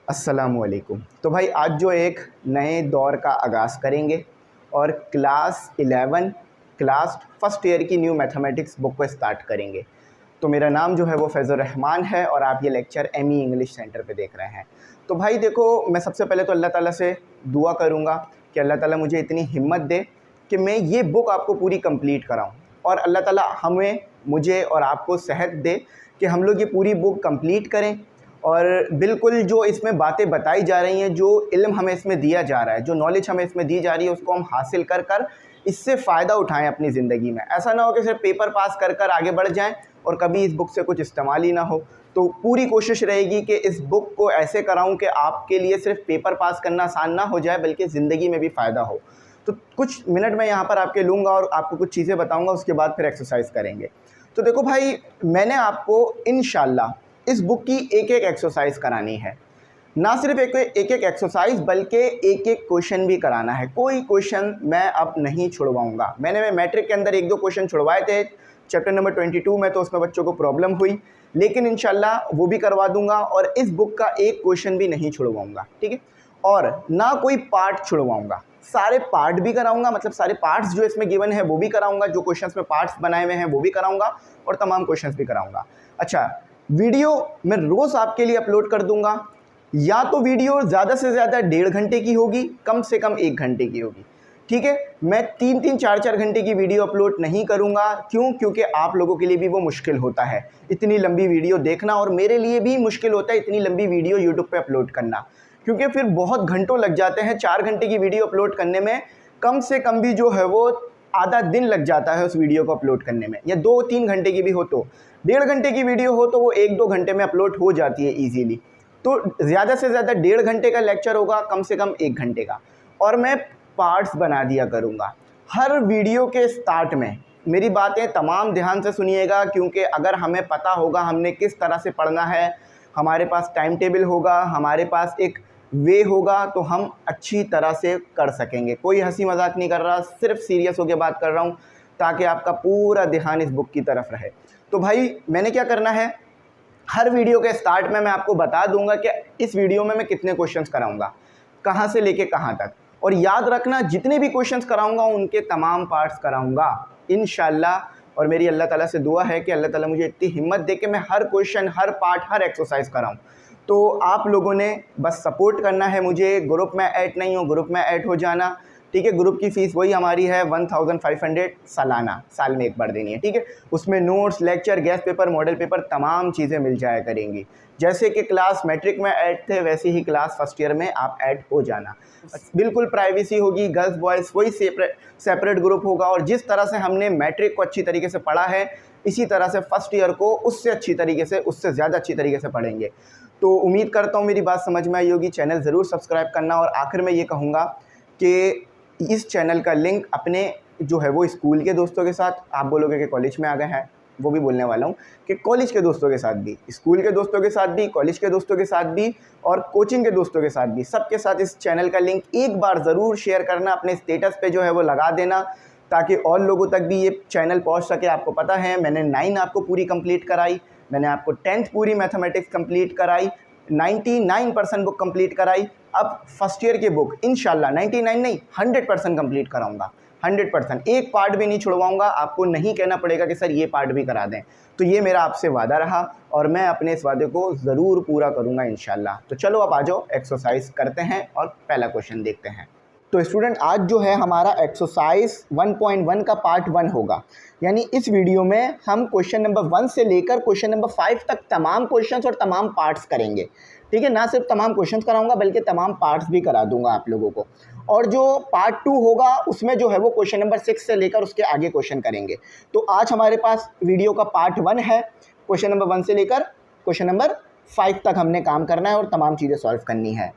अस्सलामुअलैकुम। तो भाई आज जो एक नए दौर का आगाज़ करेंगे और क्लास 11 क्लास फर्स्ट ईयर की न्यू मैथमेटिक्स बुक को स्टार्ट करेंगे। तो मेरा नाम जो है वो फैज़ुर रहमान है और आप ये लेक्चर एमई इंग्लिश सेंटर पे देख रहे हैं। तो भाई देखो, मैं सबसे पहले तो अल्लाह ताला से दुआ करूँगा कि अल्लाह ताला मुझे इतनी हिम्मत दे कि मैं ये बुक आपको पूरी कंप्लीट कराऊँ, और अल्लाह ताला हमें, मुझे और आपको सेहत दे कि हम लोग ये पूरी बुक कंप्लीट करें और बिल्कुल जो इसमें बातें बताई जा रही हैं, जो इल्म हमें इसमें दिया जा रहा है, जो नॉलेज हमें इसमें दी जा रही है, उसको हम हासिल कर कर इससे फ़ायदा उठाएं अपनी ज़िंदगी में। ऐसा ना हो कि सिर्फ पेपर पास कर कर आगे बढ़ जाएं और कभी इस बुक से कुछ इस्तेमाल ही ना हो। तो पूरी कोशिश रहेगी कि इस बुक को ऐसे कराऊं कि आपके लिए सिर्फ पेपर पास करना आसान ना हो जाए, बल्कि ज़िंदगी में भी फ़ायदा हो। तो कुछ मिनट मैं यहाँ पर आपके लूँगा और आपको कुछ चीज़ें बताऊँगा, उसके बाद फिर एक्सरसाइज करेंगे। तो देखो भाई, मैंने आपको इंशाल्लाह इस बुक की एक एक एक्सरसाइज करानी है। ना सिर्फ एक एक एक्सरसाइज बल्कि एक एक क्वेश्चन भी कराना है। कोई क्वेश्चन मैं अब नहीं छुड़वाऊंगा। मैंने मैट्रिक के अंदर एक दो क्वेश्चन छुड़वाए थे चैप्टर नंबर 22 में, तो उसमें बच्चों को प्रॉब्लम हुई, लेकिन इंशाल्लाह वो भी करवा दूंगा और इस बुक का एक क्वेश्चन भी नहीं छुड़वाऊंगा, ठीक है। और ना कोई पार्ट छुड़वाऊंगा, सारे पार्ट भी कराऊंगा, मतलब सारे पार्ट्स जो इसमें गिवन है वो भी कराऊंगा, जो क्वेश्चंस में पार्ट्स बनाए हुए हैं वो भी कराऊंगा और तमाम क्वेश्चंस भी कराऊंगा। अच्छा, वीडियो मैं रोज़ आपके लिए अपलोड कर दूंगा। या तो वीडियो ज़्यादा से ज़्यादा 1.5 घंटे की होगी, कम से कम 1 घंटे की होगी, ठीक है। मैं 3-3 4-4 घंटे की वीडियो अपलोड नहीं करूंगा। क्यों? क्योंकि आप लोगों के लिए भी वो मुश्किल होता है इतनी लंबी वीडियो देखना, और मेरे लिए भी मुश्किल होता है इतनी लंबी वीडियो यूट्यूब पे अपलोड करना, क्योंकि फिर बहुत घंटों लग जाते हैं। 4 घंटे की वीडियो अपलोड करने में कम से कम भी जो है वो आधा दिन लग जाता है उस वीडियो को अपलोड करने में, या 2-3 घंटे की भी हो तो। 1.5 घंटे की वीडियो हो तो वो 1-2 घंटे में अपलोड हो जाती है ईजीली। तो ज़्यादा से ज़्यादा 1.5 घंटे का लेक्चर होगा, कम से कम 1 घंटे का, और मैं पार्ट्स बना दिया करूँगा। हर वीडियो के स्टार्ट में मेरी बातें तमाम ध्यान से सुनिएगा, क्योंकि अगर हमें पता होगा हमने किस तरह से पढ़ना है, हमारे पास टाइम टेबल होगा, हमारे पास एक वे होगा, तो हम अच्छी तरह से कर सकेंगे। कोई हंसी मजाक नहीं कर रहा, सिर्फ सीरियस होकर बात कर रहा हूँ, ताकि आपका पूरा ध्यान इस बुक की तरफ रहे। तो भाई मैंने क्या करना है, हर वीडियो के स्टार्ट में मैं आपको बता दूंगा कि इस वीडियो में मैं कितने क्वेश्चंस कराऊंगा, कहाँ से लेके कहाँ तक। और याद रखना, जितने भी क्वेश्चंस कराऊंगा उनके तमाम पार्ट्स कराऊंगा इंशाल्लाह। और मेरी अल्लाह ताला से दुआ है कि अल्लाह ताला मुझे इतनी हिम्मत दे कि मैं हर क्वेश्चन, हर पार्ट, हर एक्सरसाइज कराऊं। तो आप लोगों ने बस सपोर्ट करना है मुझे। ग्रुप में ऐड नहीं हो, ग्रुप में ऐड हो जाना, ठीक है। ग्रुप की फ़ीस वही हमारी है 1500 सालाना, साल में एक बार देनी है, ठीक है। उसमें notes, lecture, guest paper, model paper, तमाम चीज़ें मिल जाया करेंगी। जैसे कि क्लास मैट्रिक में ऐड थे, वैसे ही क्लास फर्स्ट ईयर में आप ऐड हो जाना। बिल्कुल प्राइवेसी होगी, गर्ल्स बॉयज़ वही सेपरेट ग्रुप होगा, और जिस तरह से हमने मैट्रिक को अच्छी तरीके से पढ़ा है, इसी तरह से फर्स्ट ईयर को उससे अच्छी तरीके से, उससे ज़्यादा अच्छी तरीके से पढ़ेंगे। तो उम्मीद करता हूँ मेरी बात समझ में आई होगी। चैनल ज़रूर सब्सक्राइब करना। और आखिर में ये कहूँगा कि इस चैनल का लिंक अपने जो है वो स्कूल के दोस्तों के साथ, आप बोलोगे कि कॉलेज में आ गए हैं, वो भी बोलने वाला हूँ कि कॉलेज के दोस्तों के साथ भी, स्कूल के दोस्तों के साथ भी, कॉलेज के दोस्तों के साथ भी, और कोचिंग के दोस्तों के साथ भी, सबके साथ इस चैनल का लिंक एक बार ज़रूर शेयर करना, अपने स्टेटस पे जो है वो लगा देना, ताकि और लोगों तक भी ये चैनल पहुँच सके। आपको पता है मैंने 9 आपको पूरी कंप्लीट कराई, मैंने आपको 10th पूरी मैथमेटिक्स कंप्लीट कराई, 99% बुक कंप्लीट कराई। अब फर्स्ट ईयर की बुक इंशाल्लाह 99 नहीं 100% कंप्लीट कराऊंगा, 100%। एक पार्ट भी नहीं छुड़वाऊंगा, आपको नहीं कहना पड़ेगा कि सर ये पार्ट भी करा दें। तो ये मेरा आपसे वादा रहा और मैं अपने इस वादे को ज़रूर पूरा करूंगा इंशाल्लाह। तो चलो अब आ जाओ, एक्सरसाइज करते हैं और पहला क्वेश्चन देखते हैं। तो स्टूडेंट, आज जो है हमारा एक्सरसाइज 1.1 का पार्ट 1 होगा। यानी इस वीडियो में हम क्वेश्चन नंबर 1 से लेकर क्वेश्चन नंबर 5 तक तमाम क्वेश्चंस और तमाम पार्ट्स करेंगे, ठीक है। ना सिर्फ तमाम क्वेश्चंस कराऊंगा बल्कि तमाम पार्ट्स भी करा दूंगा आप लोगों को। और जो पार्ट 2 होगा उसमें जो है वो क्वेश्चन नंबर 6 से लेकर उसके आगे क्वेश्चन करेंगे। तो आज हमारे पास वीडियो का पार्ट 1 है, क्वेश्चन नंबर 1 से लेकर क्वेश्चन नंबर 5 तक हमने काम करना है और तमाम चीज़ें सॉल्व करनी है।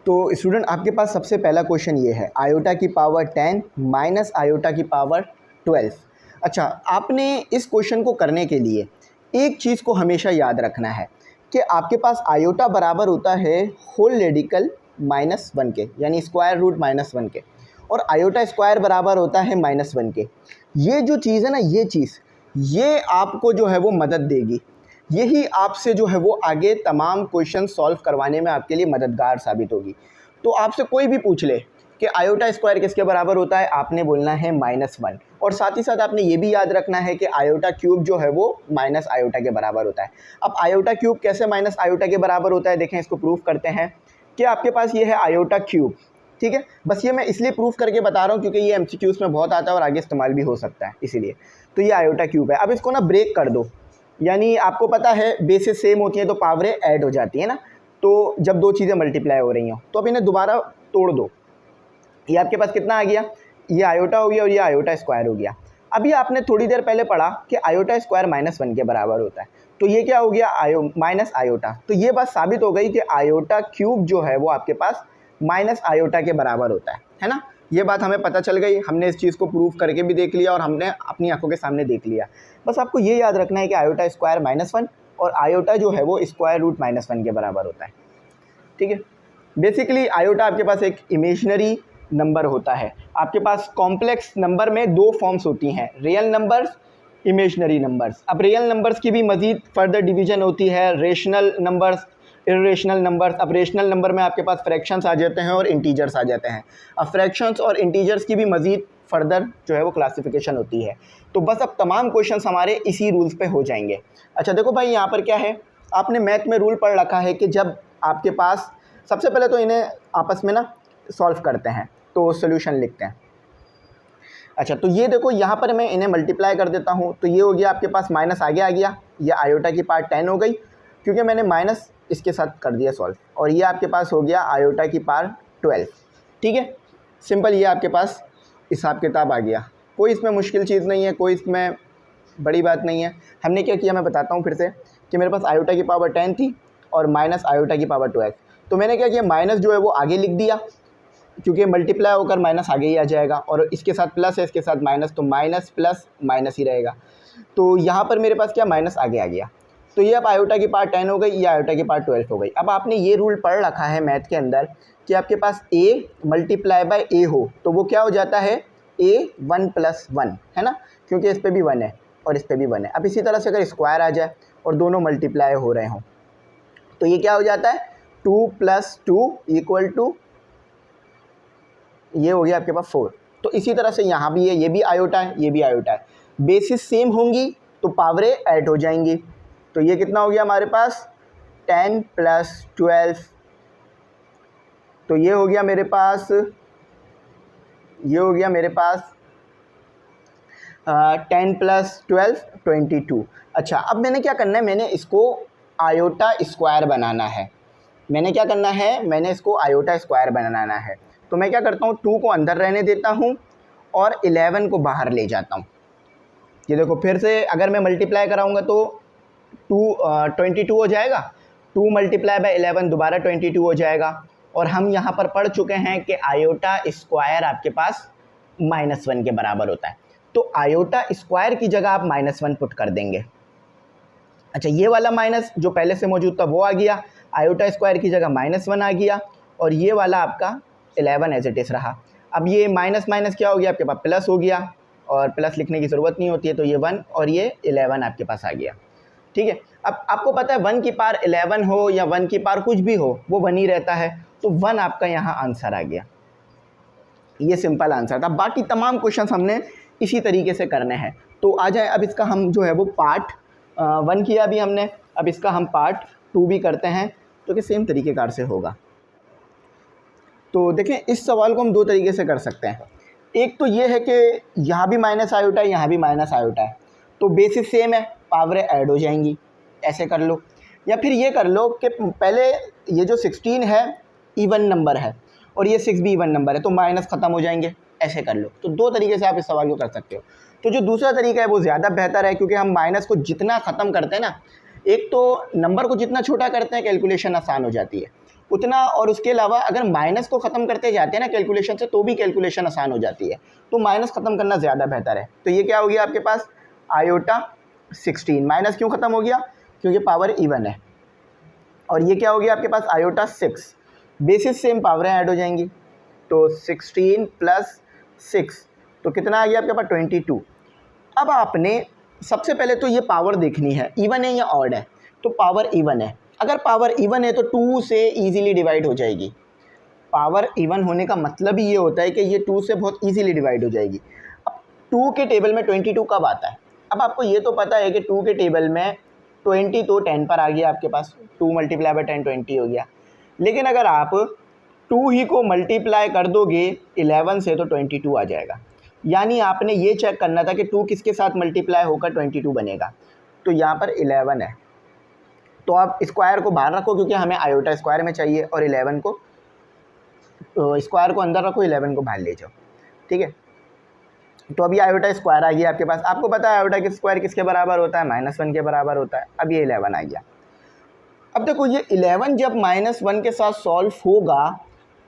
तो स्टूडेंट, आपके पास सबसे पहला क्वेश्चन ये है, आयोटा की पावर 10 माइनस आयोटा की पावर 12। अच्छा, आपने इस क्वेश्चन को करने के लिए एक चीज़ को हमेशा याद रखना है कि आपके पास आयोटा बराबर होता है होल रेडिकल -1 के, यानी स्क्वायर रूट -1 के, और आयोटा स्क्वायर बराबर होता है -1 के। ये जो चीज़ है ना, ये चीज़ ये आपको जो है वो मदद देगी। यही आपसे जो है वो आगे तमाम क्वेश्चन सॉल्व करवाने में आपके लिए मददगार साबित होगी। तो आपसे कोई भी पूछ ले कि आयोटा स्क्वायर किसके बराबर होता है, आपने बोलना है -1, और साथ ही साथ आपने ये भी याद रखना है कि आयोटा क्यूब जो है वो माइनस आयोटा के बराबर होता है। अब आयोटा क्यूब कैसे माइनस आयोटा के बराबर होता है, देखें इसको प्रूफ करते हैं कि आपके पास ये है आयोटा क्यूब, ठीक है। बस ये मैं इसलिए प्रूफ करके बता रहा हूँ क्योंकि ये MCQs में बहुत आता है और आगे इस्तेमाल भी हो सकता है, इसीलिए। तो ये आयोटा क्यूब है। अब इसको ना ब्रेक कर दो, यानी आपको पता है बेसिस सेम होती हैं तो पावरें ऐड हो जाती है ना, तो जब दो चीज़ें मल्टीप्लाई हो रही हों तो अब इन्हें दोबारा तोड़ दो। ये आपके पास कितना आ गया, ये आयोटा हो गया और ये आयोटा स्क्वायर हो गया। अभी आपने थोड़ी देर पहले पढ़ा कि आयोटा स्क्वायर -1 के बराबर होता है, तो ये क्या हो गया, माइनस आयोटा। तो ये बात साबित हो गई कि आयोटा क्यूब जो है वो आपके पास माइनस आयोटा के बराबर होता है ना। ये बात हमें पता चल गई, हमने इस चीज़ को प्रूफ करके भी देख लिया और हमने अपनी आंखों के सामने देख लिया। बस आपको ये याद रखना है कि आयोटा स्क्वायर -1 और आयोटा जो है वो स्क्वायर रूट -1 के बराबर होता है, ठीक है। बेसिकली आयोटा आपके पास एक इमेजिनरी नंबर होता है। आपके पास कॉम्प्लेक्स नंबर में दो फॉर्म्स होती हैं, रियल नंबर्स, इमेजिनरी नंबर्स। अब रियल नंबर्स की भी मज़ीद फर्दर डिवीज़न होती है, रेशनल नंबर्स, इरेशनल नंबर्स। अब रेशनल नंबर में आपके पास फ्रैक्शंस आ जाते हैं और इंटीजर्स आ जाते हैं। अब फ्रैक्शंस और इंटीजर्स की भी मज़ीद फर्दर जो है वो क्लासिफिकेशन होती है। तो बस अब तमाम क्वेश्चंस हमारे इसी रूल्स पे हो जाएंगे। अच्छा देखो भाई, यहाँ पर क्या है, आपने मैथ में रूल पढ़ रखा है कि जब आपके पास, सबसे पहले तो इन्हें आपस में ना सॉल्व करते हैं, तो सॉल्यूशन लिखते हैं। अच्छा तो ये देखो, यहाँ पर मैं इन्हें मल्टीप्लाई कर देता हूँ, तो ये हो गया आपके पास माइनस आगे आ गया, ये आयोटा की पावर 10 हो गई क्योंकि मैंने माइनस इसके साथ कर दिया सॉल्व, और ये आपके पास हो गया आयोटा की पावर 12, ठीक है। सिंपल, ये आपके पास हिसाब किताब आ गया, कोई इसमें मुश्किल चीज़ नहीं है, कोई इसमें बड़ी बात नहीं है। हमने क्या किया मैं बताता हूँ फिर से, कि मेरे पास आयोटा की पावर 10 थी और माइनस आयोटा की पावर 12, तो मैंने क्या किया, माइनस जो है वो आगे लिख दिया क्योंकि मल्टीप्लाई होकर माइनस आगे ही आ जाएगा, और इसके साथ प्लस है, इसके साथ माइनस, तो माइनस प्लस माइनस ही रहेगा। तो यहाँ पर मेरे पास क्या, माइनस आगे आ गया, तो ये अब आयोटा की पावर 10 हो गई, ये आयोटा की पावर 12 हो गई। अब आपने ये रूल पढ़ रखा है मैथ के अंदर कि आपके पास a मल्टीप्लाई बाय a हो तो वो क्या हो जाता है, a 1 + 1, है ना, क्योंकि इस पर भी 1 है और इस पर भी 1 है। अब इसी तरह से अगर स्क्वायर आ जाए और दोनों मल्टीप्लाई हो रहे हों तो ये क्या हो जाता है, 2 + 2 = ये हो गया आपके पास 4। तो इसी तरह से यहाँ भी है, ये भी आयोटा है, ये भी आयोटा है, बेसिस सेम होंगी तो पावरें ऐड हो जाएंगी। तो ये कितना हो गया हमारे पास, 10 + 12, तो ये हो गया मेरे पास, ये हो गया मेरे पास 10 + 12 22। अच्छा अब मैंने क्या करना है, मैंने इसको आयोटा स्क्वायर बनाना है, मैंने क्या करना है, मैंने इसको आयोटा स्क्वायर बनाना है। तो मैं क्या करता हूँ, 2 को अंदर रहने देता हूँ और 11 को बाहर ले जाता हूँ। ये देखो फिर से अगर मैं मल्टीप्लाई कराऊंगा तो 22 हो जाएगा, 2 × 11 दोबारा 22 हो जाएगा। और हम यहाँ पर पढ़ चुके हैं कि आयोटा स्क्वायर आपके पास -1 के बराबर होता है, तो आयोटा स्क्वायर की जगह आप -1 पुट कर देंगे। अच्छा ये वाला माइनस जो पहले से मौजूद था वो आ गया, आयोटा स्क्वायर की जगह -1 आ गया, और ये वाला आपका 11 एज इट इज़ रहा। अब ये माइनस माइनस क्या हो गया, आपके पास प्लस हो गया, और प्लस लिखने की ज़रूरत नहीं होती है, तो ये 1 और ये 11 आपके पास आ गया, ठीक है। अब आपको पता है 1 की पावर 11 हो या 1 की पावर कुछ भी हो वो 1 ही रहता है, तो 1 आपका यहाँ आंसर आ गया। ये सिंपल आंसर था, बाकी तमाम क्वेश्चन हमने इसी तरीके से करने हैं। तो आ जाए अब इसका हम जो है वो पार्ट 1 किया अभी हमने, अब इसका हम पार्ट 2 भी करते हैं जो कि सेम तरीक़ेकार से होगा। तो देखें इस सवाल को हम 2 तरीके से कर सकते हैं। एक तो ये है कि यहाँ भी माइनस आयोटा है, यहाँ भी माइनस आयोटा है, तो बेसिस सेम है, पावरें ऐड हो जाएंगी, ऐसे कर लो। या फिर ये कर लो कि पहले ये जो 16 है इवन नंबर है और ये 6 भी इवन नंबर है, तो माइनस ख़त्म हो जाएंगे, ऐसे कर लो। तो 2 तरीके से आप इस सवाल को कर सकते हो। तो जो दूसरा तरीका है वो ज़्यादा बेहतर है, क्योंकि हम माइनस को जितना ख़त्म करते हैं ना, एक तो नंबर को जितना छोटा करते हैं कैलकुलेशन आसान हो जाती है उतना, और उसके अलावा अगर माइनस को ख़त्म करते जाते हैं ना कैलकुलेशन से तो भी कैलकुलेशन आसान हो जाती है, तो माइनस ख़त्म करना ज़्यादा बेहतर है। तो ये क्या हो गया आपके पास, आयोटा 16, माइनस क्यों ख़त्म हो गया, क्योंकि पावर इवन है। और ये क्या हो गया आपके पास, आयोटा 6, बेसिस सेम पावरें ऐड हो जाएंगी, तो 16 + 6 तो कितना आ गया आपके पास, 22। अब आपने सबसे पहले तो ये पावर देखनी है इवन है या ऑड है। तो पावर इवन है। अगर पावर इवन है तो 2 से ईजिली डिवाइड हो जाएगी। पावर इवन होने का मतलब ही ये होता है कि ये 2 से बहुत ईजिली डिवाइड हो जाएगी। अब 2 के टेबल में 22 कब आता है? अब आपको ये तो पता है कि 2 के टेबल में 20 तो 10 पर आ गया आपके पास, 2 मल्टीप्लाई बाय 10 20 हो गया। लेकिन अगर आप 2 ही को मल्टीप्लाई कर दोगे 11 से तो 22 आ जाएगा। यानी आपने ये चेक करना था कि 2 किसके साथ मल्टीप्लाई होकर 22 बनेगा। तो यहाँ पर 11 है, तो आप स्क्वायर को बाहर रखो क्योंकि हमें आयोटा स्क्वायर में चाहिए, और 11 को स्क्वायर को अंदर रखो, 11 को बाहर ले जाओ। ठीक है, तो अभी आयोटा स्क्वायर आ गया आपके पास। आपको पता है आयोटा के स्क्वायर किसके बराबर होता है? -1 के बराबर होता है। अब ये 11 आ गया। अब देखो ये 11 जब -1 के साथ सॉल्व होगा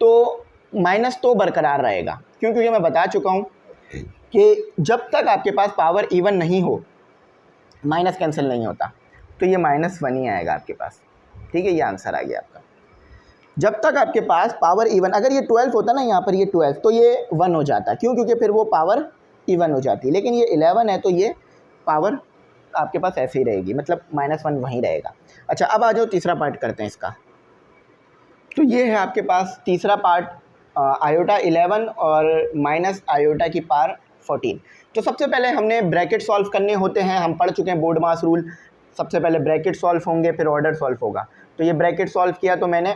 तो माइनस तो बरकरार रहेगा, क्योंकि मैं बता चुका हूँ कि जब तक आपके पास पावर इवन नहीं हो माइनस कैंसिल नहीं होता, तो ये -1 ही आएगा आपके पास। ठीक है, ये आंसर आ गया आपका। जब तक आपके पास पावर इवन, अगर ये 12 होता ना यहाँ पर ये 12, तो ये 1 हो जाता। क्यों? क्योंकि फिर वो पावर इवन हो जाती है। लेकिन ये 11 है तो ये पावर आपके पास ऐसे ही रहेगी, मतलब -1 वहीं रहेगा। अच्छा, अब आ जाओ तीसरा पार्ट करते हैं इसका। तो ये है आपके पास तीसरा पार्ट, आयोटा 11 और माइनस आयोटा की पावर 14। तो सबसे पहले हमने ब्रैकेट सॉल्व करने होते हैं, हम पढ़ चुके हैं बोर्ड मास रूल। सबसे पहले ब्रैकेट सॉल्व होंगे, फिर ऑर्डर सॉल्व होगा। तो ये ब्रैकेट सॉल्व किया तो मैंने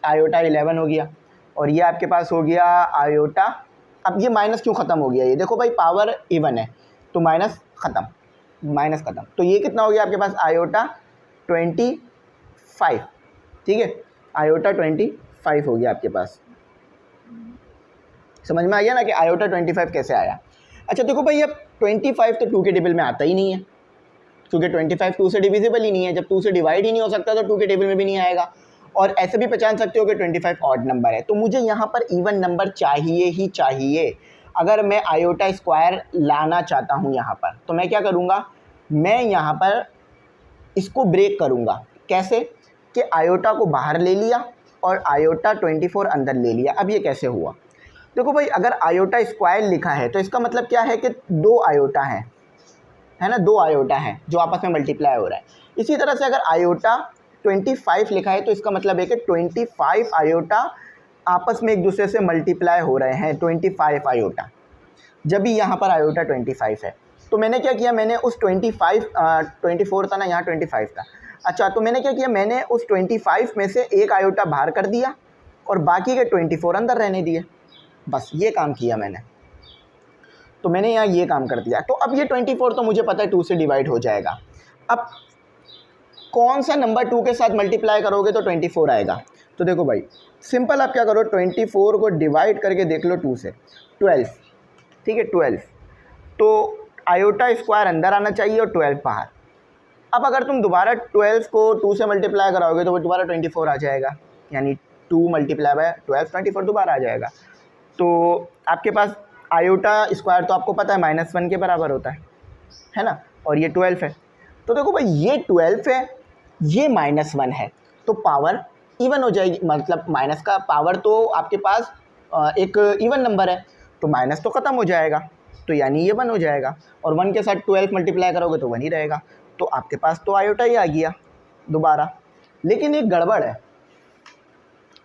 आयोटा 11 हो गया, और ये आपके पास हो गया आयोटा। अब ये माइनस क्यों ख़त्म हो गया? ये देखो भाई पावर इवन है तो माइनस ख़त्म, माइनस ख़त्म। तो ये कितना हो गया आपके पास? आयोटा 25। ठीक है, आयोटा 25 हो गया आपके पास। समझ में आ गया ना कि आयोटा 25 कैसे आया। अच्छा देखो भाई, अब 25 तो 2 के टेबल में आता ही नहीं है, क्योंकि 25 2 से डिविजिबल ही नहीं है। जब 2 से डिवाइड ही नहीं हो सकता तो 2 के टेबल में भी नहीं आएगा। और ऐसे भी पहचान सकते हो कि 25 ऑड नंबर है, तो मुझे यहाँ पर इवन नंबर चाहिए ही चाहिए। अगर मैं आयोटा स्क्वायर लाना चाहता हूँ यहाँ पर, तो मैं क्या करूँगा? मैं यहाँ पर इसको ब्रेक करूँगा। कैसे? कि आयोटा को बाहर ले लिया और आयोटा 24 अंदर ले लिया। अब ये कैसे हुआ? देखो भाई, अगर आयोटा स्क्वायर लिखा है तो इसका मतलब क्या है कि 2 आयोटा हैं, है ना, 2 आयोटा हैं जो आपस में मल्टीप्लाई हो रहा है। इसी तरह से अगर आयोटा 25 लिखा है तो इसका मतलब है कि 25 आयोटा आपस में एक दूसरे से मल्टीप्लाई हो रहे हैं, 25 आयोटा। जब भी यहाँ पर आयोटा 25 है तो मैंने क्या किया? मैंने उस 24 था ना, यहाँ 25 था। अच्छा, तो मैंने क्या किया? मैंने उस 25 में से एक आयोटा बाहर कर दिया और बाकी के 24 अंदर रहने दिए। बस ये काम किया मैंने। तो मैंने यहाँ ये काम कर दिया। तो अब ये 24 तो मुझे पता है 2 से डिवाइड हो जाएगा। अब कौन सा नंबर 2 के साथ मल्टीप्लाई करोगे तो 24 आएगा? तो देखो भाई, सिंपल आप क्या करो, 24 को डिवाइड करके देख लो 2 से, 12। ठीक है, 12। तो आयोटा स्क्वायर अंदर आना चाहिए और 12 बाहर। अब अगर तुम दोबारा 12 को 2 से मल्टीप्लाई कराओगे तो वो दोबारा 24 आ जाएगा, यानी 2 मल्टीप्लाई बाय 12 24 दोबारा आ जाएगा। तो आपके पास आयोटा स्क्वायर तो आपको पता है -1 के बराबर होता है ना, और ये 12 है। तो देखो भाई, ये 12 है, ये -1 है, तो पावर इवन हो जाएगी। मतलब माइनस का पावर तो आपके पास एक इवन नंबर है, तो माइनस तो ख़त्म हो जाएगा, तो यानी ये 1 हो जाएगा। और 1 के साथ 12 मल्टीप्लाई करोगे तो 1 ही रहेगा। तो आपके पास तो आयोटा ही आ गया दोबारा। लेकिन एक गड़बड़ है,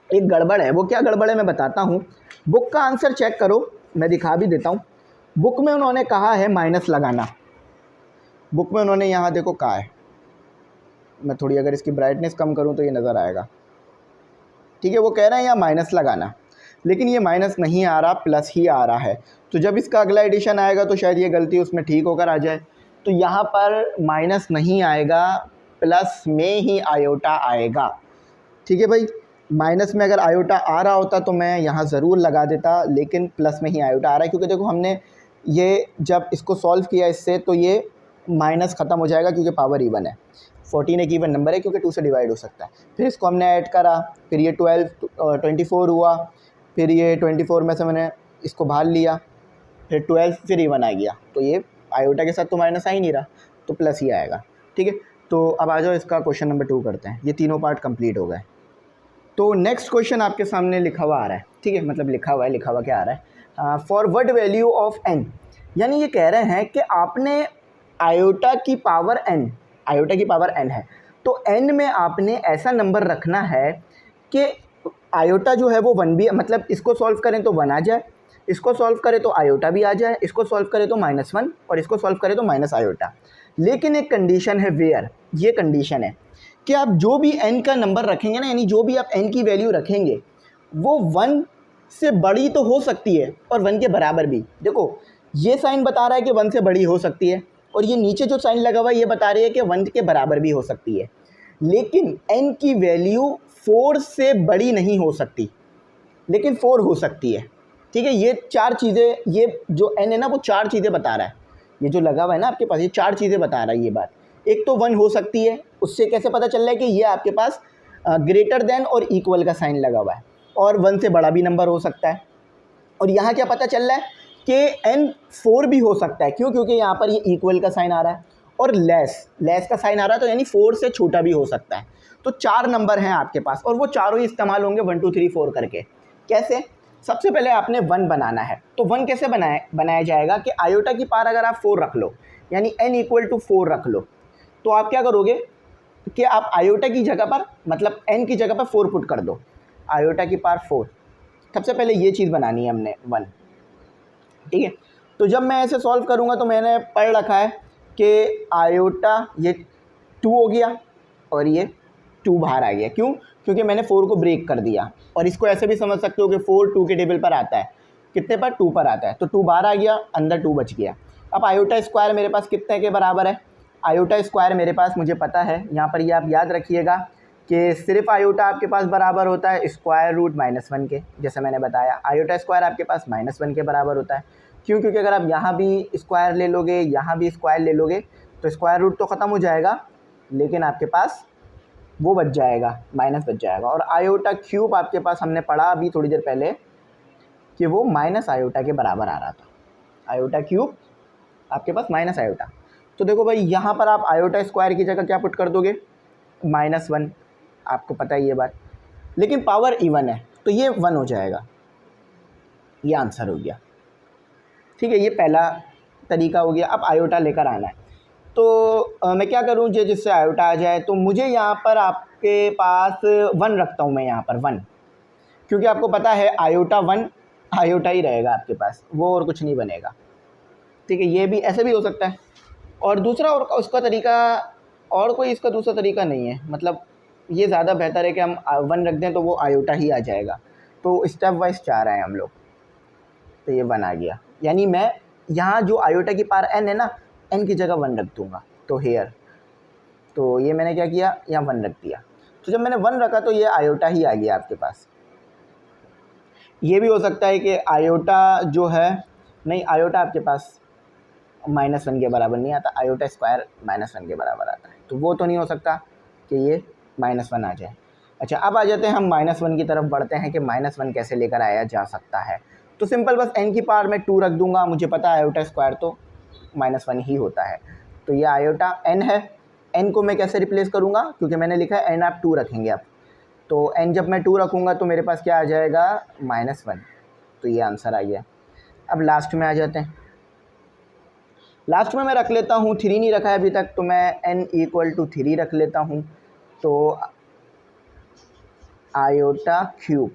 एक गड़बड़ है। वो क्या गड़बड़ है मैं बताता हूँ। बुक का आंसर चेक करो, मैं दिखा भी देता हूँ। बुक में उन्होंने कहा है माइनस लगाना। बुक में उन्होंने यहाँ देखो कहा है, मैं थोड़ी अगर इसकी ब्राइटनेस कम करूँ तो ये नज़र आएगा। ठीक है, वो कह रहे हैं यहाँ माइनस लगाना, लेकिन ये माइनस नहीं आ रहा, प्लस ही आ रहा है। तो जब इसका अगला एडिशन आएगा तो शायद ये गलती उसमें ठीक होकर आ जाए। तो यहाँ पर माइनस नहीं आएगा, प्लस में ही आयोटा आएगा। ठीक है भाई, माइनस में अगर आयोटा आ रहा होता तो मैं यहाँ ज़रूर लगा देता, लेकिन प्लस में ही आयोटा आ रहा है, क्योंकि देखो हमने ये जब इसको सॉल्व किया इससे, तो ये माइनस ख़त्म हो जाएगा क्योंकि पावर इवन है। 14 एक इवन नंबर है क्योंकि 2 से डिवाइड हो सकता है। फिर इसको हमने ऐड करा, फिर ये 24 हुआ, फिर ये 24 में से मैंने इसको बाहर लिया, फिर 12, फिर इवन आ गया। तो ये आयोटा के साथ तो माइनस आ ही नहीं रहा, तो प्लस ही आएगा। ठीक है, तो अब आ जाओ इसका क्वेश्चन नंबर 2 करते हैं। ये तीनों पार्ट कंप्लीट हो गए। तो नेक्स्ट क्वेश्चन आपके सामने लिखा हुआ आ रहा है। ठीक है, मतलब लिखा हुआ क्या आ रहा है? For what value of n, यानी ये कह रहे हैं कि आपने आयोटा की पावर n, आयोटा की पावर n है, तो n में आपने ऐसा नंबर रखना है कि आयोटा जो है वो 1 भी, मतलब इसको सॉल्व करें तो 1 आ जाए, इसको सॉल्व करें तो आयोटा भी आ जाए, इसको सॉल्व करें तो -1 और इसको सॉल्व करें तो माइनस आयोटा। लेकिन एक कंडीशन है वेयर, ये कंडीशन है कि आप जो भी n का नंबर रखेंगे ना, यानी जो भी आप n की वैल्यू रखेंगे वो 1 से बड़ी तो हो सकती है और 1 के बराबर भी। देखो ये साइन बता रहा है कि 1 से बड़ी हो सकती है और ये नीचे जो साइन लगा हुआ है ये बता रही है कि 1 के बराबर भी हो सकती है, लेकिन n की वैल्यू 4 से बड़ी नहीं हो सकती, लेकिन 4 हो सकती है। ठीक है, ये 4 चीज़ें, ये जो n है ना वो 4 चीज़ें बता रहा है, ये जो लगा हुआ है ना आपके पास ये 4 चीज़ें बता रहा है ये बात। एक तो 1 हो सकती है, उससे कैसे पता चल रहा है कि ये आपके पास ग्रेटर देन और इक्वल का साइन लगा हुआ है, और 1 से बड़ा भी नंबर हो सकता है। और यहाँ क्या पता चल रहा है कि n 4 भी हो सकता है, क्यों? क्योंकि यहाँ पर ये इक्वल का साइन आ रहा है और लेस का साइन आ रहा है, तो यानी 4 से छोटा भी हो सकता है। तो 4 नंबर हैं आपके पास और वो चारों ही इस्तेमाल होंगे 1 2 3 4 करके। कैसे? सबसे पहले आपने 1 बनाना है, तो 1 कैसे बनाया जाएगा कि आयोटा की पावर अगर आप 4 रख लो, यानी n = 4 रख लो, तो आप क्या करोगे कि आप आयोटा की जगह पर, मतलब n की जगह पर 4 पुट कर दो, आयोटा की पावर 4। सबसे पहले ये चीज़ बनानी है हमने 1, ठीक है। तो जब मैं ऐसे सॉल्व करूँगा तो मैंने पढ़ रखा है कि आयोटा ये 2 हो गया और ये 2 बाहर आ गया, क्यों? क्योंकि मैंने 4 को ब्रेक कर दिया। और इसको ऐसे भी समझ सकते हो कि 4 2 के टेबल पर आता है, कितने पर? 2 पर आता है, तो 2 बाहर आ गया, अंदर 2 बच गया। अब आयोटा स्क्वायर मेरे पास कितने के बराबर है? आयोटा स्क्वायर मेरे पास, मुझे पता है, यहाँ पर ये आप याद रखिएगा कि सिर्फ आयोटा आपके पास बराबर होता है स्क्वायर रूट -1 के, जैसे मैंने बताया आयोटा स्क्वायर आपके पास -1 के बराबर होता है। क्यों? क्योंकि अगर आप यहाँ भी स्क्वायर ले लोगे, यहाँ भी स्क्वायर ले लोगे, तो स्क्वायर रूट तो ख़त्म हो जाएगा, लेकिन आपके पास वो बच जाएगा, माइनस बच जाएगा। और आयोटा क्यूब आपके पास हमने पढ़ा अभी थोड़ी देर पहले कि वो माइनस आयोटा के बराबर आ रहा था, आयोटा क्यूब आपके पास माइनस आयोटा। तो देखो भाई यहाँ पर आप आयोटा स्क्वायर की जगह क्या पुट कर दोगे? -1, आपको पता है ये बात, लेकिन पावर इवन है तो ये 1 हो जाएगा, ये आंसर हो गया। ठीक है, ये पहला तरीका हो गया। अब आयोटा लेकर आना है, तो मैं क्या करूँ जिससे आयोटा आ जाए, तो मुझे यहाँ पर आपके पास 1 रखता हूँ मैं यहाँ पर 1, क्योंकि आपको पता है आयोटा 1 आयोटा ही रहेगा आपके पास, वो और कुछ नहीं बनेगा। ठीक है, ये भी ऐसे भी हो सकता है। और दूसरा और उसका तरीका, और कोई इसका दूसरा तरीका नहीं है, मतलब ये ज़्यादा बेहतर है कि हम 1 रख दें तो वो आयोटा ही आ जाएगा। तो स्टेप वाइज जा रहे हैं हम लोग, तो ये 1 आ गया, यानी मैं यहाँ जो आयोटा की पावर n है ना, n की जगह 1 रख दूँगा, तो हेयर, तो ये मैंने क्या किया, यहाँ 1 रख दिया। तो जब मैंने 1 रखा तो ये आयोटा ही आ गया आपके पास। ये भी हो सकता है कि आयोटा जो है, नहीं आयोटा आपके पास -1 के बराबर नहीं आता, आयोटा स्क्वायर -1 के बराबर आता है, तो वो तो नहीं हो सकता कि ये -1 आ जाए। अच्छा, अब आ जाते हैं हम -1 की तरफ बढ़ते हैं कि -1 कैसे लेकर आया जा सकता है। तो सिंपल बस n की पावर में 2 रख दूंगा, मुझे पता है आयोटा स्क्वायर तो -1 ही होता है, तो ये आयोटा n है। n को मैं कैसे रिप्लेस करूँगा, क्योंकि मैंने लिखा है n आप 2 रखेंगे आप, तो n जब मैं 2 रखूँगा तो मेरे पास क्या आ जाएगा, -1, तो ये आंसर आ गया। अब लास्ट में आ जाते हैं, लास्ट में मैं रख लेता हूँ 3 नहीं रखा है अभी तक, तो मैं n = 3 रख लेता हूँ। तो आयोटा क्यूब,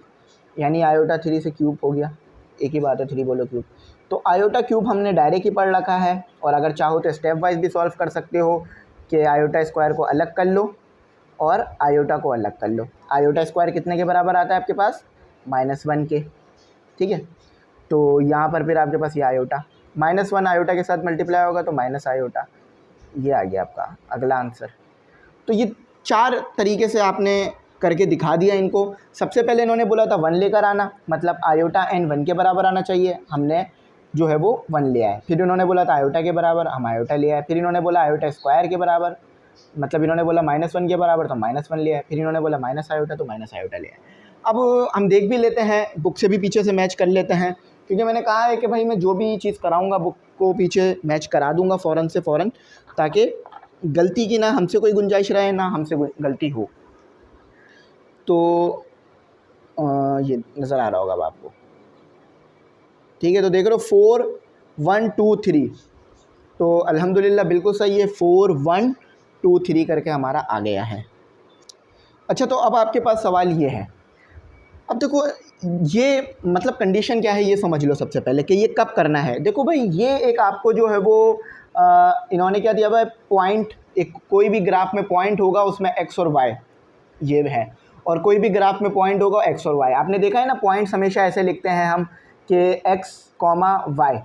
यानी आयोटा 3 से क्यूब हो गया, एक ही बात है, 3 बोलो क्यूब। तो आयोटा क्यूब हमने डायरेक्ट ही पढ़ रखा है, और अगर चाहो तो स्टेप वाइज भी सॉल्व कर सकते हो कि आयोटा स्क्वायर को अलग कर लो और आयोटा को अलग कर लो। आयोटा स्क्वायर कितने के बराबर आता है आपके पास, -1 के। ठीक है, तो यहाँ पर फिर आपके पास ये आयोटा -1 आयोटा के साथ मल्टीप्लाई होगा तो माइनस आयोटा, ये आ गया आपका अगला आंसर। तो ये 4 तरीके से आपने करके दिखा दिया इनको। सबसे पहले इन्होंने बोला था 1 लेकर आना, मतलब आयोटा n 1 के बराबर आना चाहिए, हमने जो है वो 1 ले आए। फिर इन्होंने बोला था आयोटा के बराबर, हम आयोटा ले आए। फिर इन्होंने बोला आयोटा स्क्वायर के बराबर, मतलब इन्होंने बोला -1 के बराबर तो -1 ले आए। फिर इन्होंने बोला माइनस आयोटा तो माइनस आयोटा ले आए। अब हम देख भी लेते हैं, बुक से भी पीछे से मैच कर लेते हैं, क्योंकि मैंने कहा है कि भाई मैं जो भी चीज़ कराऊँगा बुक को पीछे मैच करा दूँगा फ़ौरन से फ़ौरन, ताकि गलती की ना हमसे कोई गुंजाइश रहे ना हमसे गलती हो। तो ये नज़र आ रहा होगा अब आपको, ठीक है। तो देख रहे हो 4 1 2 3, तो अल्हम्दुलिल्लाह बिल्कुल सही है, 4 1 2 3 करके हमारा आ गया है। अच्छा, तो अब आपके पास सवाल ये है, अब देखो ये मतलब कंडीशन क्या है ये समझ लो सबसे पहले कि ये कब करना है। देखो भाई, ये एक आपको जो है वो इन्होंने क्या दिया हुआ है, पॉइंट, एक कोई भी ग्राफ में पॉइंट होगा उसमें एक्स और वाई ये है, और कोई भी ग्राफ में पॉइंट होगा एक्स और वाई। आपने देखा है ना, पॉइंट्स हमेशा ऐसे लिखते हैं हम कि एक्स कॉमा वाई,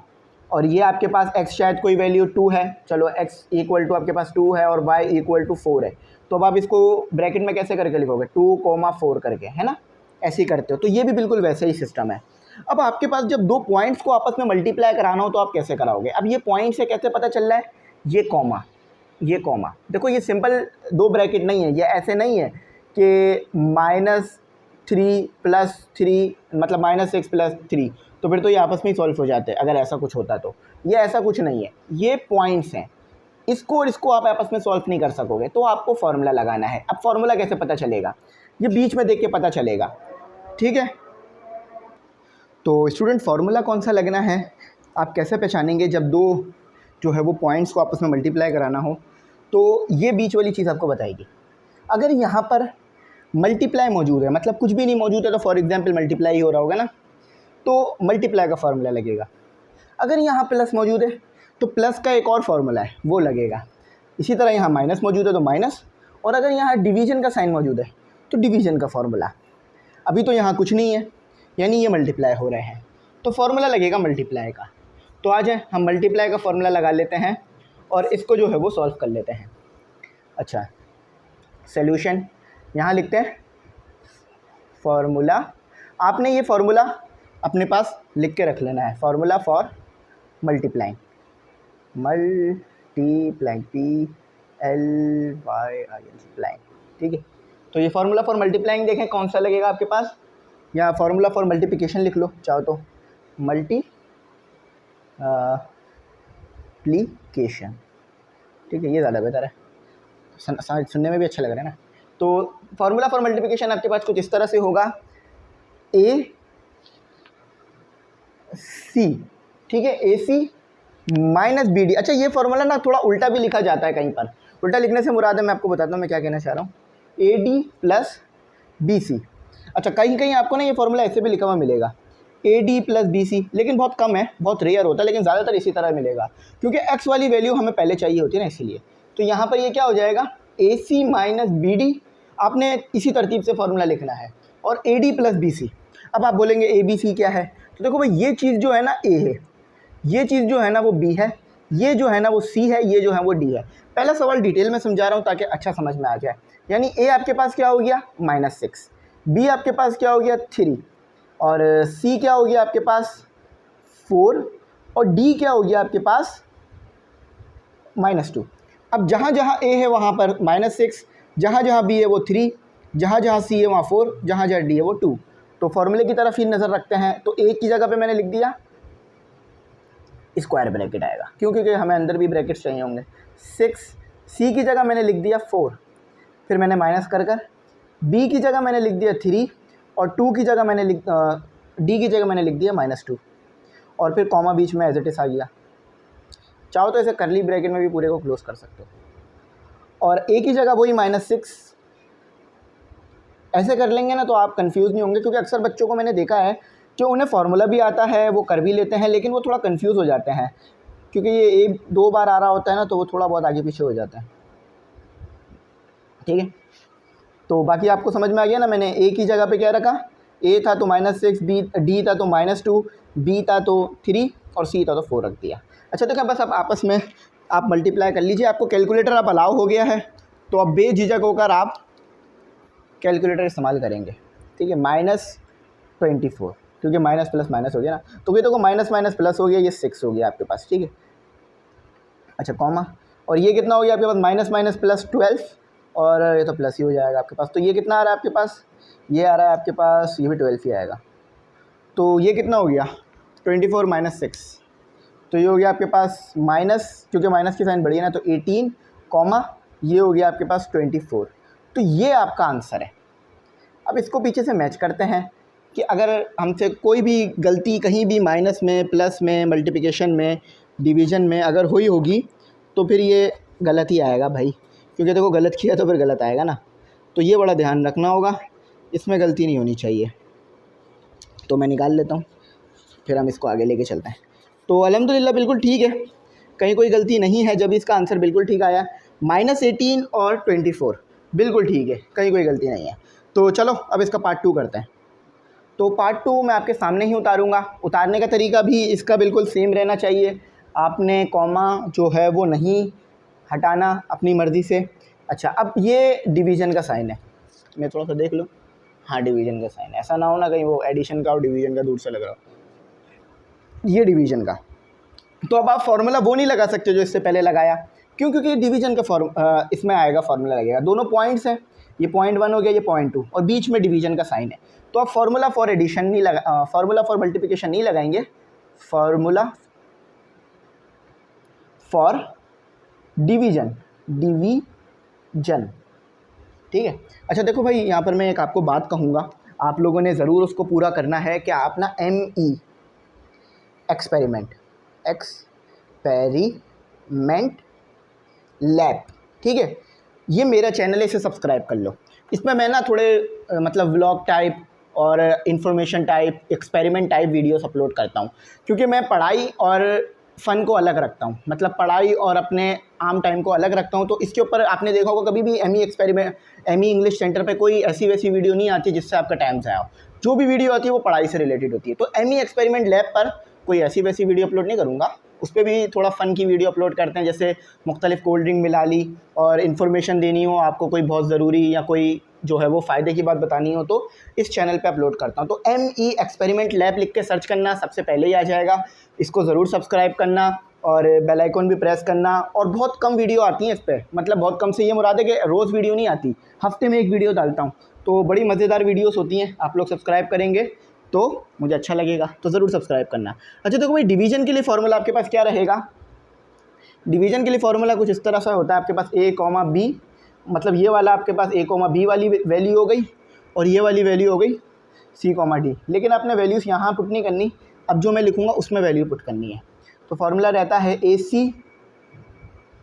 और ये आपके पास x शायद कोई वैल्यू 2 है, चलो x इक्वल टू आपके पास 2 है और y इक्वल टू 4 है, तो अब आप इसको ब्रैकेट में कैसे करके लिखोगे, 2,4 करके, है ना, ऐसे ही करते हो। तो ये भी बिल्कुल वैसे ही सिस्टम है। अब आपके पास जब दो पॉइंट्स को आपस में मल्टीप्लाई कराना हो तो आप कैसे कराओगे। अब ये पॉइंट से कैसे पता चल रहा है, ये कॉमा, देखो ये सिंपल दो ब्रैकेट नहीं है, ये ऐसे नहीं है कि -3 + 3 मतलब -6 + 3, तो फिर तो ये आपस में ही सॉल्व हो जाते हैं अगर ऐसा कुछ होता तो। ये ऐसा कुछ नहीं है, ये पॉइंट्स हैं, इसको और इसको आप आपस में सॉल्व नहीं कर सकोगे, तो आपको फार्मूला लगाना है। अब फार्मूला कैसे पता चलेगा, ये बीच में देख के पता चलेगा, ठीक है। तो स्टूडेंट, फार्मूला कौन सा लगना है, आप कैसे पहचानेंगे जब दो जो है वो पॉइंट्स को आपस में मल्टीप्लाई कराना हो, तो ये बीच वाली चीज़ आपको बताएगी। अगर यहाँ पर मल्टीप्लाई मौजूद है, मतलब कुछ भी नहीं मौजूद है, तो फॉर एग्जांपल मल्टीप्लाई ही हो रहा होगा ना, तो मल्टीप्लाई का फार्मूला लगेगा। अगर यहाँ प्लस मौजूद है तो प्लस का एक और फार्मूला है वो लगेगा। इसी तरह यहाँ माइनस मौजूद है तो माइनस, और अगर यहाँ डिवीज़न का साइन मौजूद है तो डिवीज़न का फार्मूला। अभी तो यहाँ कुछ नहीं है, यानी ये मल्टीप्लाई हो रहे हैं, तो फार्मूला लगेगा मल्टीप्लाई का। तो आ जाए हम मल्टीप्लाई का फार्मूला लगा लेते हैं और इसको जो है वो सॉल्व कर लेते हैं। अच्छा, सॉल्यूशन यहाँ लिखते हैं फार्मूला। आपने ये फार्मूला अपने पास लिख के रख लेना है, फार्मूला फॉर मल्टीप्लाइंग, PLYING, ठीक है। तो ये फार्मूला फॉर मल्टीप्लाइंग देखें कौन सा लगेगा आपके पास, या फार्मूला फॉर मल्टीप्लिकेशन लिख लो चाहो तो, मल्टीप्लिकेशन, ठीक है, ये ज़्यादा बेहतर है, सुनने में भी अच्छा लग रहा है ना। तो फार्मूला फॉर मल्टीप्लिकेशन आपके पास कुछ इस तरह से होगा, AC, ठीक है, AC माइनस BD। अच्छा, ये फार्मूला ना थोड़ा उल्टा भी लिखा जाता है कहीं पर, उल्टा लिखने से मुराद है, मैं आपको बताता हूँ मैं क्या कहना चाह रहा हूँ, AD + BC। अच्छा, कहीं कहीं आपको ना ये फार्मूला ऐसे भी लिखा हुआ मिलेगा, AD + BC, लेकिन बहुत कम है, बहुत रेयर होता है, लेकिन ज़्यादातर इसी तरह मिलेगा, क्योंकि x वाली वैल्यू हमें पहले चाहिए होती है ना, इसीलिए। तो यहाँ पर ये क्या हो जाएगा, AC माइनस BD, आपने इसी तरतीब से फार्मूला लिखना है, और AD + BC। अब आप बोलेंगे ABC क्या है, तो देखो भाई, ये चीज़ जो है ना A है, ये चीज़ जो है ना वो B है, ये जो है ना वो C है, ये जो है वो D है। पहला सवाल डिटेल में समझा रहा हूँ ताकि अच्छा समझ में आ जाए। यानी A आपके पास क्या हो गया, -6, B आपके पास क्या हो गया, 3, और C क्या हो गया आपके पास 4, और D क्या हो गया आपके पास -2। अब जहाँ जहाँ A है वहाँ पर -6, जहाँ जहाँ B है वो 3, जहाँ जहाँ C है वहाँ 4, जहाँ जहाँ D है वो 2। तो फॉर्मूले की तरफ ही नज़र रखते हैं, तो A की जगह पे मैंने लिख दिया स्क्वायर ब्रैकेट आएगा, क्योंकि हमें अंदर भी ब्रैकेट्स चाहिए होंगे। 6, C की जगह मैंने लिख दिया 4, फिर मैंने माइनस कर B की जगह मैंने लिख दिया 3, और 2 की जगह मैंने D की जगह मैंने लिख दिया -2, और फिर कॉमा बीच में एज इट इज़ आ गया। चाहो तो ऐसे करली ब्रैकेट में भी पूरे को क्लोज कर सकते हो, और A की जगह वही -6 ऐसे कर लेंगे ना, तो आप कंफ्यूज नहीं होंगे, क्योंकि अक्सर बच्चों को मैंने देखा है कि उन्हें फार्मूला भी आता है, वो कर भी लेते हैं, लेकिन वो थोड़ा कंफ्यूज हो जाते हैं, क्योंकि ये 1-2 बार आ रहा होता है ना, तो वो थोड़ा बहुत आगे पीछे हो जाता है, ठीक है। तो बाकी आपको समझ में आ गया ना, मैंने A की जगह पे क्या रखा, A था तो -6, D था तो -2, B था तो 3, और C था तो 4 रख दिया। अच्छा, तो क्या बस आप आपस में आप मल्टीप्लाई कर लीजिए, आपको कैलकुलेटर अब अलाउ हो गया है, तो अब बेझिझक होकर आप कैलकुलेटर इस्तेमाल करेंगे, ठीक है। -24, क्योंकि माइनस प्लस माइनस हो गया ना, तो ये तो माइनस माइनस प्लस हो गया, ये 6 हो गया आपके पास, ठीक है। अच्छा, कॉमा, और ये कितना हो गया आपके पास, माइनस माइनस प्लस 12, और ये तो प्लस ही हो जाएगा आपके पास। तो ये कितना आ रहा है आपके पास, ये आ रहा है आपके पास, ये भी 12 ही आएगा। तो ये कितना हो गया, 24 - 6, तो ये हो गया आपके पास माइनस, क्योंकि माइनस की साइन बढ़ी है ना, तो 18, कॉमा, ये हो गया आपके पास 24। तो ये आपका आंसर है। अब इसको पीछे से मैच करते हैं कि अगर हमसे कोई भी गलती कहीं भी माइनस में, प्लस में, मल्टीप्लिकेशन में, डिवीज़न में अगर हुई होगी, तो फिर ये गलत ही आएगा भाई, क्योंकि देखो गलत किया तो फिर गलत आएगा ना, तो ये बड़ा ध्यान रखना होगा, इसमें गलती नहीं होनी चाहिए। तो मैं निकाल लेता हूँ, फिर हम इसको आगे लेके चलते हैं। तो अल्हम्दुलिल्लाह बिल्कुल ठीक है, कहीं कोई गलती नहीं है, जब इसका आंसर बिल्कुल ठीक आया। -18 और 24 बिल्कुल ठीक है, कहीं कोई गलती नहीं है। तो चलो अब इसका पार्ट 2 करते हैं। तो पार्ट 2 मैं आपके सामने ही उतारूँगा। उतारने का तरीका भी इसका बिल्कुल सेम रहना चाहिए। आपने कॉमा जो है वो नहीं हटाना अपनी मर्ज़ी से। अच्छा, अब ये डिवीज़न का साइन है, मैं थोड़ा सा देख लूँ। हाँ, डिवीज़न का साइन है, ऐसा ना हो ना कहीं वो एडिशन का और डिवीज़न का दूर से लग रहा हो। ये डिवीज़न का, तो अब आप फार्मूला वो नहीं लगा सकते जो इससे पहले लगाया। क्यों? क्योंकि डिवीज़न का इसमें आएगा, फार्मूला लगेगा। दोनों पॉइंट्स हैं, ये पॉइंट 1 हो गया, ये पॉइंट 2, और बीच में डिवीज़न का साइन है। तो आप फार्मूला फॉर एडिशन नहीं लगा, फार्मूला फॉर मल्टीप्लिकेशन नहीं लगाएंगे, फार्मूला फॉर डिवीज़न, डिवीज़न, ठीक है। अच्छा देखो भाई, यहाँ पर मैं एक आपको बात कहूँगा, आप लोगों ने ज़रूर उसको पूरा करना है कि आप ना ME एक्सपेरिमेंट लैब, ठीक है, ये मेरा चैनल है, इसे सब्सक्राइब कर लो। इसमें मैं ना थोड़े मतलब व्लॉग टाइप और information type, experiment type videos upload करता हूँ, क्योंकि मैं पढ़ाई और फ़न को अलग रखता हूँ, मतलब पढ़ाई और अपने आम टाइम को अलग रखता हूँ। तो इसके ऊपर आपने देखा होगा कभी भी ME इंग्लिश सेंटर पे कोई ऐसी वैसी वीडियो नहीं आती जिससे आपका टाइम ज़ाया हो। जो भी वीडियो आती है वो पढ़ाई से रिलेटेड होती है। तो ME एक्सपेरिमेंट लैब पर कोई ऐसी वैसी वीडियो अपलोड नहीं करूँगा, उस पर भी थोड़ा फ़न की वीडियो अपलोड करते हैं, जैसे मुख्तलिफ़ कोल्ड ड्रिंक मिला ली और इन्फॉर्मेशन देनी हो आपको, कोई बहुत ज़रूरी या कोई जो है वो फ़ायदे की बात बतानी हो, तो इस चैनल पे अपलोड करता हूँ। तो ME एक्सपेरिमेंट लैब लिख के सर्च करना, सबसे पहले ही आ जाएगा। इसको ज़रूर सब्सक्राइब करना और बेल आइकन भी प्रेस करना। और बहुत कम वीडियो आती हैं इस पर, मतलब बहुत कम से ये मुराद है कि रोज़ वीडियो नहीं आती, हफ्ते में एक वीडियो डालता हूँ। तो बड़ी मज़ेदार वीडियोस होती हैं, आप लोग सब्सक्राइब करेंगे तो मुझे अच्छा लगेगा, तो ज़रूर सब्सक्राइब करना। अच्छा देखो भाई, डिवीज़न के लिए फार्मूला आपके पास क्या रहेगा? डिवीज़न के लिए फार्मूला कुछ इस तरह से होता है, आपके पास A, B, मतलब ये वाला आपके पास A, B वाली वैल्यू हो गई और ये वाली वैल्यू हो गई C, D। लेकिन आपने वैल्यूज़ यहाँ पुट नहीं करनी, अब जो मैं लिखूँगा उसमें वैल्यू पुट करनी है। तो फार्मूला रहता है AC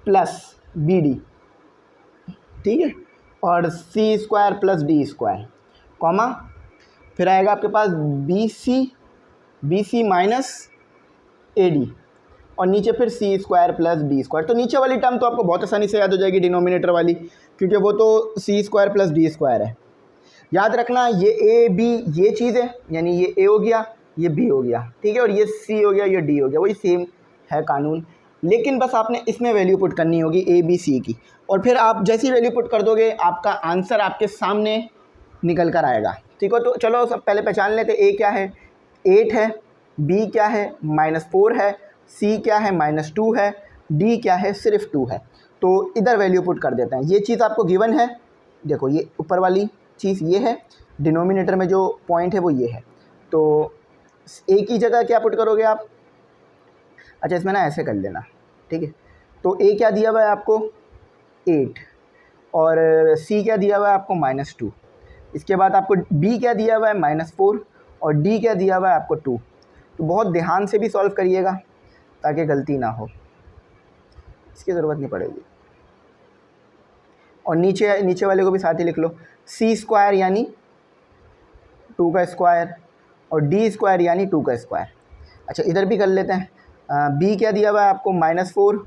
प्लस BD, ठीक है, और C² प्लस D², कॉमा, फिर आएगा आपके पास BC माइनस AD, और नीचे फिर C² प्लस D²। तो नीचे वाली टर्म तो आपको बहुत आसानी से याद हो जाएगी, डिनोमिनेटर वाली, क्योंकि वो तो C² प्लस D² है। याद रखना, ये A B ये चीज़ है, यानी ये A हो गया, ये B हो गया, ठीक है, और ये C हो गया, ये D हो गया, वही सेम है कानून। लेकिन बस आपने इसमें वैल्यू पुट करनी होगी A B C की, और फिर आप जैसी वैल्यू पुट कर दोगे आपका आंसर आपके सामने निकल कर आएगा, ठीक है। तो चलो सब पहले पहचान लेते। A क्या है? 8 है। B क्या है? -4 है। C क्या है? -2 है। D क्या है? सिर्फ 2 है। तो इधर वैल्यू पुट कर देते हैं। ये चीज़ आपको गिवन है, देखो ये ऊपर वाली चीज़ ये है, डिनोमिनेटर में जो पॉइंट है वो ये है। तो A की जगह क्या पुट करोगे आप? अच्छा, इसमें ना ऐसे कर लेना, ठीक है। तो A क्या दिया हुआ है आपको? 8, और C क्या दिया हुआ है आपको? -2। इसके बाद आपको B क्या दिया हुआ है? -4, और D क्या दिया हुआ है आपको? 2। तो बहुत ध्यान से भी सॉल्व करिएगा ताकि गलती ना हो, इसकी ज़रूरत नहीं पड़ेगी। और नीचे वाले को भी साथ ही लिख लो, C² यानी 2 का स्क्वायर, और D² यानी 2 का स्क्वायर। अच्छा, इधर भी कर लेते हैं। B क्या दिया हुआ है आपको? -4,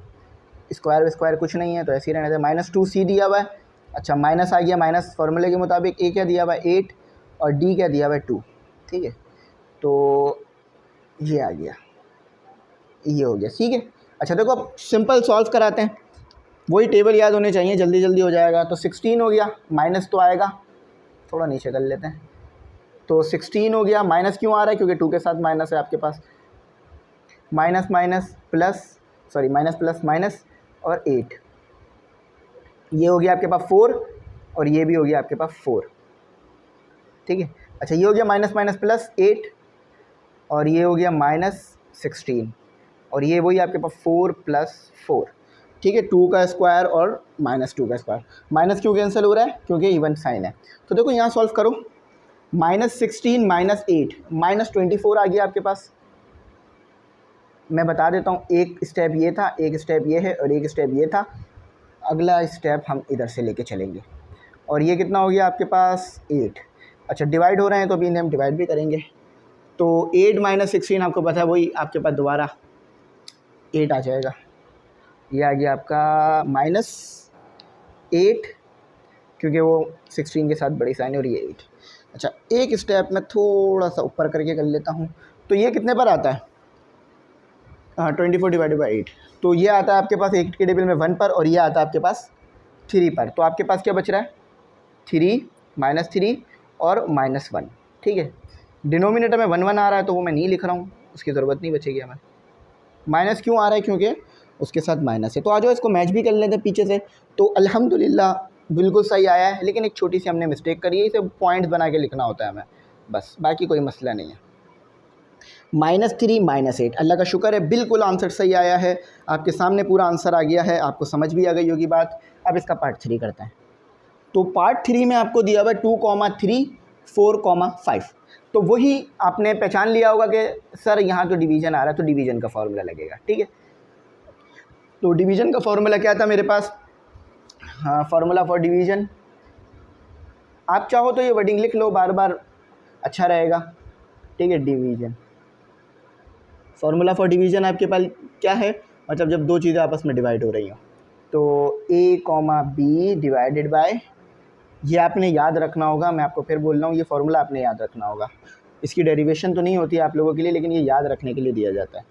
स्क्वायर कुछ नहीं है तो ऐसे ही रहने दें। -2 C दिया हुआ है, अच्छा माइनस आ गया, माइनस फार्मूले के मुताबिक। A क्या दिया हुआ है? 8, और D क्या दिया हुआ है? 2, ठीक है। तो ये आ गया, ये हो गया, ठीक है। अच्छा देखो, अब सिंपल सॉल्व कराते हैं, वही टेबल याद होने चाहिए, जल्दी जल्दी हो जाएगा। तो 16 हो गया, माइनस तो आएगा, थोड़ा नीचे कर लेते हैं। तो 16 हो गया, माइनस क्यों आ रहा है? क्योंकि 2 के साथ माइनस है आपके पास। Minus minus plus, sorry minus plus minus, और 8, ये हो गया आपके पास 4, और ये भी हो गया आपके पास 4, ठीक है। अच्छा, ये हो गया माइनस माइनस प्लस 8, और ये हो गया -16, और ये वही आपके पास 4 + 4, ठीक है। 2 का स्क्वायर और -2 का स्क्वायर। माइनस क्यों कैंसिल हो रहा है? क्योंकि इवन साइन है। तो देखो यहाँ सॉल्व करो, -16 -8 -24 आ गया आपके पास। मैं बता देता हूँ, एक स्टेप ये था, एक स्टेप ये है, और एक स्टेप ये था। अगला स्टेप हम इधर से लेके चलेंगे। और ये कितना हो गया आपके पास 8। अच्छा डिवाइड हो रहे हैं तो अभी इन्हें हम डिवाइड भी करेंगे। तो 8 माइनस 16 आपको पता है वही आपके पास दोबारा 8 आ जाएगा। ये आ गया आपका -8 क्योंकि वो 16 के साथ बड़ी साइन है और ये 8। अच्छा एक स्टेप में थोड़ा सा ऊपर करके कर लेता हूँ। तो ये कितने पर आता है? 24 डिवाइडेड बाई 8। तो ये आता है आपके पास 8 के टेबल में 1 पर और ये आता है आपके पास 3 पर। तो आपके पास क्या बच रहा है? 3 -3 और -1। ठीक है, डिनोमिनेटर में 1 1 आ रहा है तो वो मैं नहीं लिख रहा हूँ, उसकी ज़रूरत नहीं बचेगी हमें। माइनस क्यों आ रहा है? क्योंकि उसके साथ माइनस है। तो आ जाओ इसको मैच भी कर लेते हैं पीछे से। तो अल्हम्दुलिल्लाह बिल्कुल सही आया है, लेकिन एक छोटी सी हमने मिस्टेक करी है, इसे पॉइंट्स बना के लिखना होता है हमें, बस बाकी कोई मसला नहीं है। -3 -8, अल्लाह का शुक्र है बिल्कुल आंसर सही आया है। आपके सामने पूरा आंसर आ गया है, आपको समझ भी आ गई होगी बात। अब इसका पार्ट 3 करते हैं। तो पार्ट 3 में आपको दिया हुआ है 2,3 4,5। तो वही आपने पहचान लिया होगा कि सर यहाँ तो डिवीज़न आ रहा है तो डिवीज़न का फॉर्मूला लगेगा। ठीक है, तो डिवीज़न का फॉर्मूला क्या था मेरे पास? हाँ, फार्मूला फॉर डिवीज़न, आप चाहो तो ये वर्डिंग लिख लो, बार बार अच्छा रहेगा। ठीक है, डिवीज़न, फार्मूला फॉर डिवीज़न आपके पास क्या है? मतलब जब दो चीज़ें आपस में डिवाइड हो रही हो तो a, b डिवाइडेड बाय, ये आपने याद रखना होगा। मैं आपको फिर बोल रहा हूँ, ये फार्मूला आपने याद रखना होगा। इसकी डेरिवेशन तो नहीं होती है आप लोगों के लिए, लेकिन ये याद रखने के लिए दिया जाता है।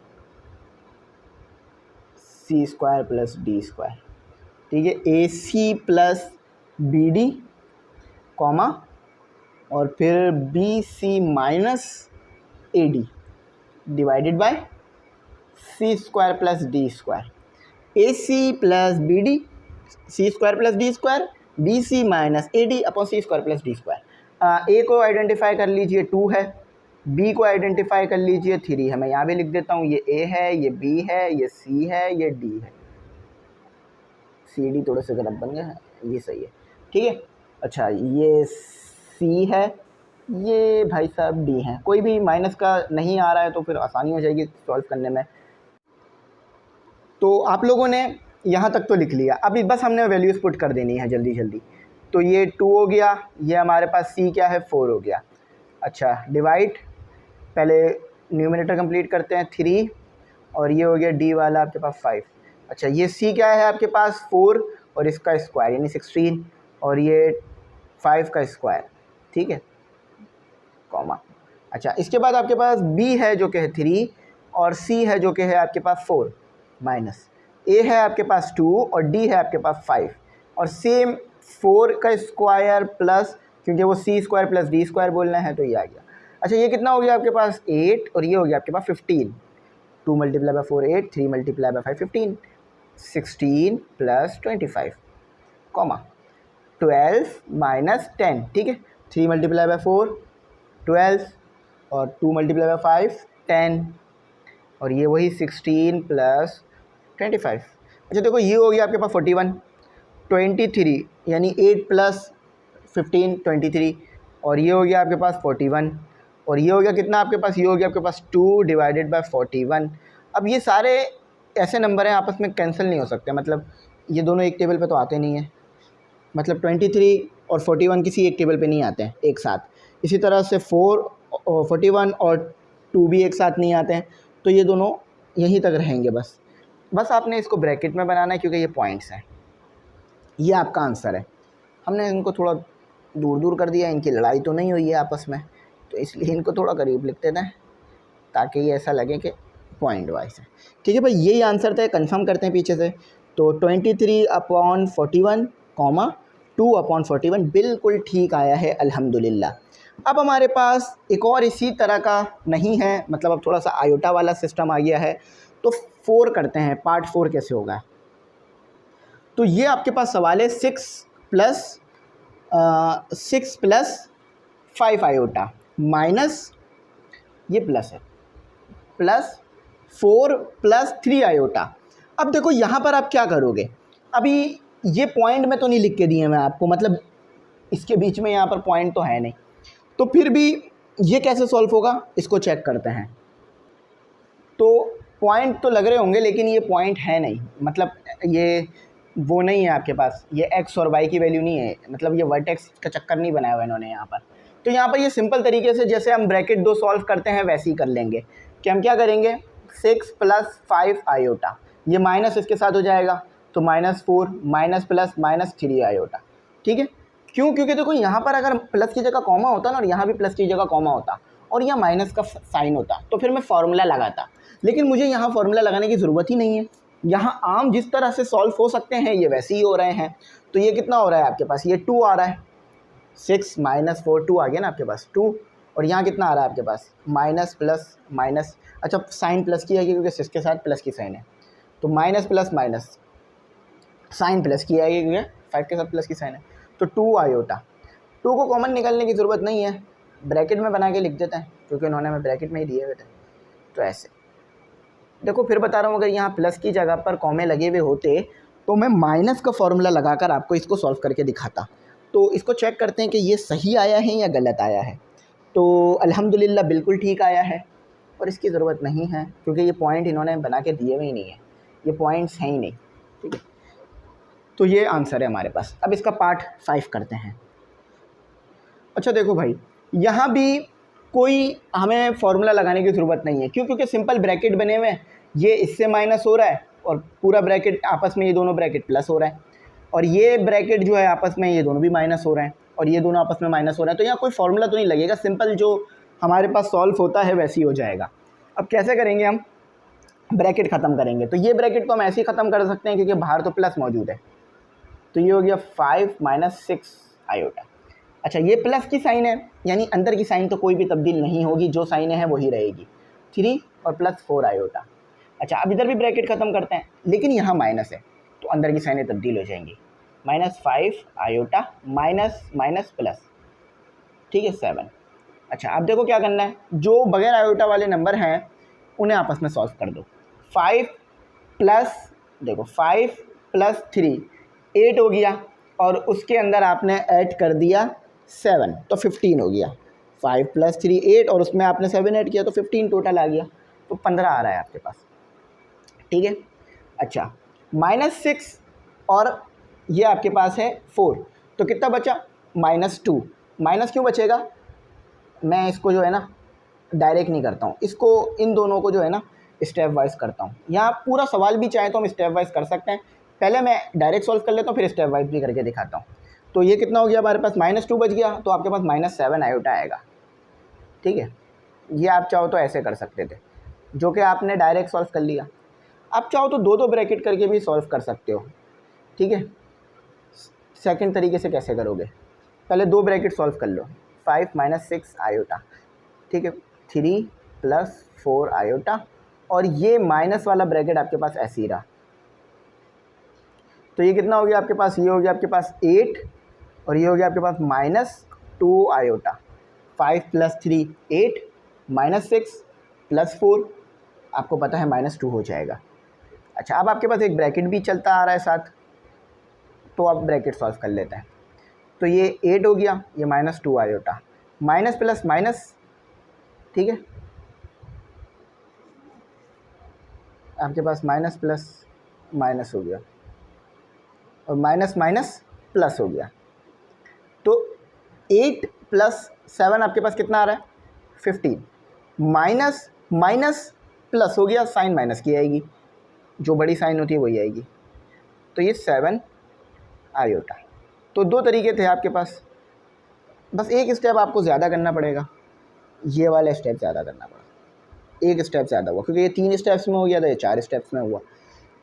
c² + d²। ठीक है, AC + BD कॉमा और फिर BC - AD divided by C² + D²। AC + BD C² + D², BC - AD upon C² + D²। A को आइडेंटिफाई कर लीजिए 2 है, B को आइडेंटिफाई कर लीजिए 3 है। मैं यहाँ भी लिख देता हूँ, ये A है, ये B है, ये C है, ये D है। CD थोड़े से गलत बन गए हैं, ये सही है। ठीक है, अच्छा ये C है, ये भाई साहब D है। कोई भी माइनस का नहीं आ रहा है तो फिर आसानी हो जाएगी सॉल्व करने में। तो आप लोगों ने यहाँ तक तो लिख लिया, अभी बस हमने वैल्यूज़ पुट कर देनी है जल्दी जल्दी। तो ये 2 हो गया, ये हमारे पास C क्या है 4 हो गया। अच्छा डिवाइड, पहले न्यूमरेटर कंप्लीट करते हैं 3 और ये हो गया D वाला आपके पास 5। अच्छा ये C क्या है आपके पास 4 और इसका स्क्वायर यानी 16 और ये 5 का स्क्वायर। ठीक है, कॉमा। अच्छा इसके बाद आपके पास B है जो कि है 3 और C है जो कि है आपके पास 4 माइनस A है आपके पास 2 और D है आपके पास 5 और सेम 4 का स्क्वायर प्लस, क्योंकि वो C² + D² बोलना है तो ये आ गया। अच्छा ये कितना हो गया आपके पास 8 और ये हो गया आपके पास 15। 2 × 4 8, 3 × 5 15, 16 + 25 कॉमा 12 - 10। ठीक है, 3 × 4 12 और 2 × 5 10 और ये वही 16 + 25। अच्छा देखो ये हो गया आपके पास 41, 23 यानी 8 + 15 23 और ये हो गया आपके पास 41 और ये हो गया कितना आपके पास? ये हो गया आपके पास 2 डिवाइडेड बाय 41। अब ये सारे ऐसे नंबर हैं आपस में कैंसिल नहीं हो सकते, मतलब ये दोनों एक टेबल पे तो आते नहीं हैं। मतलब 23 और 41 किसी एक टेबल पे नहीं आते हैं एक साथ। इसी तरह से 41 और 2 भी एक साथ नहीं आते हैं, तो ये दोनों यहीं तक रहेंगे। बस आपने इसको ब्रैकेट में बनाना है क्योंकि ये पॉइंट्स हैं। ये आपका आंसर है। हमने इनको थोड़ा दूर दूर कर दिया, इनकी लड़ाई तो नहीं हुई है आपस में, तो इसलिए इनको थोड़ा करीब लिख देते हैं ताकि ये ऐसा लगे कि पॉइंट वाइज है। ठीक है भाई, यही आंसर था, कंफर्म करते हैं पीछे से। तो 23/41 कॉमा 2/41 बिल्कुल ठीक आया है अल्हम्दुलिल्लाह। अब हमारे पास एक और इसी तरह का नहीं है, मतलब अब थोड़ा सा आयोटा वाला सिस्टम आ गया है। तो 4 करते हैं, पार्ट 4 कैसे होगा। तो ये आपके पास सवाल है 6 + 5 आयोटा माइनस, ये प्लस है, प्लस 4 + 3 आयोटा। अब देखो यहाँ पर आप क्या करोगे, अभी ये पॉइंट में तो नहीं लिख के दिए मैं आपको, मतलब इसके बीच में यहाँ पर पॉइंट तो है नहीं, तो फिर भी ये कैसे सॉल्व होगा इसको चेक करते हैं। तो पॉइंट तो लग रहे होंगे लेकिन ये पॉइंट है नहीं, मतलब ये वो नहीं है आपके पास, ये x और y की वैल्यू नहीं है, मतलब ये वर्टेक्स का चक्कर नहीं बनाया हुआ इन्होंने यहाँ पर। तो यहाँ पर ये सिंपल तरीके से जैसे हम ब्रैकेट 2 सॉल्व करते हैं वैसे ही कर लेंगे कि हम क्या करेंगे, 6 + 5 आयोटा, ये माइनस इसके साथ हो जाएगा तो -4 माइनस प्लस -3 आयोटा। ठीक है, क्यों? क्योंकि देखो यहाँ पर अगर प्लस की जगह कॉमा होता ना और यहाँ भी प्लस की जगह कॉमा होता और यहाँ माइनस का साइन होता तो फिर मैं फार्मूला लगाता, लेकिन मुझे यहाँ फार्मूला लगाने की ज़रूरत ही नहीं है। यहाँ आम जिस तरह से सॉल्व हो सकते हैं ये वैसे ही हो रहे हैं। तो ये कितना हो रहा है आपके पास, ये 2 आ रहा है, 6 - 4 2 आ गया ना आपके पास 2, और यहाँ कितना आ रहा है आपके पास माइनस प्लस माइनस, अच्छा साइन प्लस की है क्योंकि 6 के साथ प्लस की साइन है, तो minus plus minus sign plus की है क्योंकि 5 के साथ प्लस की साइन है, तो 2 आयोटा। 2 को कॉमन निकालने की ज़रूरत नहीं है, ब्रैकेट में बना के लिख देते हैं क्योंकि उन्होंने हमें ब्रैकेट में ही दिए हुए थे। तो ऐसे देखो, फिर बता रहा हूँ, अगर यहाँ प्लस की जगह पर कॉमे लगे हुए होते तो मैं माइनस का फॉर्मूला लगाकर आपको इसको सॉल्व करके दिखाता। तो इसको चेक करते हैं कि ये सही आया है या गलत आया है। तो अल्हम्दुलिल्लाह बिल्कुल ठीक आया है, और इसकी ज़रूरत नहीं है क्योंकि ये पॉइंट इन्होंने बना के दिए हुए ही नहीं है, ये पॉइंट्स हैं ही नहीं। ठीक है, तो ये आंसर है हमारे पास। अब इसका पार्ट 5 करते हैं। अच्छा देखो भाई, यहाँ भी कोई हमें फार्मूला लगाने की ज़रूरत नहीं है, क्यों? क्योंकि सिंपल ब्रैकेट बने हुए हैं, ये इससे माइनस हो रहा है और पूरा ब्रैकेट आपस में, ये दोनों ब्रैकेट प्लस हो रहा है, और ये ब्रैकेट जो है आपस में ये दोनों भी माइनस हो रहे हैं, और ये दोनों आपस में माइनस हो रहे हैं। तो यहाँ कोई फार्मूला तो नहीं लगेगा, सिंपल जो हमारे पास सॉल्व होता है वैसे ही हो जाएगा। अब कैसे करेंगे हम ब्रैकेट ख़त्म करेंगे? तो ये ब्रैकेट तो हम ऐसे ही ख़त्म कर सकते हैं क्योंकि बाहर तो प्लस मौजूद है, तो ये हो गया 5 - 6 आयोटा। अच्छा, ये प्लस की साइन है यानी अंदर की साइन तो कोई भी तब्दील नहीं होगी, जो साइन है वही रहेगी, 3 और प्लस 4 आयोटा। अच्छा, अब इधर भी ब्रैकेट ख़त्म करते हैं, लेकिन यहाँ माइनस है तो अंदर की साइनें तब्दील हो जाएंगी, -5 आयोटा माइनस माइनस प्लस, ठीक है 7। अच्छा, अब देखो क्या करना है, जो बगैर आयोटा वाले नंबर हैं उन्हें आपस में सॉल्व कर दो। 5 प्लस, देखो 5 + 3 8 हो गया, और उसके अंदर आपने ऐड कर दिया 7 तो 15 हो गया। 5 + 3 8 और उसमें आपने 7 ऐड किया तो 15 टोटल आ गया, तो 15 आ रहा है आपके पास। ठीक है, अच्छा -6 और ये आपके पास है 4, तो कितना बचा -2। माइनस क्यों बचेगा, मैं इसको जो है ना डायरेक्ट नहीं करता हूँ, इसको इन दोनों को जो है ना स्टेप वाइज करता हूँ। यहाँ पूरा सवाल भी चाहे तो हम स्टेप वाइज कर सकते हैं, पहले मैं डायरेक्ट सॉल्व कर लेता हूँ फिर स्टेप वाइज भी करके दिखाता हूँ। तो ये कितना हो गया हमारे पास, -2 बच गया, तो आपके पास -7 आयोटा आएगा। ठीक है, ये आप चाहो तो ऐसे कर सकते थे, जो कि आपने डायरेक्ट सॉल्व कर लिया। आप चाहो तो 2-2 ब्रैकेट करके भी सॉल्व कर सकते हो। ठीक है, सेकंड तरीके से कैसे करोगे, पहले 2 ब्रैकेट सॉल्व कर लो, 5 - 6 आयोटा, ठीक है 3 + 4 आयोटा, और ये माइनस वाला ब्रैकेट आपके पास ऐसे ही रहा, तो ये कितना हो गया आपके पास, ये हो गया आपके पास 8 और ये हो गया आपके पास -2 आयोटा। 5 + 3 8 -6 + 4 आपको पता है -2 हो जाएगा। अच्छा, अब आपके पास एक ब्रैकेट भी चलता आ रहा है साथ, तो आप ब्रैकेट सॉल्व कर लेते हैं। तो ये 8 हो गया, ये -2 आयोटा, माइनस प्लस माइनस, ठीक है आपके पास माइनस प्लस माइनस हो गया और माइनस माइनस प्लस हो गया, तो 8 + 7 आपके पास कितना आ रहा है 15, माइनस माइनस प्लस हो गया, साइन माइनस की आएगी, जो बड़ी साइन होती है वही आएगी, तो ये 7 आयोटा। तो 2 तरीके थे आपके पास, बस एक स्टेप आपको ज़्यादा करना पड़ेगा, ये वाला स्टेप ज़्यादा करना पड़ा, एक स्टेप ज़्यादा हुआ क्योंकि ये 3 स्टेप्स में हो गया था, ये 4 स्टेप्स में हुआ।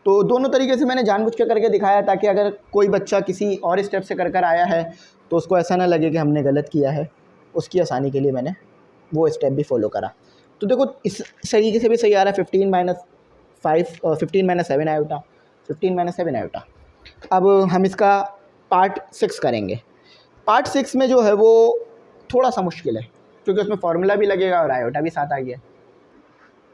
तो दोनों तरीके से मैंने जानबूझ के करके दिखाया ताकि अगर कोई बच्चा किसी और स्टेप से कर आया है तो उसको ऐसा ना लगे कि हमने गलत किया है, उसकी आसानी के लिए मैंने वो स्टेप भी फॉलो करा। तो देखो इस तरीके से भी सही आ रहा है, 15 - 5 और 15 - 7 आयोटा, 15 - 7 आयोटा। अब हम इसका पार्ट 6 करेंगे। पार्ट 6 में जो है वो थोड़ा सा मुश्किल है क्योंकि उसमें फार्मूला भी लगेगा और आयोटा भी साथ आ गया।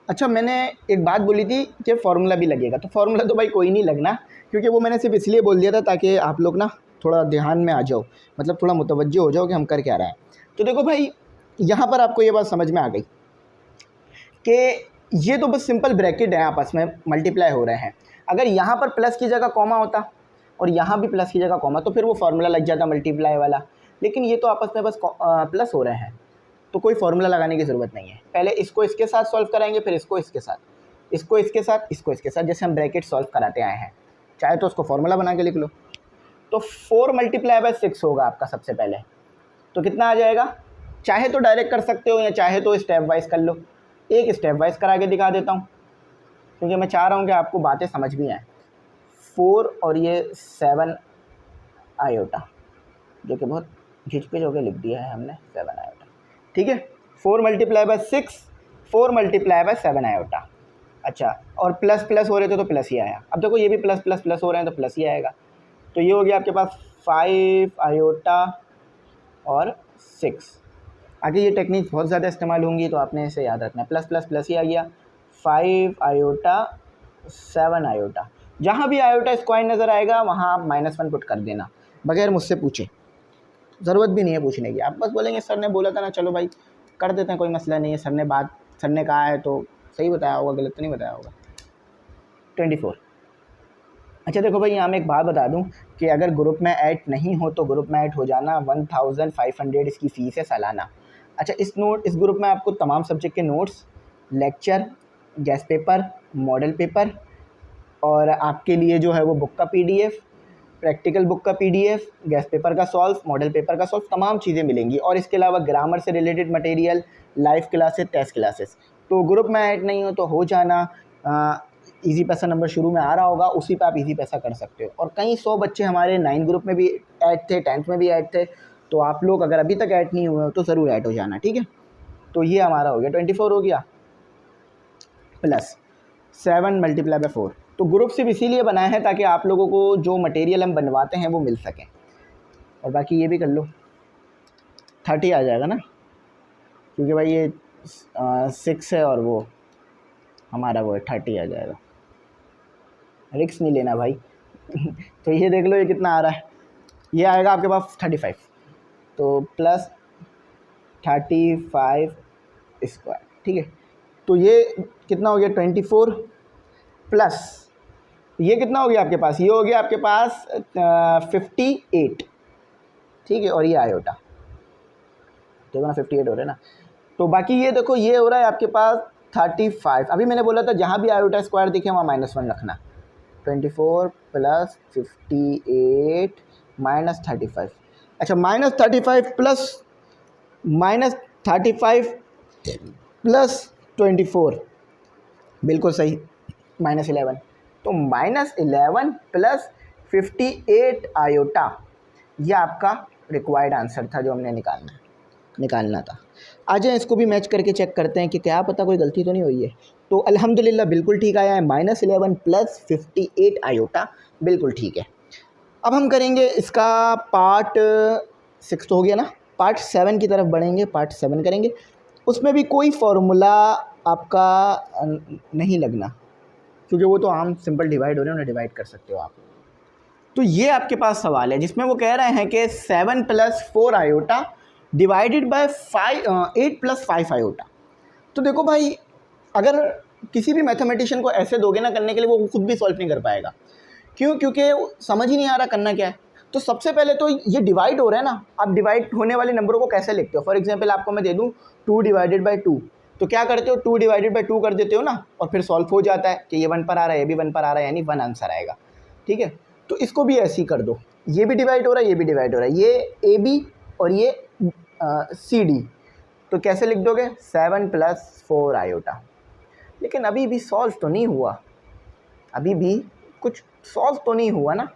अच्छा, मैंने एक बात बोली थी कि फार्मूला भी लगेगा, तो फार्मूला तो भाई कोई नहीं लगना, क्योंकि वो मैंने सिर्फ इसलिए बोल दिया था ताकि आप लोग ना थोड़ा ध्यान में आ जाओ, मतलब थोड़ा मुतवज्जो हो जाओ कि हम कर क्या रहे हैं। तो देखो भाई, यहाँ पर आपको ये बात समझ में आ गई कि ये तो बस सिंपल ब्रैकेट है, आपस में मल्टीप्लाई हो रहे हैं। अगर यहाँ पर प्लस की जगह कॉमा होता और यहाँ भी प्लस की जगह कॉमा, तो फिर वो फार्मूला लग जाता मल्टीप्लाई वाला। लेकिन ये तो आपस में बस प्लस हो रहे हैं, तो कोई फार्मूला लगाने की ज़रूरत नहीं है। पहले इसको इसके साथ सॉल्व कराएंगे, फिर इसको इसके साथ, इसको इसके साथ, इसको इसके साथ, जैसे हम ब्रैकेट सॉल्व कराते आए हैं। चाहे तो उसको फार्मूला बना के लिख लो। तो 4 × 6 होगा आपका सबसे पहले, तो कितना आ जाएगा? चाहे तो डायरेक्ट कर सकते हो या चाहे तो स्टेप वाइज कर लो। एक स्टेप वाइज करा के दिखा देता हूँ, क्योंकि मैं चाह रहा हूँ कि आपको बातें समझ भी आएँ। 4 और ये 7 आयोटा, जो कि बहुत घिचपिच होकर लिख दिया है हमने, 7 आयोटा, ठीक है। 4 × 6, 4 × 7 आयोटा। अच्छा, और प्लस प्लस हो रहे थे तो प्लस ही आया। अब देखो ये भी प्लस प्लस प्लस हो रहे हैं तो प्लस ही आएगा। तो ये हो गया आपके पास 5 आयोटा और 6। आगे ये टेक्निक बहुत ज़्यादा इस्तेमाल होंगी, तो आपने इसे याद रखना है। प्लस प्लस प्लस ही आ गया। 5 आयोटा 7 आयोटा, जहाँ भी आयोटा स्क्वायर नज़र आएगा वहाँ आप -1 पुट कर देना, बगैर मुझसे पूछे। ज़रूरत भी नहीं है पूछने की, आप बस बोलेंगे सर ने बोला था ना, चलो भाई कर देते हैं, कोई मसला नहीं है। सर ने कहा है तो सही बताया होगा, गलत तो नहीं बताया होगा। 24। अच्छा देखो भाई, यहाँ मैं एक बात बता दूं कि अगर ग्रुप में ऐड नहीं हो तो ग्रुप में ऐड हो जाना। 1500 इसकी फ़ीस है सालाना। अच्छा, इस ग्रुप में आपको तमाम सब्जेक्ट के notes, lecture, guest paper, model paper और आपके लिए जो है वो बुक का PDF, प्रैक्टिकल बुक का PDF, गेस्ट पेपर का सॉल्व, मॉडल पेपर का सॉल्व, तमाम चीज़ें मिलेंगी। और इसके अलावा ग्रामर से related material, live classes, test classes. तो ग्रुप में ऐड नहीं हो तो हो जाना। इजी पैसा नंबर शुरू में आ रहा होगा, उसी पे आप इजी पैसा कर सकते हो। और कई 100 बच्चे हमारे 9 ग्रुप में भी ऐड थे, 10th में भी ऐड थे। तो आप लोग अगर अभी तक ऐड नहीं हुए हो तो ज़रूर ऐड हो जाना, ठीक है। तो ये हमारा हो गया 24 हो गया, प्लस 7 × 4। तो ग्रुप सिर्फ इसीलिए बनाए हैं ताकि आप लोगों को जो मटेरियल हम बनवाते हैं वो मिल सकें। और बाकी ये भी कर लो, 30 आ जाएगा ना, क्योंकि भाई ये 6 है और वो हमारा वो है 30 आ जाएगा। रिक्स नहीं लेना भाई। तो ये देख लो ये कितना आ रहा है, ये आएगा आपके पास 35। तो प्लस 35 स्क्वायर, ठीक है। तो ये कितना हो गया 24 प्लस ये कितना हो गया आपके पास, ये हो गया आपके पास 58, ठीक है। और ये आयोटा देखो ना 58 हो रहा है ना। तो बाकी ये देखो ये हो रहा है आपके पास 35। अभी मैंने बोला था जहाँ भी आयोटा स्क्वायर दिखे वहाँ -1 रखना। 24 प्लस 58 माइनस 35। अच्छा, -35 प्लस -35 प्लस 24, बिल्कुल सही, -11। तो -11 प्लस 58 आयोटा, ये आपका रिक्वायर्ड आंसर था जो हमने निकालना था। आ जाए इसको भी मैच करके चेक करते हैं कि क्या पता कोई गलती तो नहीं हुई है। तो अल्हम्दुलिल्लाह बिल्कुल ठीक आया है, -11 प्लस 58 आयोटा, बिल्कुल ठीक है। अब हम करेंगे इसका पार्ट 6 तो हो गया ना, पार्ट 7 की तरफ बढ़ेंगे, पार्ट 7 करेंगे। उसमें भी कोई फार्मूला आपका नहीं लगना, क्योंकि वो तो आम सिंपल डिवाइड हो रहे हैं, उन्हें डिवाइड कर सकते हो आप। तो ये आपके पास सवाल है जिसमें वो कह रहे हैं कि 7 + 4 आयोटा डिवाइडेड बाय 8 + 5 आयोटा। तो देखो भाई, अगर किसी भी मैथमेटिशियन को ऐसे दोगे ना करने के लिए, वो खुद भी सॉल्व नहीं कर पाएगा। क्यों? क्योंकि समझ ही नहीं आ रहा करना क्या है। तो सबसे पहले तो ये डिवाइड हो रहा है ना, आप डिवाइड होने वाले नंबरों को कैसे लिखते हो। फॉर एग्जांपल आपको मैं दे दूं 2 / 2, तो क्या करते हो 2 / 2 कर देते हो ना, और फिर सॉल्व हो जाता है कि ये 1 पर आ रहा है, ये भी 1 पर आ रहा है, यानी 1 आंसर आएगा, ठीक है। तो इसको भी ऐसे ही कर दो, ये भी डिवाइड हो रहा है, ये भी डिवाइड हो रहा है, ये AB और ये CD। तो कैसे लिख दोगे 7 + 4 आयोटा। लेकिन अभी भी सॉल्व तो नहीं हुआ, अभी भी कुछ सॉल्व तो नहीं हुआ ना।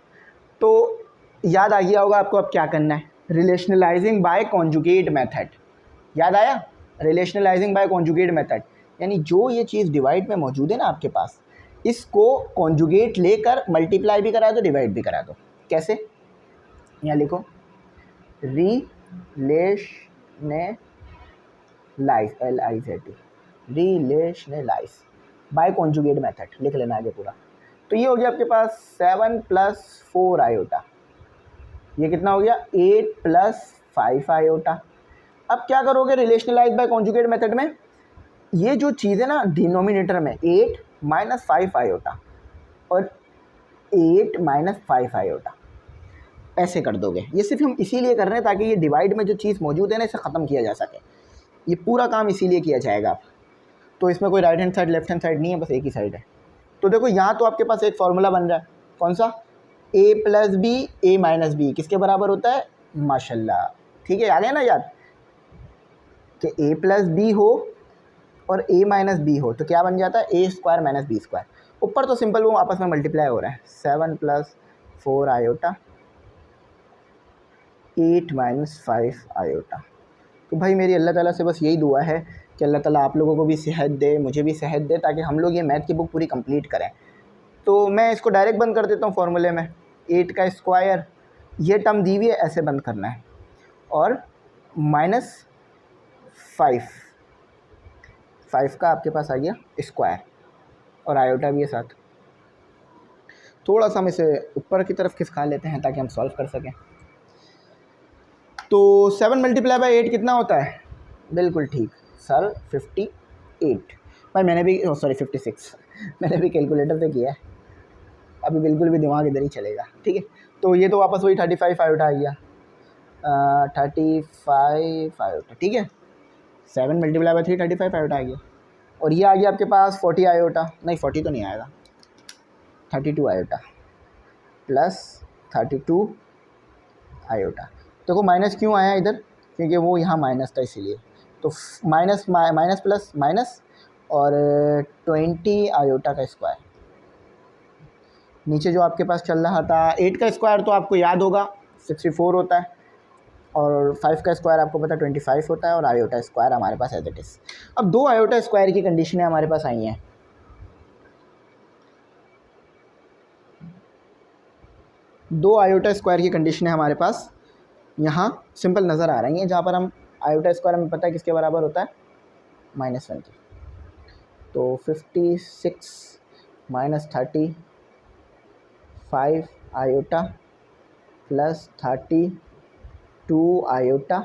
तो याद आ गया होगा आपको अब क्या करना है, रिलेशनलाइजिंग बाय कॉन्जुगेट मेथड। याद आया, रिलेशनलाइजिंग बाय कॉन्जुगेट मेथड, यानी जो ये चीज़ डिवाइड में मौजूद है ना आपके पास, इसको कॉन्जुगेट लेकर मल्टीप्लाई भी करा दो, डिवाइड भी करा दो। कैसे? यहाँ लिखो रिलेशनलाइज बाय कॉन्जुगेट मेथड, लिख लेना आगे पूरा। तो ये हो गया आपके पास 7 + 4 आयोटा, ये कितना हो गया 8 + 5 आयोटा। अब क्या करोगे रिलेशनलाइज बाय कॉन्जुगेट मेथड में, ये जो चीज़ है ना डिनोमिनेटर में 8 - 5 आयोटा, और 8 माइनस 5 आयोटा, ऐसे कर दोगे। ये सिर्फ हम इसीलिए कर रहे हैं ताकि ये डिवाइड में जो चीज़ मौजूद है ना, इसे ख़त्म किया जा सके। ये पूरा काम इसीलिए किया जाएगा। तो इसमें कोई right hand side left hand side नहीं है, बस एक ही साइड है। तो देखो यहाँ तो आपके पास एक फार्मूला बन रहा है, कौन सा, a plus b a minus b किसके बराबर होता है, माशाल्लाह, ठीक है, आ गया ना याद, कि a प्लस बी हो और a माइनस बी हो तो क्या बन जाता है, A square minus B square. ऊपर तो सिंपल वो आपस में मल्टीप्लाई हो रहा है, 7 प्लस 4 आयोटा 8 माइनस 5 आयोटा। तो भाई मेरी अल्लाह ताला से बस यही दुआ है कि अल्लाह ताला आप लोगों को भी सेहत दे, मुझे भी सेहत दे, ताकि हम लोग ये मैथ की बुक पूरी कंप्लीट करें। तो मैं इसको डायरेक्ट बंद कर देता हूँ फॉर्मूले में, 8 का स्क्वायर, ये टर्म दी हुई है, ऐसे बंद करना है, और माइनस 5 का आपके पास आ गया स्क्वायर, और आयोटा भी है साथ। थोड़ा सा हम इसे ऊपर की तरफ खिसका लेते हैं ताकि हम सॉल्व कर सकें। तो 7 मल्टीप्लाई बाई 8 कितना होता है, बिल्कुल ठीक सर, 58। भाई मैंने भी सॉरी 56 मैंने भी कैलकुलेटर से किया है, अभी बिल्कुल भी दिमाग इधर ही चलेगा, ठीक है। तो ये तो वापस वही 35 आयोटा आ गया, 35 आयोटा, ठीक है। 7 मल्टीप्लाई बाई 3 35 आयोटा आ गया, और ये आ गया आपके पास 40 आयोटा, नहीं 40 तो नहीं आएगा, 32 आयोटा प्लस 32 आयोटा। देखो माइनस क्यों आया इधर, क्योंकि वो यहाँ माइनस था इसीलिए। तो माइनस माइनस प्लस माइनस, और 20 आयोटा का स्क्वायर। नीचे जो आपके पास चल रहा था 8 का स्क्वायर तो आपको याद होगा 64 होता है, और 5 का स्क्वायर आपको पता 25 होता है, और आयोटा स्क्वायर हमारे पास एज इट इज़। अब 2 आयोटा स्क्वायर की कंडीशनें हमारे पास आई हैं। दो आयोटा स्क्वायर की कंडीशनें हमारे पास यहाँ सिंपल नज़र आ रही हैं, जहाँ पर हम आयोटा स्क्वायर हमें पता है किसके बराबर होता है, -1 की। तो 56 माइनस 35 आयोटा प्लस 32 आयोटा,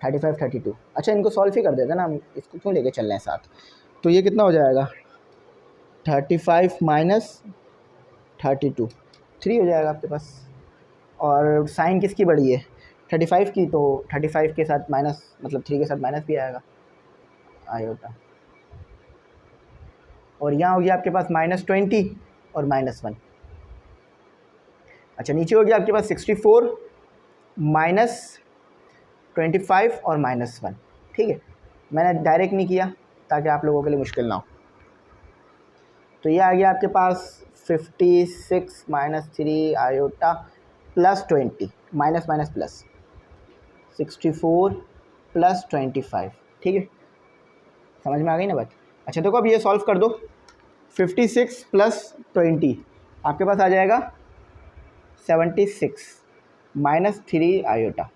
35 32। अच्छा इनको सॉल्व ही कर देते हैं ना, हम इसको क्यों लेके चल रहे हैं साथ। तो ये कितना हो जाएगा, 35 माइनस 32 3 हो जाएगा आपके पास। और साइन किसकी बड़ी है, 35 की, तो 35 के साथ माइनस, मतलब 3 के साथ माइनस भी आएगा आयोटा। और यहाँ हो गया आपके पास -20 और -1। अच्छा नीचे हो गया आपके पास 64 माइनस 25 और -1, ठीक है। मैंने डायरेक्ट नहीं किया ताकि आप लोगों के लिए मुश्किल ना हो। तो ये आ गया आपके पास 56 minus 3 iota plus 20, minus minus plus 64 plus 25, ठीक है, समझ में आ गई ना बात। अच्छा देखो अब ये सॉल्व कर दो, 56 प्लस 20 आपके पास आ जाएगा 76 माइनस 3 आयोटा,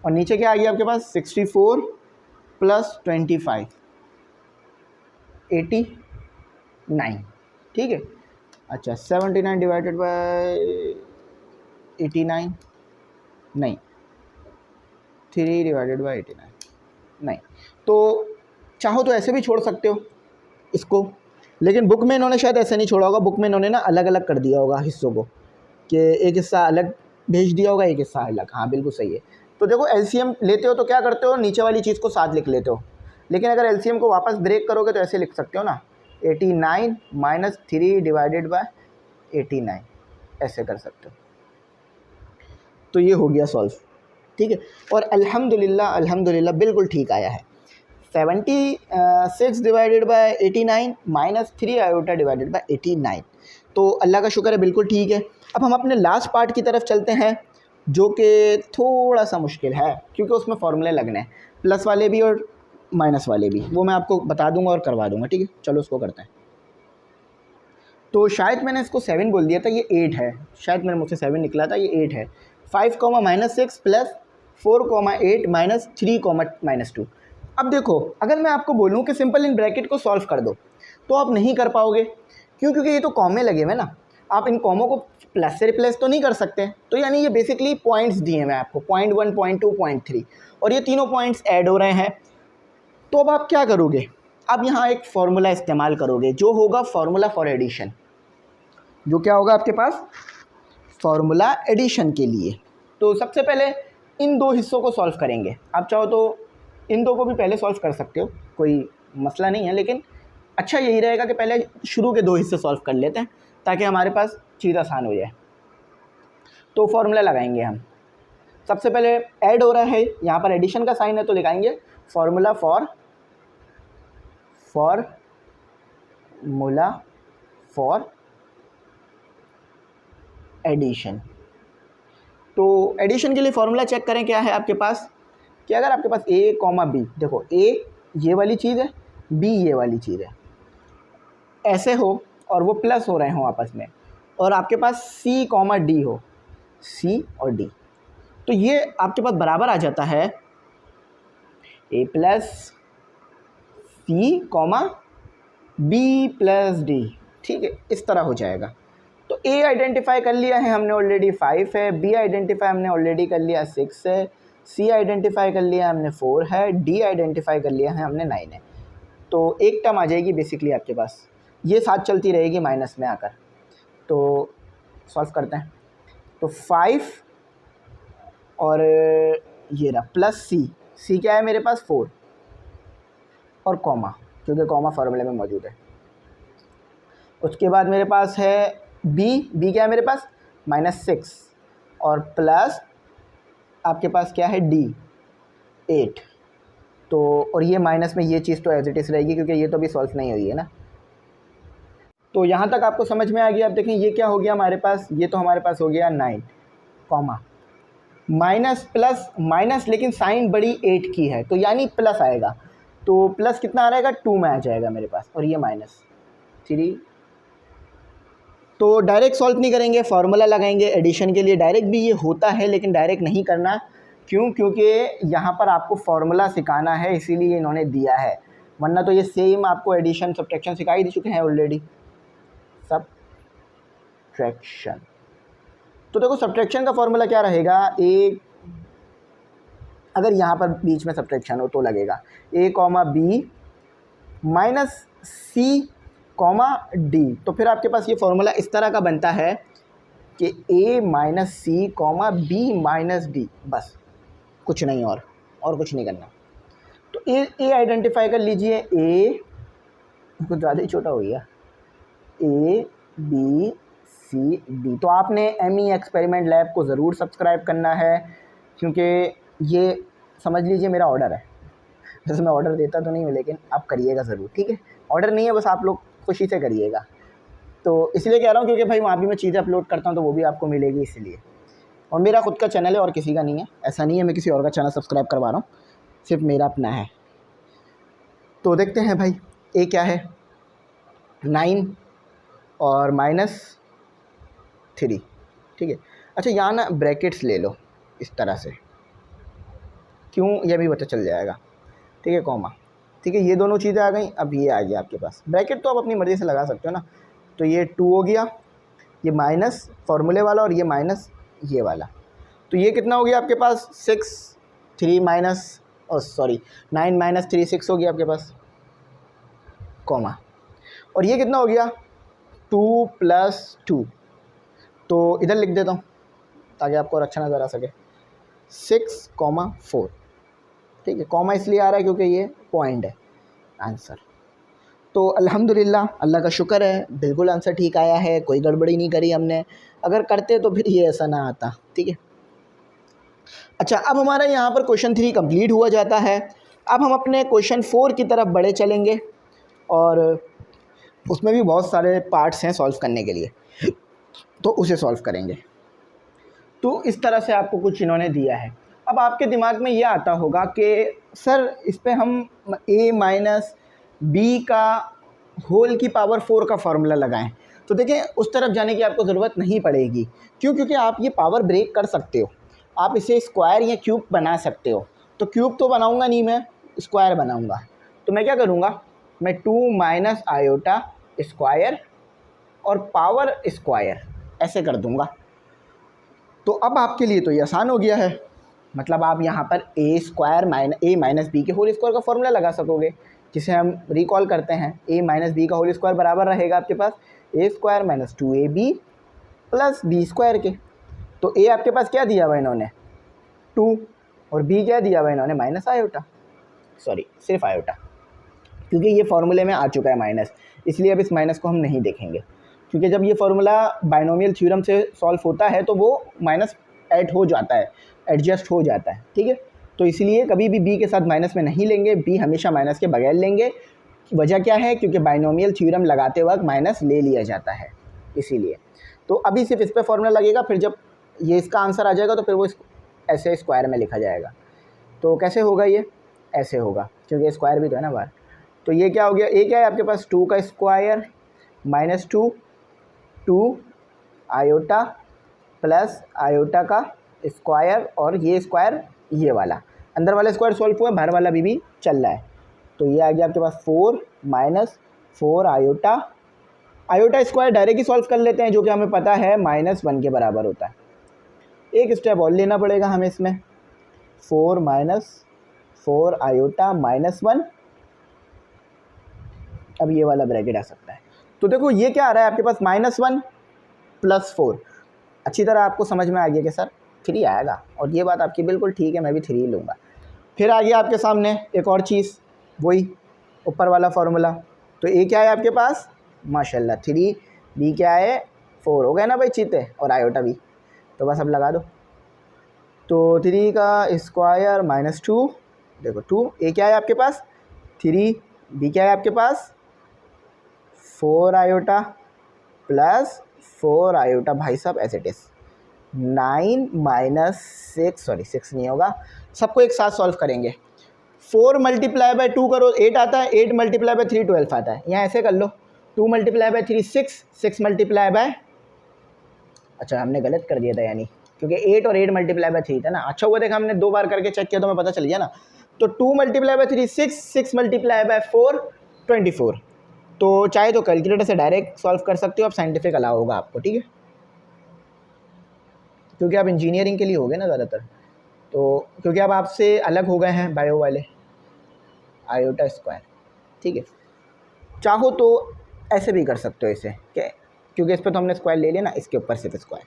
और नीचे क्या आ गया आपके पास 64 प्लस 25 89, ठीक है। अच्छा 79 डिवाइडेड बाय 89, नहीं 3 डिवाइडेड बाई 89, नहीं। तो चाहो तो ऐसे भी छोड़ सकते हो इसको, लेकिन बुक में इन्होंने शायद ऐसे नहीं छोड़ा होगा, बुक में इन्होंने ना अलग अलग कर दिया होगा हिस्सों को, कि एक हिस्सा अलग भेज दिया होगा, एक हिस्सा अलग। हाँ बिल्कुल सही है। तो देखो एलसीएम लेते हो तो क्या करते हो, नीचे वाली चीज़ को साथ लिख लेते हो, लेकिन अगर एलसीएम को वापस ब्रेक करोगे तो ऐसे लिख सकते हो ना, 89 माइनस 3 डिवाइडेड बाय 89, ऐसे कर सकते हो। तो ये हो गया सॉल्व, ठीक है। और अल्हम्दुलिल्लाह अल्हम्दुलिल्लाह बिल्कुल ठीक आया है। 76 divided by 89 minus 3 iota divided by 89, तो अल्लाह का शुक्र है बिल्कुल ठीक है। अब हम अपने लास्ट पार्ट की तरफ चलते हैं, जो कि थोड़ा सा मुश्किल है, क्योंकि उसमें फॉर्मूले लगने हैं, प्लस वाले भी और माइनस वाले भी, वो मैं आपको बता दूंगा और करवा दूंगा, ठीक है। चलो उसको करते हैं। तो शायद मैंने इसको 7 बोल दिया था, ये 8 है, शायद मेरे मुझ से 7 निकला था, ये 8 है। 5 -6 प्लस 4 8 माइनस 3 -2। अब देखो अगर मैं आपको बोलूँ कि सिंपल इन ब्रैकेट को सॉल्व कर दो, तो आप नहीं कर पाओगे, क्यों, क्योंकि ये तो कॉमे लगे हुए ना, आप इन कॉमों को प्लस से रिप्लेस तो नहीं कर सकते। तो यानी ये बेसिकली पॉइंट्स दिए हैं मैं आपको, 0.1 0.2 0.3, और ये तीनों पॉइंट्स ऐड हो रहे हैं। तो अब आप क्या करोगे, अब यहाँ एक फार्मूला इस्तेमाल करोगे जो होगा फार्मूला फॉर एडिशन। जो क्या होगा आपके पास, फॉर्मूला एडिशन के लिए। तो सबसे पहले इन दो हिस्सों को सॉल्व करेंगे। आप चाहो तो इन दो को भी पहले सॉल्व कर सकते हो, कोई मसला नहीं है, लेकिन अच्छा यही रहेगा कि पहले शुरू के दो हिस्से सॉल्व कर लेते हैं ताकि हमारे पास चीज़ आसान हो जाए। तो फॉर्मूला लगाएंगे हम। सबसे पहले ऐड हो रहा है, यहाँ पर एडिशन का साइन है तो लिखाएंगे फॉर्मूला फॉर एडिशन। तो एडिशन के लिए फॉर्मूला चेक करें क्या है आपके पास, कि अगर आपके पास a कॉमा बी, देखो a ये वाली चीज़ है, b ये वाली चीज़ है, ऐसे हो और वो प्लस हो रहे हो आपस में, और आपके पास c कॉमा डी हो, c और d, तो ये आपके पास बराबर आ जाता है a plus c comma b plus d. ठीक है, इस तरह हो जाएगा। तो a आइडेंटिफाई कर लिया है हमने ऑलरेडी 5 है, b आइडेंटिफाई हमने ऑलरेडी कर लिया 6 है, c आइडेंटिफाई कर लिया हमने 4 है, d आइडेंटिफाई कर लिया है हमने 9 है। तो एक टर्म आ जाएगी बेसिकली आपके पास, ये साथ चलती रहेगी माइनस में आकर। तो सॉल्व करते हैं। तो 5 और ये रहा प्लस c क्या है मेरे पास 4 और कॉमा, क्योंकि कॉमा फार्मूले में मौजूद है। उसके बाद मेरे पास है b क्या है मेरे पास -6 और प्लस आपके पास क्या है d 8। तो और ये माइनस में ये चीज़ तो एज इट इज़ रहेगी क्योंकि ये तो अभी सॉल्व नहीं हुई है ना। तो यहाँ तक आपको समझ में आ गया। आप देखें ये क्या हो गया हमारे पास, ये तो हमारे पास हो गया 9 कॉमा माइनस प्लस माइनस, लेकिन साइन बड़ी 8 की है तो यानी प्लस आएगा। तो प्लस कितना आ रहेगा 2 में आ जाएगा मेरे पास, और ये -3। तो डायरेक्ट सॉल्व नहीं करेंगे, फार्मूला लगाएंगे एडिशन के लिए। डायरेक्ट भी ये होता है लेकिन डायरेक्ट नहीं करना, क्यों? क्योंकि यहाँ पर आपको फार्मूला सिखाना है, इसीलिए इन्होंने दिया है, वरना तो ये सेम आपको एडिशन सब्ट्रैक्शन सिखा ही दे चुके हैं ऑलरेडी। सब्ट्रैक्शन, तो देखो सब्ट्रैक्शन का फार्मूला क्या रहेगा, अगर यहाँ पर बीच में सब्ट्रैक्शन हो तो लगेगा a comma b minus c comma d. तो फिर आपके पास ये फार्मूला इस तरह का बनता है कि a minus c comma b minus d, बस कुछ नहीं और कुछ नहीं करना। तो a आइडेंटिफाई कर लीजिए, a कुछ ज़्यादा ही छोटा हो गया, a b c d। तो आपने ME एक्सपेरिमेंट लैब को ज़रूर सब्सक्राइब करना है, क्योंकि ये समझ लीजिए मेरा ऑर्डर है। वैसे मैं ऑर्डर देता तो नहीं हूँ, लेकिन आप करिएगा ज़रूर, ठीक है? ऑर्डर नहीं है, बस आप लोग खुशी से करिएगा। तो इसलिए कह रहा हूँ क्योंकि भाई वहाँ भी मैं चीज़ें अपलोड करता हूँ तो वो भी आपको मिलेगी इसलिए। और मेरा खुद का चैनल है और किसी का नहीं है, ऐसा नहीं है मैं किसी और का चैनल सब्सक्राइब करवा रहा हूँ, सिर्फ मेरा अपना है। तो देखते हैं भाई a क्या है 9 और -3, ठीक है। अच्छा यहाँ ना ब्रैकेट्स ले लो इस तरह से, क्यों ये भी पता चल जाएगा, ठीक है, कॉमा, ठीक है। ये दोनों चीज़ें आ गई, अब ये आ गया आपके पास। ब्रैकेट तो आप अपनी मर्ज़ी से लगा सकते हो ना। तो ये 2 हो गया, ये माइनस फार्मूले वाला और ये माइनस ये वाला। तो ये कितना हो गया आपके पास 9 माइनस 3 6 हो गया आपके पास, कॉमा, और ये कितना हो गया 2 + 2। तो इधर लिख देता हूँ ताकि आपको और अच्छा नज़र आ सके, 6,4, ठीक है। कॉमा इसलिए आ रहा है क्योंकि ये पॉइंट है आंसर। तो अल्हम्दुलिल्लाह, अल्लाह का शुक्र है, बिल्कुल आंसर ठीक आया है, कोई गड़बड़ी नहीं करी हमने। अगर करते तो फिर ये ऐसा ना आता, ठीक है। अच्छा, अब हमारा यहाँ पर क्वेश्चन 3 कंप्लीट हुआ जाता है। अब हम अपने क्वेश्चन 4 की तरफ बढ़े चलेंगे, और उसमें भी बहुत सारे पार्ट्स हैं सॉल्व करने के लिए, तो उसे सॉल्व करेंगे। तो इस तरह से आपको कुछ इन्होंने दिया है। अब आपके दिमाग में ये आता होगा कि सर इस पे हम a माइनस बी का होल की पावर 4 का फार्मूला लगाएं। तो देखें, उस तरफ जाने की आपको ज़रूरत नहीं पड़ेगी। क्यों? क्योंकि आप ये पावर ब्रेक कर सकते हो, आप इसे स्क्वायर या क्यूब बना सकते हो। तो क्यूब तो बनाऊंगा नहीं, मैं स्क्वायर बनाऊंगा। तो मैं क्या करूंगा, मैं 2 माइनस आयोटा स्क्वायर और पावर स्क्वायर ऐसे कर दूंगा। तो अब आपके लिए तो ये आसान हो गया है, मतलब आप यहाँ पर a माइनस बी के होल स्क्वायर का फॉर्मूला लगा सकोगे, जिसे हम रिकॉल करते हैं। a माइनस बी का होल स्क्वायर बराबर रहेगा आपके पास A square minus 2ab plus B square के। तो ए आपके पास क्या दिया हुआ इन्होंने 2 और बी क्या दिया हुआ इन्होंने माइनस आयोटा, सॉरी सिर्फ आयोटा, क्योंकि ये फॉर्मूले में आ चुका है माइनस, इसलिए अब इस माइनस को हम नहीं देखेंगे, क्योंकि जब ये फार्मूला बाइनोमियल थ्योरम से सॉल्व होता है तो वो माइनस ऐड हो जाता है, एडजस्ट हो जाता है, ठीक है। तो इसलिए कभी भी बी के साथ माइनस में नहीं लेंगे, बी हमेशा माइनस के बगैर लेंगे। वजह क्या है, क्योंकि बाइनोमियल थ्योरम लगाते वक्त माइनस ले लिया जाता है, इसीलिए। तो अभी सिर्फ इस पर फॉर्मूला लगेगा, फिर जब ये इसका आंसर आ जाएगा तो फिर वो ऐसे स्क्वायर में लिखा जाएगा। तो कैसे होगा ये, ऐसे होगा, क्योंकि स्क्वायर भी तो है ना बाहर। तो ये क्या हो गया, ए क्या है आपके पास 2 का square minus 2 iota plus iota का स्क्वायर, और ये स्क्वायर ये वाला, अंदर वाला स्क्वायर सॉल्व हुआ, बाहर वाला भी चल रहा है। तो ये आ गया आपके पास 4 minus 4 iota, iota square direct ही सॉल्व कर लेते हैं, जो कि हमें पता है -1 के बराबर होता है। एक स्टेप और लेना पड़ेगा हमें इसमें, 4 माइनस 4 आयोटा -1, अब ये वाला ब्रैकेट आ सकता है। तो देखो ये क्या आ रहा है आपके पास -1 प्लस 4, अच्छी तरह आपको समझ में आ गया कि सर 3 आएगा, और ये बात आपकी बिल्कुल ठीक है, मैं भी 3 लूँगा। फिर आ गया आपके सामने एक और चीज़, वही ऊपर वाला फार्मूला। तो ए क्या है आपके पास माशाल्लाह 3, बी क्या है 4, हो गया ना भाई चीते, और आयोटा भी, तो बस अब लगा दो। तो 3 का स्क्वायर माइनस 2, देखो 2, ए क्या है आपके पास 3, बी क्या है आपके पास 4 आयोटा प्लस 4 आयोटा, भाई साहब as it is 9 minus 6, sorry 6 नहीं होगा, सबको एक साथ सॉल्व करेंगे। 4 मल्टीप्लाई बाय 2 करो 8 आता है, 8 मल्टीप्लाई बाय 3 12 आता है, यहाँ ऐसे कर लो, 2 मल्टीप्लाई बाय 3 6, 6 मल्टीप्लाई बाय, अच्छा हमने गलत कर दिया था, यानी क्योंकि 8 और 8 मल्टीप्लाई बाय 3 था ना, अच्छा हुआ देखा हमने 2 बार करके चेक किया तो हमें पता चल गया ना। तो 2 मल्टीप्लाई बाय 3 6, 6 मल्टीप्लाई बाय 4 24। तो चाहे तो कैलकुलेटर से डायरेक्ट सॉल्व कर सकते हो, अब साइंटिफिक अलाउ होगा आपको, ठीक है, क्योंकि आप इंजीनियरिंग के लिए हो गए ना ज़्यादातर, तो क्योंकि अब आपसे अलग हो गए हैं बायो वाले, आयोटा स्क्वायर, ठीक है। चाहो तो ऐसे भी कर सकते हो इसे, क्या, क्योंकि इस पर तो हमने स्क्वायर ले लिया ना, इसके ऊपर सिर्फ स्क्वायर।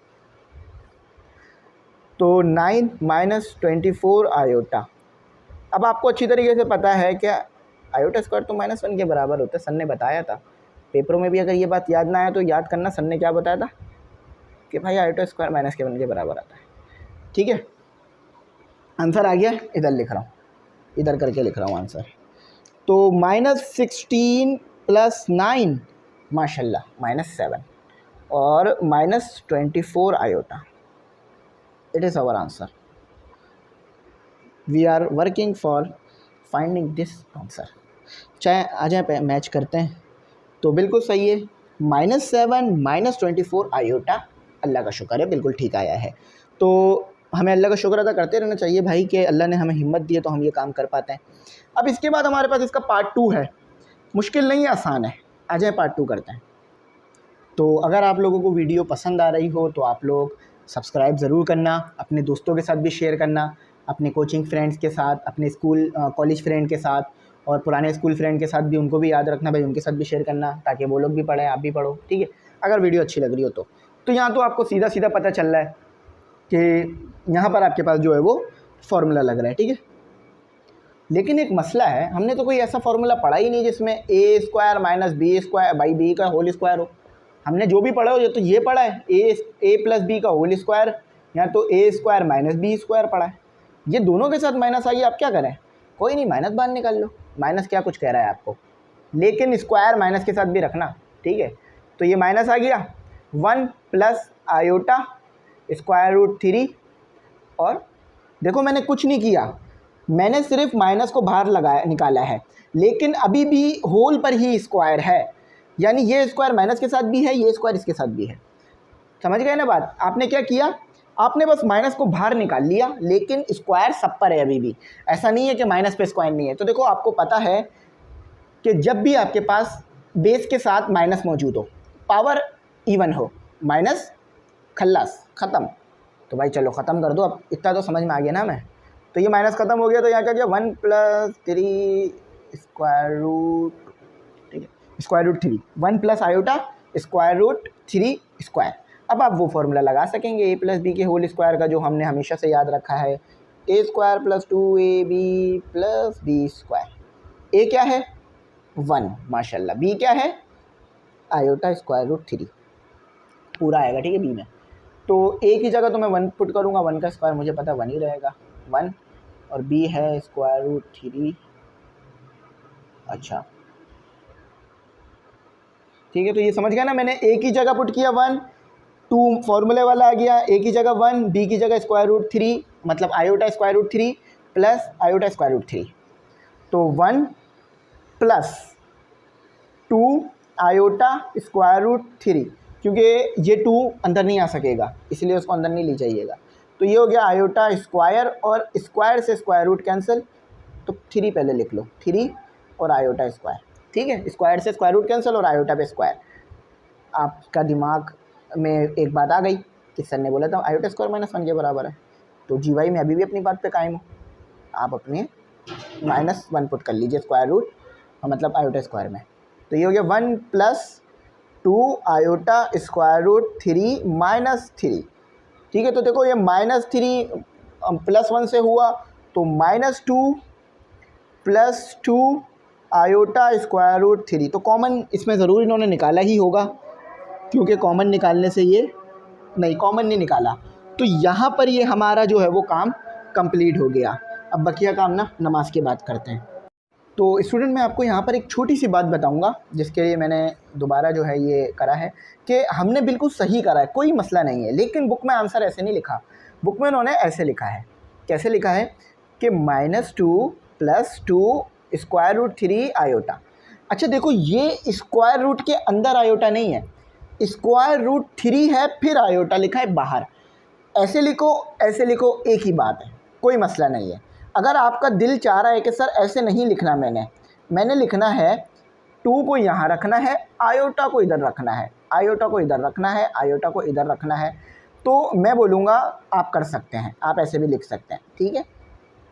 तो 9 माइनस 24 आयोटा, अब आपको अच्छी तरीके से पता है क्या आयोटा स्क्वायर तो -1 के बराबर होता है, सन ने बताया था पेपरों में भी। अगर ये बात याद ना आए तो याद करना, सन ने क्या बताया था कि भाई आयोटा स्क्वायर -1 के बराबर आता है, ठीक है। आंसर आ गया, इधर लिख रहा हूँ, इधर करके लिख रहा हूँ आंसर। तो -16 प्लस 9 माशाल्लाह -7 और -24 iota, it is our answer. We are working for finding this answer. चाहे आ जाए मैच करते हैं, तो बिल्कुल सही है, -7 -24 आयोटा, अल्लाह का शुक्र है बिल्कुल ठीक आया है। तो हमें अल्लाह का शुक्र अदा करते रहना चाहिए भाई कि अल्लाह ने हमें हिम्मत दी है तो हम ये काम कर पाते हैं। अब इसके बाद हमारे पास इसका पार्ट 2 है, मुश्किल नहीं है, आसान है, आ जाए पार्ट 2 करते हैं। तो अगर आप लोगों को वीडियो पसंद आ रही हो तो आप लोग सब्सक्राइब ज़रूर करना, अपने दोस्तों के साथ भी शेयर करना, अपने कोचिंग फ्रेंड्स के साथ, अपने स्कूल कॉलेज फ्रेंड के साथ, और पुराने स्कूल फ्रेंड के साथ भी, उनको भी याद रखना भाई, उनके साथ भी शेयर करना, ताकि वो लोग भी पढ़ें, आप भी पढ़ो, ठीक है। अगर वीडियो अच्छी लग रही हो तो यहाँ तो आपको सीधा सीधा पता चल रहा है कि यहाँ पर आपके पास जो है वो फार्मूला लग रहा है, ठीक है। लेकिन एक मसला है, हमने तो कोई ऐसा फार्मूला पढ़ा ही नहीं जिसमें A square minus B square by B का होल स्क्वायर हो। हमने जो भी पढ़ा हो ये तो ये पढ़ा है, ए प्लस बी का होल स्क्वायर, या तो ए स्क्वायर माइनस बी स्क्वायर पढ़ा है। ये दोनों के साथ माइनस आ गया, आप क्या करें, कोई नहीं, माइनस बाहर निकाल लो, माइनस क्या कुछ कह रहा है आपको, लेकिन स्क्वायर माइनस के साथ भी रखना, ठीक है। तो ये माइनस आ गया, 1 प्लस आयोटा √3, और देखो मैंने कुछ नहीं किया, मैंने सिर्फ माइनस को बाहर लगाया निकाला है, लेकिन अभी भी होल पर ही स्क्वायर है, यानी ये स्क्वायर माइनस के साथ भी है, ये स्क्वायर इसके साथ भी है। समझ गए ना बात, आपने क्या किया, आपने बस माइनस को बाहर निकाल लिया, लेकिन स्क्वायर सब पर है अभी भी, ऐसा नहीं है कि माइनस पे स्क्वायर नहीं है। तो देखो आपको पता है कि जब भी आपके पास बेस के साथ माइनस मौजूद हो, पावर इवन हो, माइनस खल्लास ख़त्म। तो भाई चलो ख़त्म कर दो, अब इतना तो समझ में आ गया ना हमें। तो ये माइनस ख़त्म हो गया, तो यहाँ क्या किया 1 प्लस 3 स्क्वायर रूट, ठीक है, square root 3, 1 plus iota square root 3 square. अब आप वो फॉर्मूला लगा सकेंगे ए प्लस बी के होल स्क्वायर का, जो हमने हमेशा से याद रखा है, A square plus 2ab plus B square. A क्या है 1 माशाल्लाह, बी क्या है आयोटा स्क्वायर रूट 3 पूरा आएगा, ठीक है बी में। तो ए की जगह तो मैं 1 पुट करूँगा, 1 का स्क्वायर मुझे पता 1 ही रहेगा 1, और बी है स्क्वायर रूट 3। अच्छा ठीक है, तो ये समझ गया ना, मैंने ए की जगह पुट किया 1, 2 फॉर्मूले वाला आ गया, ए की जगह 1, बी की जगह स्क्वायर रूट 3, मतलब iota square root 3 plus iota square root 3। तो 1 प्लस 2 आयोटा स्क्वायर रूट 3, क्योंकि ये 2 अंदर नहीं आ सकेगा इसलिए उसको अंदर नहीं ले जाइएगा। तो ये हो गया आयोटा स्क्वायर, और स्क्वायर से स्क्वायर रूट कैंसिल, तो 3 पहले लिख लो, 3 और आयोटा स्क्वायर, ठीक है, स्क्वायर से स्क्वायर रूट कैंसिल और आयोटा पे स्क्वायर। आपका दिमाग में एक बात आ गई कि सर ने बोला था आयोटा स्क्वायर -1 के बराबर है, तो जी वाई में अभी भी अपनी बात पे कायम हो, आप अपने -1 पुट कर लीजिए स्क्वायर रूट, मतलब आयोटा स्क्वायर में। तो ये हो गया 1 plus 2 iota square root 3 minus 3, ठीक है। तो देखो ये -3 प्लस 1 से हुआ, तो -2 प्लस 2 आयोटा स्क्वायर रूट 3। तो कॉमन इसमें ज़रूर इन्होंने निकाला ही होगा, क्योंकि कॉमन निकालने से ये नहीं, कॉमन नहीं निकाला, तो यहाँ पर ये हमारा जो है वो काम कंप्लीट हो गया। अब बकिया काम ना नमाज के बाद करते हैं। तो स्टूडेंट मैं आपको यहाँ पर एक छोटी सी बात बताऊँगा, जिसके लिए मैंने दोबारा जो है ये करा है कि हमने बिल्कुल सही करा है, कोई मसला नहीं है, लेकिन बुक में आंसर ऐसे नहीं लिखा। बुक में उन्होंने ऐसे लिखा है, कैसे लिखा है कि -2 प्लस 2 स्क्वायर रूट 3 आयोटा। अच्छा देखो, ये स्क्वायर रूट के अंदर आयोटा नहीं है, स्क्वायर रूट 3 है, फिर आयोटा लिखा है बाहर। ऐसे लिखो ऐसे लिखो, एक ही बात है, कोई मसला नहीं है। अगर आपका दिल चाह रहा है कि सर ऐसे नहीं लिखना, मैंने लिखना है 2 को यहाँ रखना है, आयोटा को इधर रखना है, आयोटा को इधर रखना है, आयोटा को इधर रखना है, तो मैं बोलूँगा आप कर सकते हैं, आप ऐसे भी लिख सकते हैं, ठीक है,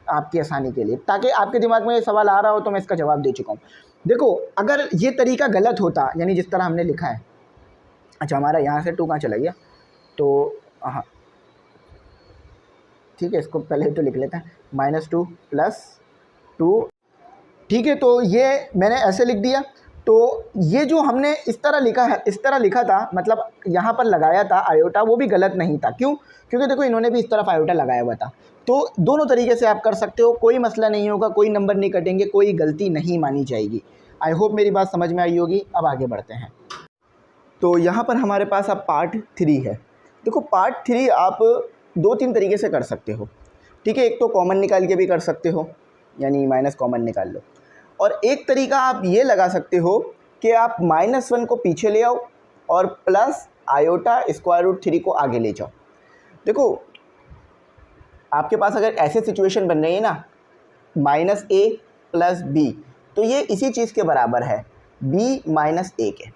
आपकी आसानी के लिए, ताकि आपके दिमाग में ये सवाल आ रहा हो तो मैं इसका जवाब दे चुका हूँ। देखो अगर ये तरीका गलत होता, यानी जिस तरह हमने लिखा है, अच्छा हमारा यहाँ से 2 कहाँ चला गया, तो हाँ ठीक है, इसको पहले तो लिख लेते हैं, -2 प्लस 2, ठीक है। तो ये मैंने ऐसे लिख दिया, तो ये जो हमने इस तरह लिखा है, इस तरह लिखा था, मतलब यहाँ पर लगाया था आयोटा, वो भी गलत नहीं था। क्यों? क्योंकि देखो इन्होंने भी इस तरफ आयोटा लगाया हुआ था। तो दोनों तरीके से आप कर सकते हो, कोई मसला नहीं होगा, कोई नंबर नहीं कटेंगे, कोई गलती नहीं मानी जाएगी। आई होप मेरी बात समझ में आई होगी। अब आगे बढ़ते हैं। तो यहाँ पर हमारे पास अब पार्ट 3 है। देखो पार्ट 3 आप 2-3 तरीके से कर सकते हो, ठीक है। एक तो कॉमन निकाल के भी कर सकते हो, यानी माइनस कॉमन निकाल लो, और एक तरीका आप ये लगा सकते हो कि आप -1 को पीछे ले आओ और प्लस आयोटा स्क्वायर रूट 3 को आगे ले जाओ। देखो आपके पास अगर ऐसे सिचुएशन बन रही है ना, -a प्लस b, तो ये इसी चीज़ के बराबर है b माइनस a के,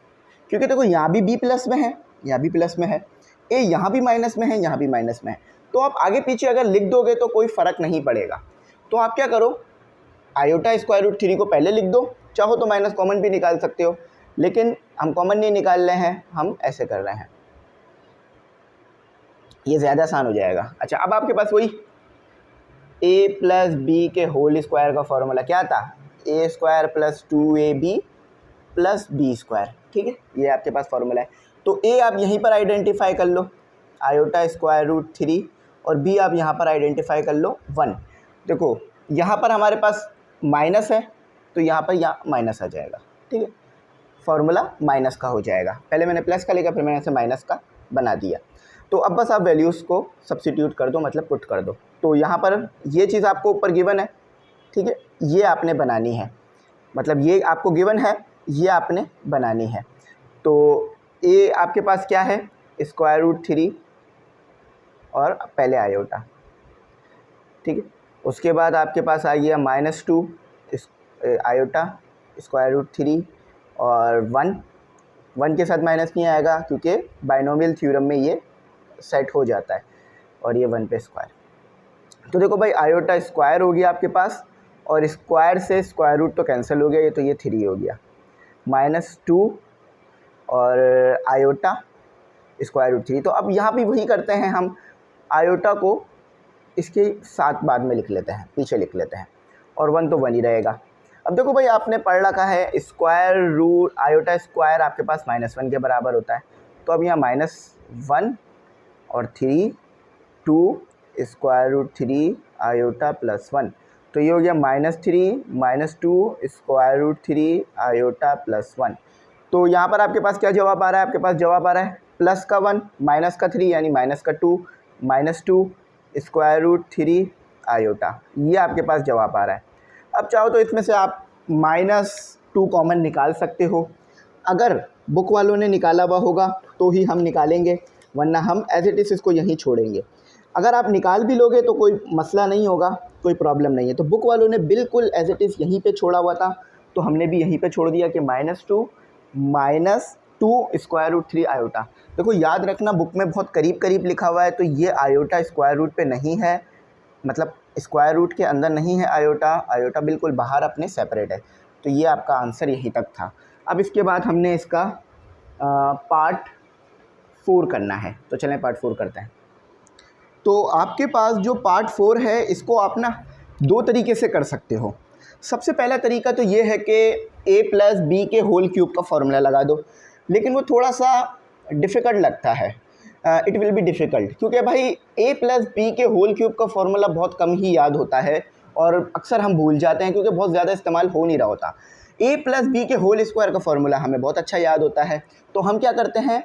क्योंकि देखो यहाँ भी b प्लस में है, यहाँ भी प्लस में है, a यहाँ भी माइनस में है, यहाँ भी माइनस में है। तो आप आगे पीछे अगर लिख दोगे तो कोई फ़र्क नहीं पड़ेगा। तो आप क्या करो, आयोटा स्क्वायर रूट 3 को पहले लिख दो, चाहो तो माइनस कॉमन भी निकाल सकते हो, लेकिन हम कॉमन नहीं निकाल रहे हैं, हम ऐसे कर रहे हैं, ये ज़्यादा आसान हो जाएगा। अच्छा अब आपके पास वही a प्लस बी के होल स्क्वायर का फॉर्मूला क्या था, a square plus 2ab plus B square, ठीक है, ये आपके पास फॉर्मूला है। तो a आप यहीं पर आइडेंटिफाई कर लो, आयोटा स्क्वायर रूट 3, और b आप यहाँ पर आइडेंटिफाई कर लो 1। देखो यहाँ पर हमारे पास माइनस है, तो यहाँ पर माइनस आ जाएगा, ठीक है, फॉर्मूला माइनस का हो जाएगा। पहले मैंने प्लस का लिखा, फिर मैंने इसे माइनस का बना दिया। तो अब बस आप वैल्यूज़ को सब्स्टिट्यूट कर दो, मतलब पुट कर दो। तो यहाँ पर ये चीज़ आपको ऊपर गिवन है, ठीक है, ये आपने बनानी है, मतलब ये आपको गिवन है, ये आपने बनानी है। तो ए आपके पास क्या है, स्क्वायर रूट 3 और पहले आयोटा, ठीक है। उसके बाद आपके पास आ गया -2 आयोटा स्क्वायर रूट 3 और 1 के साथ माइनस नहीं आएगा, क्योंकि बाइनोमियल थ्योरम में ये सेट हो जाता है, और ये 1 पे स्क्वायर। तो देखो भाई आयोटा स्क्वायर हो गया आपके पास, और स्क्वायर से स्क्वायर रूट तो कैंसिल हो गया, ये तो ये 3 हो गया, -2 और आयोटा स्क्वायर रूट 3। तो अब यहाँ भी वही करते हैं, हम आयोटा को इसके साथ बाद में लिख लेते हैं, पीछे लिख लेते हैं, और 1 तो 1 ही रहेगा। अब देखो भाई, आपने पढ़ रखा है स्क्वायर रूट आयोटा स्क्वायर आपके पास -1 के बराबर होता है। तो अब यहाँ -1 और 3 2 स्क्वायर रूट 3 आयोटा +1, तो ये हो गया -3 -2 स्क्वायर रूट 3 आयोटा +1। तो यहाँ पर आपके पास क्या जवाब आ रहा है? आपके पास जवाब आ रहा है प्लस का 1 माइनस का 3 यानी माइनस का 2 -2 स्क्वायर रूट 3 आयोटा, ये आपके पास जवाब आ रहा है। अब चाहो तो इसमें से आप -2 कॉमन निकाल सकते हो। अगर बुक वालों ने निकाला हुआ होगा तो ही हम निकालेंगे, वरना हम एज इट इज़ इसको यहीं छोड़ेंगे। अगर आप निकाल भी लोगे तो कोई मसला नहीं होगा, कोई प्रॉब्लम नहीं है। तो बुक वालों ने बिल्कुल एज इट इज़ यहीं पे छोड़ा हुआ था, तो हमने भी यहीं पे छोड़ दिया कि -2 स्क्वायर रूट 3 आयोटा। देखो याद रखना, बुक में बहुत करीब करीब लिखा हुआ है, तो ये आयोटा स्क्वायर रूट पे नहीं है, मतलब स्क्वायर रूट के अंदर नहीं है आयोटा, आयोटा बिल्कुल बाहर अपने सेपरेट है। तो ये आपका आंसर यहीं तक था। अब इसके बाद हमने इसका पार्ट 4 करना है, तो चलें पार्ट 4 करते हैं। तो आपके पास जो पार्ट 4 है, इसको आप ना 2 तरीके से कर सकते हो। सबसे पहला तरीका तो ये है कि a+b के होल क्यूब का फॉर्मूला लगा दो, लेकिन वो थोड़ा सा डिफ़िकल्ट लगता है, इट विल बी डिफ़िकल्ट, क्योंकि भाई a+b के होल क्यूब का फॉर्मूला बहुत कम ही याद होता है और अक्सर हम भूल जाते हैं क्योंकि बहुत ज़्यादा इस्तेमाल हो नहीं रहा होता। a+b के होल स्क्वायर का फॉर्मूला हमें बहुत अच्छा याद होता है, तो हम क्या करते हैं,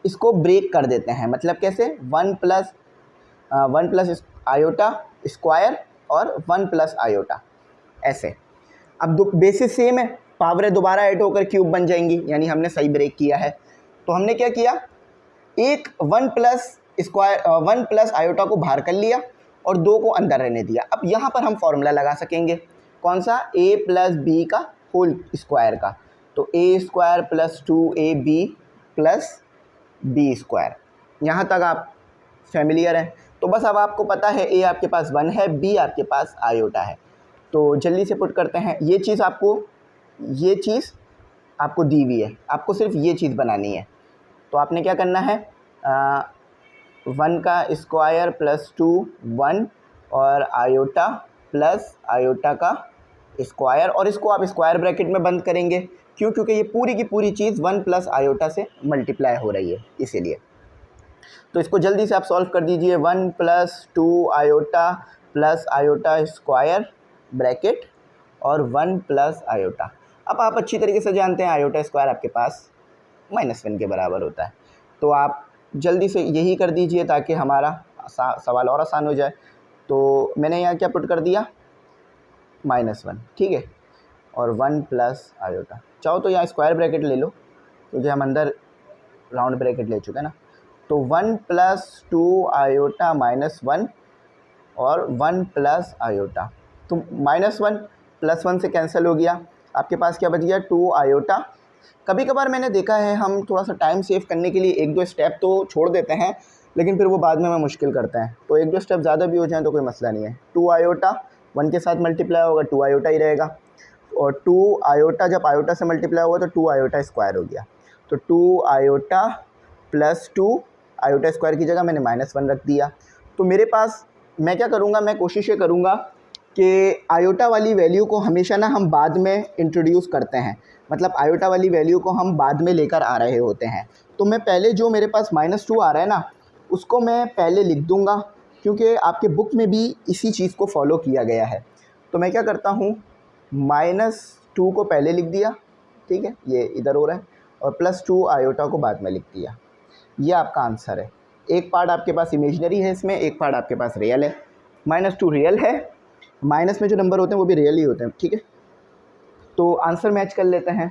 इसको ब्रेक कर देते हैं। मतलब कैसे? 1 प्लस आयोटा स्क्वायर और 1 प्लस आयोटा, ऐसे। अब बेसिस सेम है, पावरें दोबारा ऐड होकर क्यूब बन जाएंगी, यानी हमने सही ब्रेक किया है। तो हमने क्या किया, एक 1 प्लस आयोटा को बाहर कर लिया और 2 को अंदर रहने दिया। अब यहाँ पर हम फॉर्मूला लगा सकेंगे, कौन सा? a+b का होल स्क्वायर का। तो a² + 2ab + b²। यहाँ तक आप फैमिलियर हैं। तो बस अब आपको पता है a आपके पास 1 है, b आपके पास आयोटा है। तो जल्दी से पुट करते हैं। ये चीज़ आपको दी हुई है, आपको सिर्फ ये चीज़ बनानी है। तो आपने क्या करना है, 1 का स्क्वायर + 2 1 और आयोटा प्लस आयोटा का स्क्वायर, और इसको आप स्क्वायर ब्रैकेट में बंद करेंगे। क्यों? क्योंकि ये पूरी की पूरी चीज़ 1 प्लस आयोटा से मल्टीप्लाई हो रही है, इसीलिए। तो इसको जल्दी से आप सॉल्व कर दीजिए। 1 + 2 iota plus iota square bracket और 1 प्लस आयोटा। अब आप अच्छी तरीके से जानते हैं आयोटा स्क्वायर आपके पास -1 के बराबर होता है। तो आप जल्दी से यही कर दीजिए ताकि हमारा सवाल और आसान हो जाए। तो मैंने यहाँ क्या पुट कर दिया, -1, ठीक है, और 1 प्लस आयोटा। चाहो तो यहाँ स्क्वायर ब्रैकेट ले लो, क्योंकि हम अंदर राउंड ब्रैकेट ले चुके हैं ना। तो 1 + 2 आयोटा -1 और 1 प्लस आयोटा। तो -1 + 1 से कैंसिल हो गया, आपके पास क्या बच गया, 2 आयोटा। कभी कभार मैंने देखा है हम थोड़ा सा टाइम सेव करने के लिए 1-2 स्टेप तो छोड़ देते हैं, लेकिन फिर वो बाद में हमें मुश्किल करते हैं। तो 1-2 स्टेप ज़्यादा भी हो जाए तो कोई मसला नहीं है। 2 आयोटा 1 के साथ मल्टीप्लाई होगा, 2 आयोटा ही रहेगा, और 2 आयोटा जब आयोटा से मल्टीप्लाई होगा तो 2 आयोटा स्क्वायर हो गया। तो 2 आयोटा + 2 आयोटा स्क्वायर की जगह मैंने -1 रख दिया। तो मेरे पास, मैं क्या करूँगा, मैं कोशिश ये करूँगा कि आयोटा वाली वैल्यू को हमेशा ना हम बाद में इंट्रोड्यूस करते हैं, मतलब आयोटा वाली वैल्यू को हम बाद में लेकर आ रहे होते हैं। तो मैं पहले जो मेरे पास -2 आ रहा है ना, उसको मैं पहले लिख दूँगा, क्योंकि आपके बुक में भी इसी चीज़ को फॉलो किया गया है। तो मैं क्या करता हूँ, -2 को पहले लिख दिया, ठीक है, ये इधर हो रहा है, और +2 आयोटा को बाद में लिख दिया। ये आपका आंसर है। एक पार्ट आपके पास इमेजिनरी है इसमें, एक पार्ट आपके पास रियल है। -2 रियल है, माइनस में जो नंबर होते हैं वो भी रियल ही होते हैं, ठीक है। तो आंसर मैच कर लेते हैं।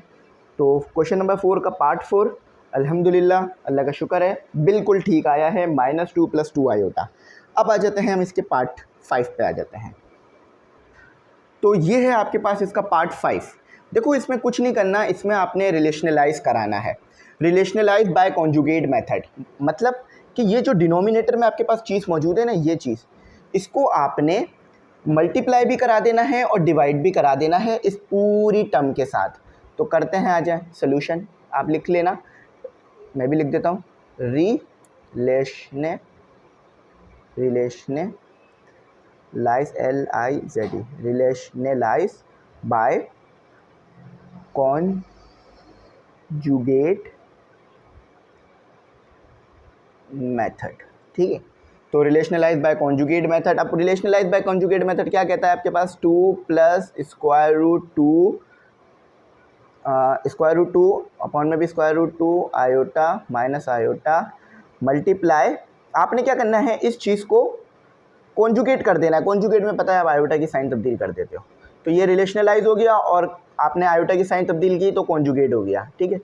तो क्वेश्चन नंबर 4 का पार्ट 4 अल्हम्दुलिल्लाह, अल्लाह का शुक्र है, बिल्कुल ठीक आया है, -2 + 2 आयोटा। अब आ जाते हैं हम इसके पार्ट 5 पे आ जाते हैं। तो ये है आपके पास इसका पार्ट 5। देखो इसमें कुछ नहीं करना, इसमें आपने रिलेशनलाइज कराना है, रिलेशनलाइज बाय कॉन्जुगेट मेथड। मतलब कि ये जो डिनोमिनेटर में आपके पास चीज़ मौजूद है ना, ये चीज़, इसको आपने मल्टीप्लाई भी करा देना है और डिवाइड भी करा देना है इस पूरी टर्म के साथ। तो करते हैं, आ जाए सोल्यूशन, आप लिख लेना। मैं भी लिख देता हूँ, रिलेशनलाइज, LIZE, रिलेशनलाइज बाय कॉन्जुगेट मेथड। ठीक है, तो रिलेशनलाइज बाय कॉन्जुगेट मेथड। अब रिलेशनलाइज बाय कॉन्जुगेट मेथड क्या कहता है आपके पास, 2 प्लस स्क्वायर रूट 2 अपॉन में भी square root 2 iota minus iota multiply, आपने क्या करना है, इस चीज़ को कॉन्जुगेट कर देना है। कॉन्जुगेट में पता है आप आयोटा की साइन तब्दील कर देते हो, तो ये रिलेशनलाइज हो गया और आपने आयोटा की साइन तब्दील की तो कॉन्जुगेट हो गया। ठीक है,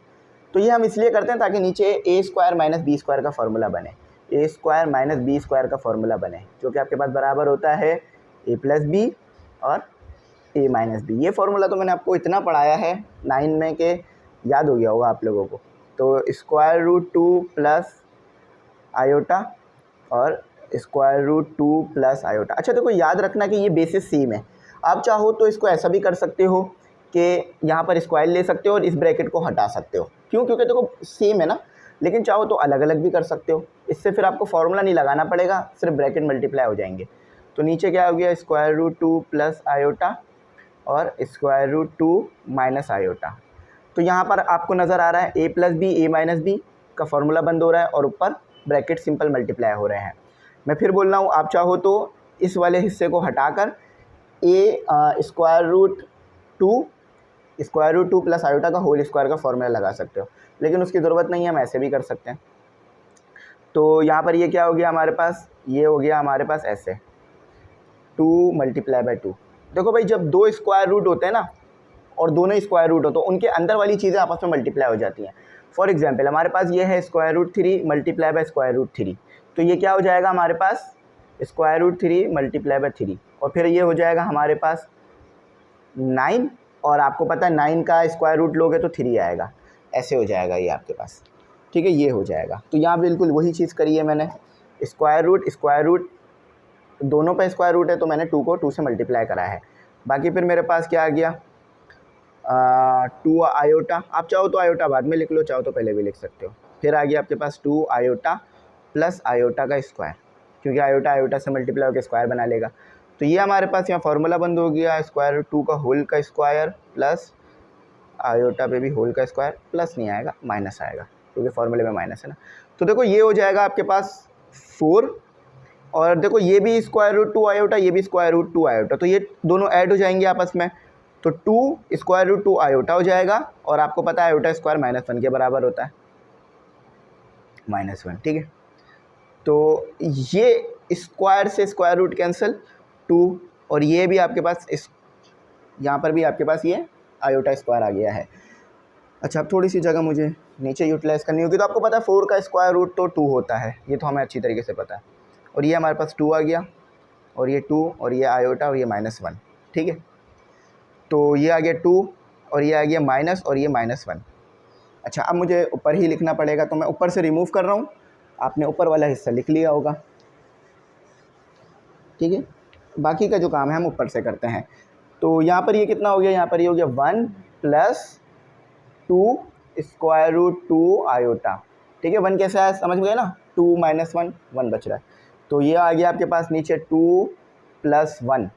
तो ये हम इसलिए करते हैं ताकि नीचे ए स्क्वायर माइनस बी स्क्वायर का फॉर्मूला बने, ए स्क्वायर माइनस बी स्क्वायर का फॉर्मूला बने, जो कि आपके पास बराबर होता है ए प्लस बी और ए माइनस बी। ये फॉर्मूला तो मैंने आपको इतना पढ़ाया है 9 में के याद हो गया होगा आप लोगों को। तो स्क्वायर रूट 2 प्लस आयोटा और स्क्वायर रूट 2 प्लस आयोटा। अच्छा देखो, याद रखना कि ये बेसिस सेम है। आप चाहो तो इसको ऐसा भी कर सकते हो कि यहाँ पर स्क्वायर ले सकते हो और इस ब्रैकेट को हटा सकते हो, क्यों, क्योंकि देखो सेम है ना। लेकिन चाहो तो अलग अलग भी कर सकते हो, इससे फिर आपको फॉर्मूला नहीं लगाना पड़ेगा, सिर्फ ब्रैकेट मल्टीप्लाई हो जाएंगे। तो नीचे क्या हो गया, स्क्वायर रूट 2 प्लस आयोटा और स्क्वायर रूट 2 माइनस आयोटा। तो यहाँ पर आपको नज़र आ रहा है ए plus b, a minus B का फॉर्मूला बंद हो रहा है और ऊपर ब्रैकेट सिंपल मल्टीप्लाई हो रहे हैं। मैं फिर बोल रहा हूँ, आप चाहो तो इस वाले हिस्से को हटाकर ए स्क्वायर रूट 2 प्लस आयोटा का होल स्क्वायर का फॉर्मूला लगा सकते हो, लेकिन उसकी ज़रूरत नहीं है, हम ऐसे भी कर सकते हैं। तो यहाँ पर ये क्या हो गया हमारे पास, ये हो गया हमारे पास ऐसे 2 मल्टीप्लाई बाई 2। देखो भाई, जब दो स्क्वायर रूट होते हैं ना और दोनों स्क्वायर रूट हो तो उनके अंदर वाली चीज़ें आपस में मल्टीप्लाई हो जाती हैं। फॉर एग्जांपल हमारे पास ये है square root 3 multiply by square root 3, तो ये क्या हो जाएगा हमारे पास, स्क्वायर रूट 3 मल्टीप्लाई बाय 3, और फिर ये हो जाएगा हमारे पास 9, और आपको पता है 9 का स्क्वायर रूट लोगे तो 3 आएगा, ऐसे हो जाएगा ये आपके पास। ठीक है, ये हो जाएगा। तो यहाँ बिल्कुल वही चीज़ करी है मैंने, स्क्वायर रूट दोनों पे स्क्वायर रूट है तो मैंने 2 को 2 से मल्टीप्लाई करा है। बाकी फिर मेरे पास क्या आ गया, 2 आयोटा, आप चाहो तो आयोटा बाद में लिख लो, चाहो तो पहले भी लिख सकते हो। फिर आ गया आपके पास 2 आयोटा प्लस आयोटा का स्क्वायर, क्योंकि आयोटा आयोटा से मल्टीप्लाई होकर स्क्वायर बना लेगा। तो ये हमारे पास यहाँ फॉर्मूला बंद हो गया, स्क्वायर रूट 2 का होल का स्क्वायर प्लस आयोटा पे भी होल का स्क्वायर, प्लस नहीं आएगा माइनस आएगा, क्योंकि फॉर्मूले में माइनस है ना। तो देखो ये हो जाएगा आपके पास 4, और देखो ये भी स्क्वायर रूट 2 आयोटा, ये भी स्क्वायर रूट 2 आयोटा, तो ये दोनों ऐड हो जाएंगे आपस में, तो 2 स्क्वायर रूट 2 आयोटा हो जाएगा, और आपको पता है आयोटा स्क्वायर -1 के बराबर होता है, -1। ठीक है, तो ये स्क्वायर से स्क्वायर रूट कैंसिल 2, और ये भी आपके पास यहाँ पर भी आपके पास ये आयोटा स्क्वायर आ गया है। अच्छा, अब थोड़ी सी जगह मुझे नीचे यूटिलाइज़ करनी होगी, तो आपको पता है 4 का स्क्वायर रूट तो 2 होता है, ये तो हमें अच्छी तरीके से पता है। और ये हमारे पास 2 आ गया, और ये 2, और ये आयोटा, और ये -1। ठीक है, तो ये आ गया 2, और ये आ गया माइनस, और ये -1। अच्छा, अब मुझे ऊपर ही लिखना पड़ेगा, तो मैं ऊपर से रिमूव कर रहा हूँ, आपने ऊपर वाला हिस्सा लिख लिया होगा। ठीक है, बाकी का जो काम है हम ऊपर से करते हैं। तो यहाँ पर ये कितना हो गया, यहाँ पर ये हो गया 1 प्लस 2 स्क्वायर रूट 2 आयोटा। ठीक है, 1 कैसे आया समझ गए ना, 2 माइनस 1 बच रहा है, तो ये आ गया आपके पास नीचे 2 प्लस 1।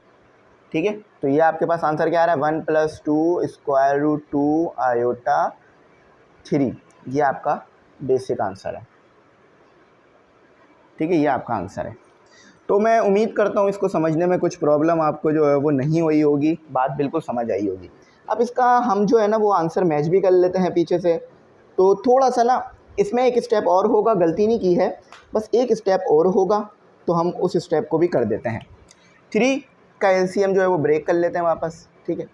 ठीक है, तो ये आपके पास आंसर क्या आ रहा है, 1 प्लस 2 स्क्वायर रूट 2 आयोटा 3, ये आपका बेसिक आंसर है। ठीक है, ये आपका आंसर है। तो मैं उम्मीद करता हूँ इसको समझने में कुछ प्रॉब्लम आपको जो है वो नहीं हुई होगी, बात बिल्कुल समझ आई होगी। अब इसका हम जो है ना वो आंसर मैच भी कर लेते हैं पीछे से। तो थोड़ा सा ना इसमें एक स्टेप और होगा, गलती नहीं की है, बस एक स्टेप और होगा, तो हम उस स्टेप को भी कर देते हैं। 3 का एलसीएम जो है वो ब्रेक कर लेते हैं वापस। ठीक है,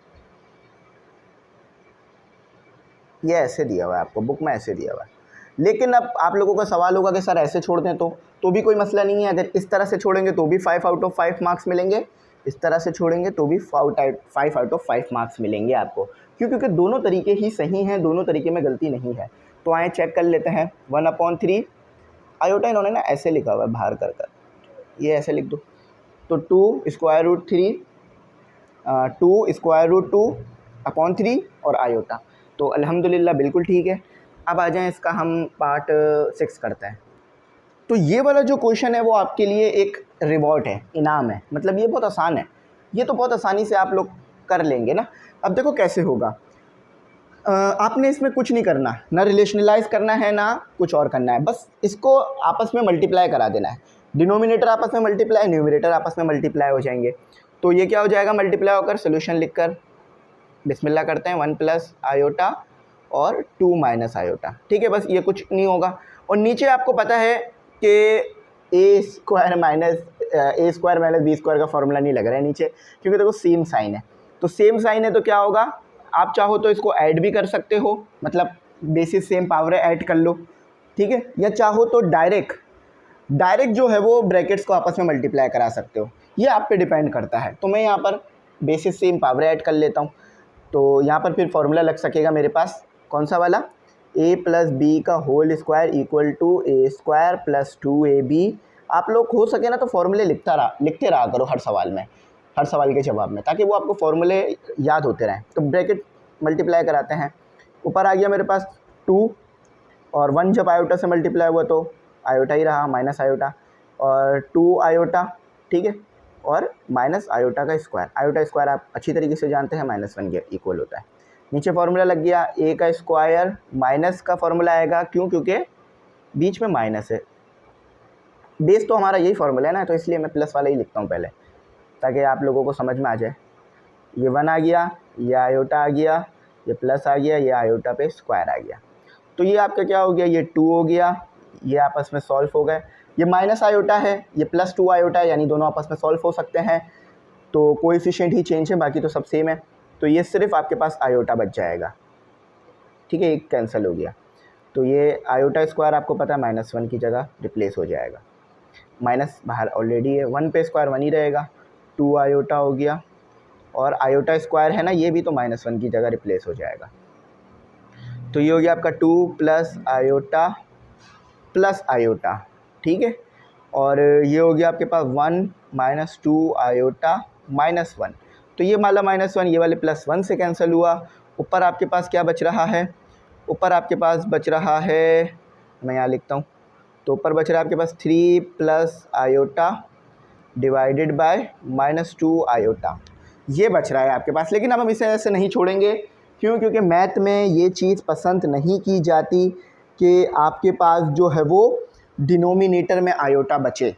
ये ऐसे दिया हुआ है आपको, बुक में ऐसे दिया हुआ है। लेकिन अब आप लोगों का सवाल होगा कि सर ऐसे छोड़ दें तो भी कोई मसला नहीं है। अगर इस तरह से छोड़ेंगे तो भी 5 आउट ऑफ 5 मार्क्स मिलेंगे, इस तरह से छोड़ेंगे तो भी 5 आउट ऑफ 5 मार्क्स मिलेंगे आपको, क्योंकि दोनों तरीके ही सही हैं, दोनों तरीके में गलती नहीं है। तो आए चेक कर लेते हैं। 1/3 आयोटा इन्होंने ना ऐसे लिखा हुआ है बाहर कर, ये ऐसे लिख दो। तो 2 स्क्वायर रूट 3 2 स्क्वायर रूट 2/3 और आयोटा, तो अल्हम्दुलिल्लाह बिल्कुल ठीक है। अब आ जाएं इसका हम पार्ट 6 करते हैं। तो ये वाला जो क्वेश्चन है वो आपके लिए एक रिवॉर्ड है, इनाम है, मतलब ये बहुत आसान है, ये तो बहुत आसानी से आप लोग कर लेंगे ना। अब देखो कैसे होगा, आपने इसमें कुछ नहीं करना, ना रिलेशनलाइज करना है ना कुछ और करना है, बस इसको आपस में मल्टीप्लाई करा देना है। डिनोमिनेटर आपस में मल्टीप्लाई, न्यूमरेटर आपस में मल्टीप्लाई हो जाएंगे। तो ये क्या हो जाएगा, मल्टीप्लाई होकर सोल्यूशन लिखकर बिस्मिल्लाह करते हैं, 1 प्लस आयोटा और 2 माइनस आयोटा, ठीक है, बस ये कुछ नहीं होगा। और नीचे आपको पता है कि ए स्क्वायर माइनस बी स्क्वायर का फॉर्मूला नहीं लग रहा है नीचे, क्योंकि देखो सेम साइन है। तो सेम साइन है तो क्या होगा, आप चाहो तो इसको ऐड भी कर सकते हो, मतलब बेसिस सेम पावर है ऐड कर लो, ठीक है, या चाहो तो डायरेक्ट जो है वो ब्रैकेट्स को आपस में मल्टीप्लाई करा सकते हो, ये आप पे डिपेंड करता है। तो मैं यहाँ पर बेसिस सेम पावर ऐड कर लेता हूँ, तो यहाँ पर फिर फॉर्मूला लग सकेगा मेरे पास, कौन सा वाला, a प्लस बी का whole square equal to a square plus 2ab। आप लोग हो सके ना तो फॉर्मूले लिखते रहा करो हर सवाल में, हर सवाल के जवाब में, ताकि वो आपको फॉर्मूले याद होते रहें। तो ब्रैकेट मल्टीप्लाई कराते हैं, ऊपर आ गया मेरे पास 2 और 1 जब आयोटा से मल्टीप्लाई हुआ तो आयोटा ही रहा, माइनस आयोटा और 2 आयोटा, ठीक है, और माइनस आयोटा का स्क्वायर। आयोटा स्क्वायर आप अच्छी तरीके से जानते हैं -1 के इक्वल होता है। नीचे फॉर्मूला लग गया, a का स्क्वायर माइनस का फॉर्मूला आएगा, क्यों, क्योंकि बीच में माइनस है, बेस तो हमारा यही फॉर्मूला है ना, तो इसलिए मैं प्लस वाला ही लिखता हूँ पहले, ताकि आप लोगों को समझ में आ जाए। ये 1 आ गया, ये आयोटा आ गया, ये प्लस आ गया, ये आयोटा पे स्क्वायर आ गया। तो ये आपका क्या हो गया, ये 2 हो गया, ये आपस में सॉल्व हो गए। ये माइनस आयोटा है, ये प्लस 2 आयोटा है, यानी दोनों आपस में सॉल्व हो सकते हैं। तो कोएफिशिएंट ही चेंज है, बाकी तो सब सेम है। तो ये सिर्फ आपके पास आयोटा बच जाएगा, ठीक है, एक कैंसिल हो गया। तो ये आयोटा स्क्वायर आपको पता है -1 की जगह रिप्लेस हो जाएगा, माइनस बाहर ऑलरेडी है, 1 पे स्क्वायर 1 ही रहेगा, 2 आयोटा हो गया, और आयोटा स्क्वायर है ना, ये भी तो -1 की जगह रिप्लेस हो जाएगा। तो ये हो गया आपका 2 प्लस आयोटा, ठीक है, और ये हो गया आपके पास 1 माइनस 2 आयोटा -1। तो ये वाला -1 ये वाले +1 से कैंसिल हुआ। ऊपर आपके पास क्या बच रहा है, ऊपर आपके पास बच रहा है, मैं यहाँ लिखता हूँ, तो ऊपर बच रहा है आपके पास 3 plus iota divided by -2 iota, ये बच रहा है आपके पास। लेकिन अब हम इसे ऐसे नहीं छोड़ेंगे, क्यों, क्योंकि मैथ में ये चीज़ पसंद नहीं की जाती कि आपके पास जो है वो डिनोमिनेटर में आयोटा बचे।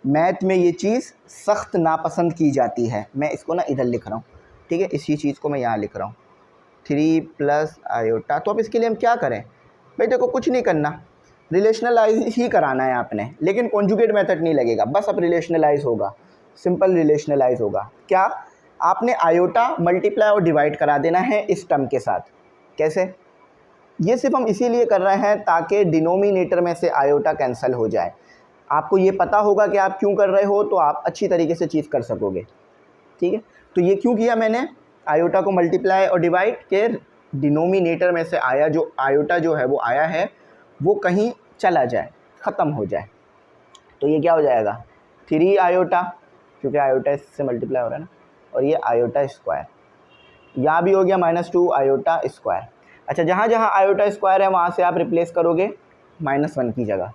मैथ में ये चीज़ सख्त नापसंद की जाती है। मैं इसको ना इधर लिख रहा हूँ, ठीक है, इसी चीज़ को मैं यहाँ लिख रहा हूँ, 3 प्लस आयोटा। तो अब इसके लिए हम क्या करें भाई, देखो कुछ नहीं करना, रिलेशनलाइज ही कराना है आपने, लेकिन कॉन्जुगेट मेथड नहीं लगेगा, बस अब रिलेशनलाइज होगा, सिंपल रिलेशनलाइज होगा। क्या, आपने आयोटा मल्टीप्लाई और डिवाइड करा देना है इस टर्म के साथ। कैसे, ये सिर्फ हम इसीलिए कर रहे हैं ताकि डिनोमिनेटर में से आयोटा कैंसिल हो जाए। आपको ये पता होगा कि आप क्यों कर रहे हो, तो आप अच्छी तरीके से चीज़ कर सकोगे, ठीक है। तो ये क्यों किया मैंने, आयोटा को मल्टीप्लाई और डिवाइड के डिनोमिनेटर में से आया जो आयोटा जो है वो आया है वो कहीं चला जाए, ख़त्म हो जाए। तो ये क्या हो जाएगा, 3 आयोटा, क्योंकि आयोटा इससे मल्टीप्लाई हो रहा है ना, और ये आयोटा स्क्वायर, यहाँ भी हो गया -2 आयोटा स्क्वायर। अच्छा, जहाँ जहाँ आयोटा स्क्वायर है वहाँ से आप रिप्लेस करोगे -1 की जगह,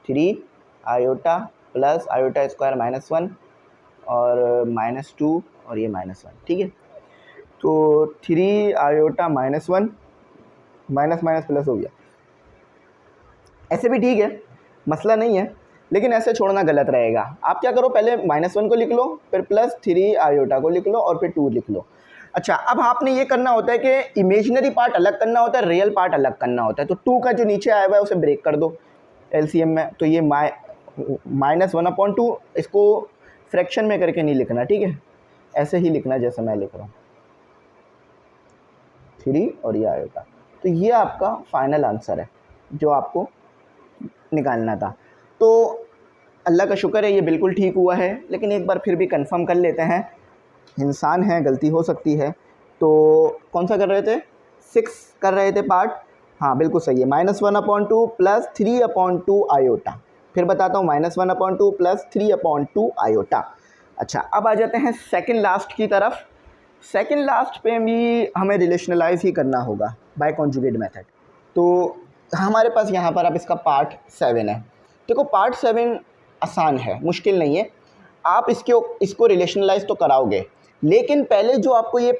3 आयोटा प्लस आयोटा स्क्वायर -1 और -2 और ये -1, ठीक है। तो 3 आयोटा -1 माइनस माइनस प्लस हो गया, ऐसे भी ठीक है, मसला नहीं है, लेकिन ऐसे छोड़ना गलत रहेगा। आप क्या करो, पहले -1 को लिख लो, फिर +3 आयोटा को लिख लो और फिर 2 लिख लो। अच्छा, अब आपने ये करना होता है कि इमेजिनरी पार्ट अलग करना होता है, रियल पार्ट अलग करना होता है। तो 2 का जो नीचे आया हुआ है उसे ब्रेक कर दो एलसीएम में, तो ये -1/2, इसको फ्रैक्शन में करके नहीं लिखना, ठीक है, ऐसे ही लिखना जैसे मैं लिख रहा हूँ, 3 और ये आयोटा। तो ये आपका फाइनल आंसर है जो आपको निकालना था। तो अल्लाह का शुक्र है ये बिल्कुल ठीक हुआ है, लेकिन एक बार फिर भी कंफर्म कर लेते हैं, इंसान है, गलती हो सकती है। तो कौन सा कर रहे थे, 6 कर रहे थे पार्ट, हाँ बिल्कुल सही है, -1/2 प्लस 3/2 आयोटा। फिर बताता हूँ, -1/2 प्लस 3/2 आयोटा। अच्छा, अब आ जाते हैं सेकंड लास्ट की तरफ। सेकंड लास्ट पे भी हमें रिलेशनलाइज ही करना होगा बाय कॉन्जुगेट मेथड। तो हमारे पास यहाँ पर अब इसका पार्ट 7 है। देखो पार्ट 7 आसान है, मुश्किल नहीं है, आप इसको रिलेशनलाइज तो कराओगे, लेकिन पहले जो आपको ये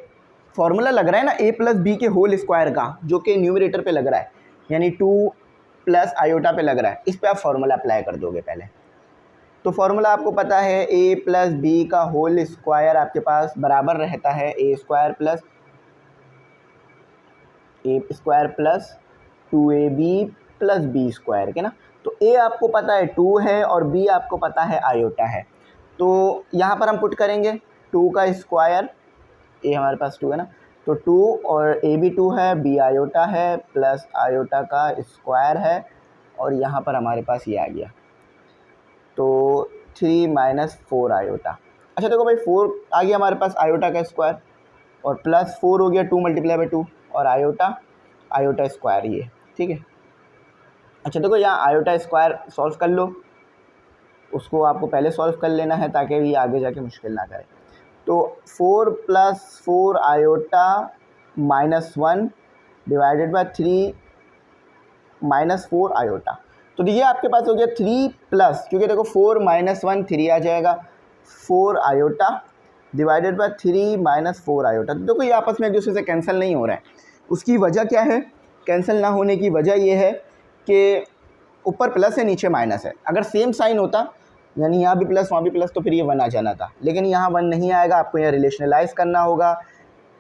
फॉर्मूला लग रहा है ना a प्लस बी के होल स्क्वायर का, जो कि न्यूमरेटर पे लग रहा है, यानी 2 प्लस आयोटा पे लग रहा है, इस पर आप फॉर्मूला अप्लाई कर दोगे पहले। तो फॉर्मूला आपको पता है a प्लस बी का होल स्क्वायर आपके पास बराबर रहता है A square plus 2ab plus B square के ना। तो a आपको पता है 2 है और b आपको पता है आयोटा है। तो यहाँ पर हम पुट करेंगे 2 का स्क्वायर, a हमारे पास 2 है ना, तो 2 और a भी 2 है, b आयोटा है, प्लस आयोटा का स्क्वायर है, और यहाँ पर हमारे पास ये आ गया, तो 3 माइनस 4 आयोटा। अच्छा देखो भाई 4 आ गया हमारे पास आयोटा का स्क्वायर, और प्लस 4 हो गया 2 मल्टीप्लाई बाई 2, और आयोटा स्क्वायर ये, ठीक है। अच्छा देखो यहाँ आयोटा स्क्वायर सॉल्व कर लो, उसको आपको पहले सॉल्व कर लेना है ताकि ये आगे जाके मुश्किल ना करे। तो 4 plus 4 iota minus 1 divided by 3 minus 4 iota. तो ये आपके पास हो गया 3 प्लस, क्योंकि देखो 4 माइनस 1 3 आ जाएगा, 4 iota divided by 3 minus 4 iota. तो देखो ये आपस में एक दूसरे से कैंसिल नहीं हो रहा है। उसकी वजह क्या है? कैंसिल ना होने की वजह ये है कि ऊपर प्लस है नीचे माइनस है। अगर सेम साइन होता, यानी यहाँ भी प्लस वहाँ भी प्लस, तो फिर ये 1 आ जाना था, लेकिन यहाँ 1 नहीं आएगा। आपको यहाँ रिलेशनलाइज करना होगा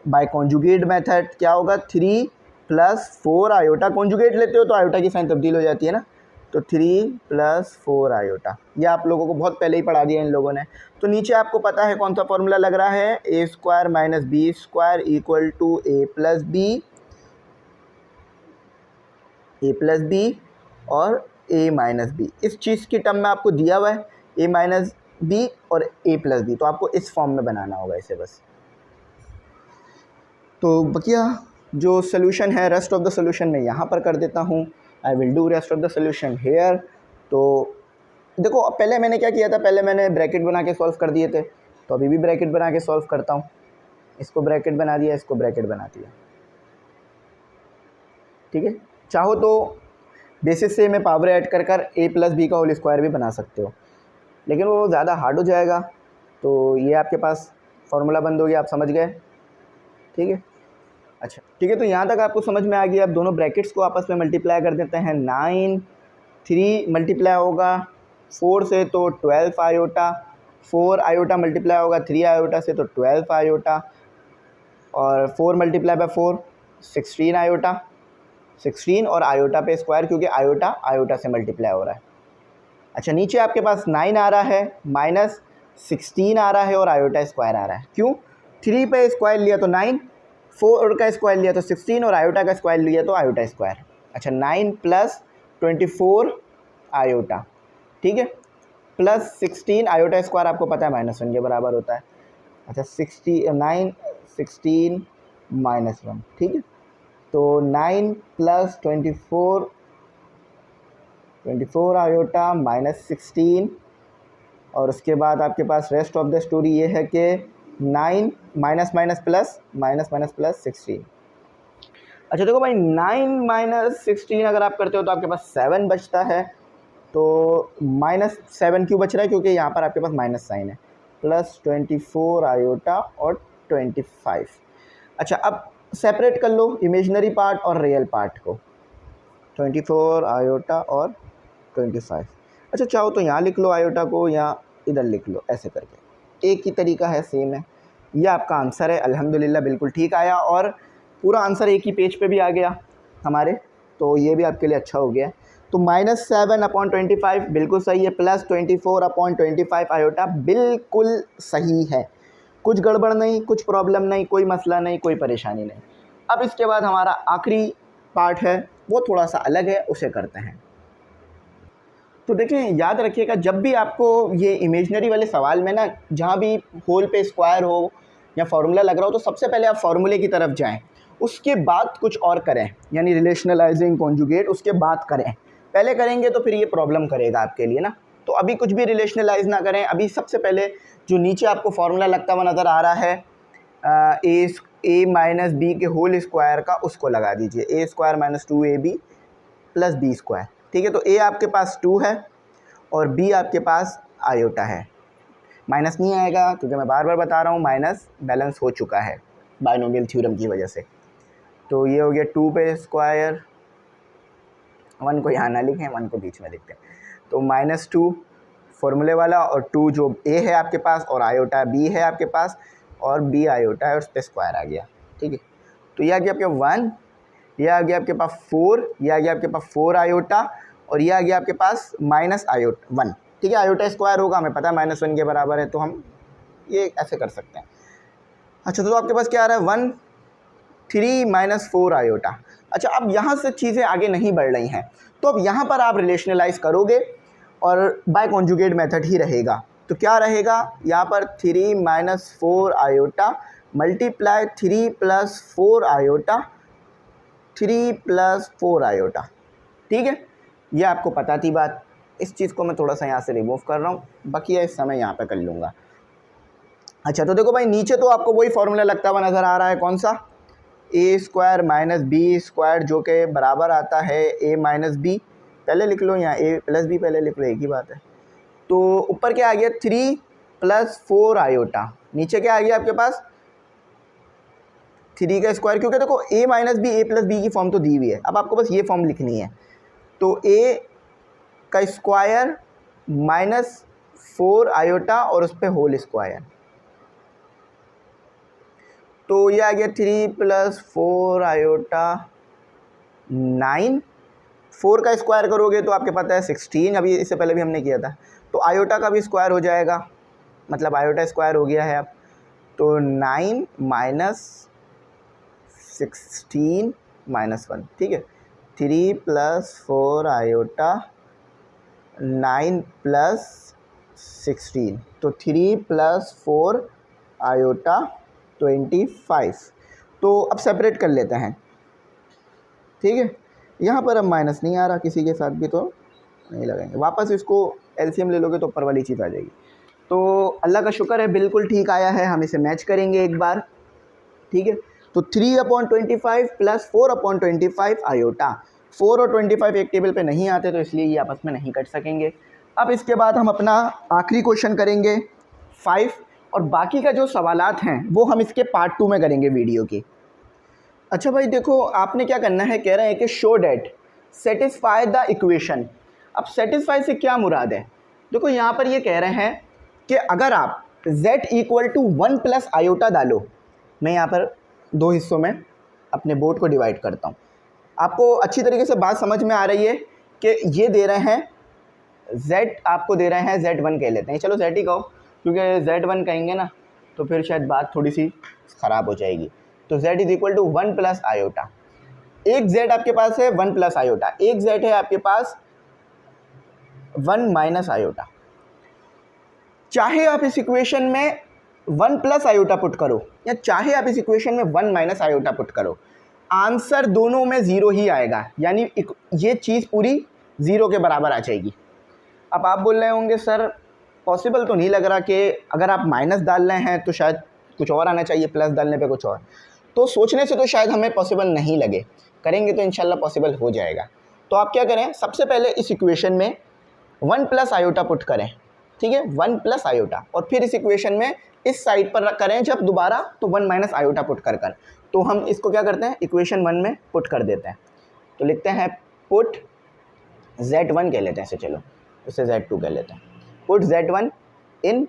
बाय कॉन्जुगेट मेथड। क्या होगा? 3 प्लस 4 आयोटा, कॉन्जुगेट लेते हो तो आयोटा की साइन तब्दील हो जाती है ना, तो 3 प्लस 4 आयोटा। ये आप लोगों को बहुत पहले ही पढ़ा दिया इन लोगों ने। तो नीचे आपको पता है कौन सा फॉर्मूला लग रहा है, A square minus B square equal to A plus B और ए माइनस बी। इस चीज़ की टर्म में आपको दिया हुआ है ए माइनस बी और ए प्लस बी, तो आपको इस फॉर्म में बनाना होगा इसे बस। तो बकिया जो सोल्यूशन है, रेस्ट ऑफ द सोल्यूशन मैं यहाँ पर कर देता हूँ। I will do rest of the solution here. तो देखो पहले मैंने क्या किया था, पहले मैंने ब्रैकेट बना के सॉल्व कर दिए थे, तो अभी भी ब्रैकेट बना के सॉल्व करता हूँ। इसको ब्रैकेट बना दिया, इसको ब्रैकेट बना दिया, ठीक है। चाहो तो बेसिस से मैं पावर ऐड कर ए प्लस बी का होल स्क्वायर भी बना सकते हो, लेकिन वो ज़्यादा हार्ड हो जाएगा। तो ये आपके पास फार्मूला बंद हो गया, आप समझ गए, ठीक है। अच्छा ठीक है, तो यहाँ तक आपको समझ में आ गया। अब दोनों ब्रैकेट्स को आपस में मल्टीप्लाई कर देते हैं। 9 3 मल्टीप्लाई होगा 4 से तो 12 आयोटा, 4 आयोटा मल्टीप्लाई होगा 3 आयोटा से तो 12 आयोटा, और 4 मल्टीप्लाई बाय 4 16 आयोटा, 16 और आयोटा पे स्क्वायर, क्योंकि आयोटा से मल्टीप्लाई हो रहा है। अच्छा नीचे आपके पास 9 आ रहा है, माइनस 16 आ रहा है, और आयोटा स्क्वायर आ रहा है। क्यों? 3 पे स्क्वायर लिया तो 9, 4 का स्क्वायर लिया तो 16, और आयोटा का स्क्वायर लिया तो आयोटा स्क्वायर। अच्छा 9 प्लस 24 आयोटा, ठीक है, प्लस 16 आयोटा स्क्वायर आपको पता है -1 के बराबर होता है। अच्छा 9 16 -1, ठीक है। तो 9 प्लस 24 आयोटा माइनस 16, और उसके बाद आपके पास रेस्ट ऑफ द स्टोरी ये है कि 9 माइनस प्लस 16। अच्छा देखो भाई 9 माइनस 16 अगर आप करते हो तो आपके पास 7 बचता है। तो -7 क्यों बच रहा है? क्योंकि यहाँ पर आपके पास माइनस साइन है, प्लस 24 आयोटा और 25। अच्छा अब सेपरेट कर लो इमेजिनरी पार्ट और रियल पार्ट को, 24 आयोटा और 25। अच्छा चाहो तो यहाँ लिख लो आयोटा को, या इधर लिख लो, ऐसे करके एक ही तरीका है, सेम है। ये आपका आंसर है, अल्हम्दुलिल्लाह बिल्कुल ठीक आया, और पूरा आंसर एक ही पेज पे भी आ गया हमारे, तो ये भी आपके लिए अच्छा हो गया। तो -7/25 बिल्कुल सही है, प्लस 24/25 आयोटा बिल्कुल सही है। कुछ गड़बड़ नहीं, कुछ प्रॉब्लम नहीं, कोई मसला नहीं, कोई परेशानी नहीं। अब इसके बाद हमारा आखिरी पार्ट है, वो थोड़ा सा अलग है, उसे करते हैं। तो देखिए याद रखिएगा, जब भी आपको ये इमेजनरी वाले सवाल में ना, जहाँ भी होल पे स्क्वायर हो या फार्मूला लग रहा हो, तो सबसे पहले आप फार्मूले की तरफ जाएं, उसके बाद कुछ और करें, यानी रिलेशनलाइजिंग कॉन्जुगेट उसके बाद करें। पहले करेंगे तो फिर ये प्रॉब्लम करेगा आपके लिए ना। तो अभी कुछ भी रिलेशनलाइज ना करें। अभी सबसे पहले जो नीचे आपको फार्मूला लगता हुआ नज़र आ रहा है, ए माइनस बी के होल स्क्वायर का उसको लगा दीजिए, A square minus 2ab plus B square. ठीक है, तो ए आपके पास 2 है और बी आपके पास आयोटा है। माइनस नहीं आएगा क्योंकि मैं बार बार बता रहा हूँ माइनस बैलेंस हो चुका है बाइनोमियल थ्योरम की वजह से। तो ये हो गया 2 पे स्क्वायर, 1 को यहाँ ना लिखें, 1 को बीच में लिखते हैं। तो -2 फॉर्मूले वाला, और 2 जो ए है आपके पास और आयोटा बी है आपके पास, और बी आयोटा है और उस पर स्क्वायर आ गया। ठीक है, तो ये आ गया आपके 1, ये आ गया आपके पास 4, ये आ गया आपके पास 4 आयोटा, और ये आ गया आपके पास माइनस आयोटा 1। ठीक है, आयोटा स्क्वायर होगा, हमें पता है -1 के बराबर है, तो हम ये ऐसे कर सकते हैं। अच्छा, तो आपके पास क्या आ रहा है 1 3 माइनस 4 आयोटा। अच्छा, अब यहाँ से चीज़ें आगे नहीं बढ़ रही हैं, तो अब यहाँ पर आप रिलेशनलाइज करोगे और बाय कॉन्जुगेट मेथड ही रहेगा। तो क्या रहेगा यहाँ पर 3 minus 4 iota multiply 3 plus 4 iota, 3 plus 4 iota. ठीक है, ये आपको पता थी बात। इस चीज़ को मैं थोड़ा सा यहाँ से रिमूव कर रहा हूँ, बाकी इस समय यहाँ पे कर लूँगा। अच्छा, तो देखो भाई, नीचे तो आपको वही फॉर्मूला लगता हुआ नज़र आ रहा है, कौन सा, ए स्क्वायर माइनस बी स्क्वायर, जो कि बराबर आता है ए माइनस बी। पहले लिख लो, यहाँ ए प्लस बी पहले लिख लो, एक ही बात है। तो ऊपर क्या आ गया 3 प्लस 4 आयोटा, नीचे क्या आ गया आपके पास 3 का स्क्वायर, क्योंकि देखो ए माइनस बी ए प्लस बी की फॉर्म तो दी हुई है, अब आपको बस ये फॉर्म लिखनी है। तो ए का स्क्वायर माइनस 4 आयोटा और उस पर होल स्क्वायर, तो ये आ गया 3 प्लस 4 आयोटा 9। 4 का स्क्वायर करोगे तो आपके पता है 16, अभी इससे पहले भी हमने किया था। तो आयोटा का भी स्क्वायर हो जाएगा, मतलब आयोटा स्क्वायर हो गया है अब। तो 9 माइनस 16 माइनस 1। ठीक है, 3 प्लस 4 आयोटा 9 प्लस 16, तो 3 प्लस 4 आयोटा 25। तो अब सेपरेट कर लेते हैं। ठीक है, यहाँ पर अब माइनस नहीं आ रहा किसी के साथ भी, तो नहीं लगाएंगे। वापस इसको एलसीएम ले लोगे तो ऊपर वाली चीज़ आ जाएगी। तो अल्लाह का शुक्र है बिल्कुल ठीक आया है, हम इसे मैच करेंगे एक बार। ठीक है, तो 3/25 प्लस 4/25 आयोटा। 4 और 25 एक टेबल पे नहीं आते, तो इसलिए ये आपस में नहीं कट सकेंगे। अब इसके बाद हम अपना आखिरी क्वेश्चन करेंगे 5, और बाकी का जो सवालात हैं वो हम इसके पार्ट 2 में करेंगे वीडियो की। अच्छा भाई देखो, आपने क्या करना है, कह रहे हैं कि show that satisfy the equation. अब सेटिस्फाई से क्या मुराद है, देखो यहाँ पर ये कह रहे हैं कि अगर आप z equal to 1 plus iota डालो, मैं यहाँ पर 2 हिस्सों में अपने बोर्ड को डिवाइड करता हूँ, आपको अच्छी तरीके से बात समझ में आ रही है कि ये दे रहे हैं z, आपको दे रहे हैं z1 कह लेते हैं, चलो z ही कहो, क्योंकि z1 कहेंगे ना तो फिर शायद बात थोड़ी सी ख़राब हो जाएगी। तो z is equal to 1 plus iota, एक z आपके पास है 1 प्लस आयोटा, एक z है आपके पास 1 माइनस आयोटा। चाहे आप इस इक्वेशन में 1 प्लस आयोटा पुट करो या चाहे आप इस इक्वेशन में 1 माइनस आयोटा पुट करो, आंसर दोनों में 0 ही आएगा, यानी ये चीज़ पूरी 0 के बराबर आ जाएगी। अब आप बोल रहे होंगे सर पॉसिबल तो नहीं लग रहा कि अगर आप माइनस डाल रहे हैं तो शायद कुछ और आना चाहिए, प्लस डालने पे कुछ और, तो सोचने से तो शायद हमें पॉसिबल नहीं लगे, करेंगे तो इंशाल्लाह पॉसिबल हो जाएगा। तो आप क्या करें, सबसे पहले इस इक्वेशन में 1 प्लस आयोटा पुट करें, ठीक है, 1 प्लस आयोटा, और फिर इस इक्वेशन में इस साइड पर करें जब दोबारा तो 1 माइनस आयोटा पुट कर कर। तो हम इसको क्या करते हैं, इक्वेशन 1 में पुट कर देते हैं। तो लिखते हैं पुट z1 कह लेते हैं इसे, चलो उसे z2 कह लेते हैं। पुट z1 इन,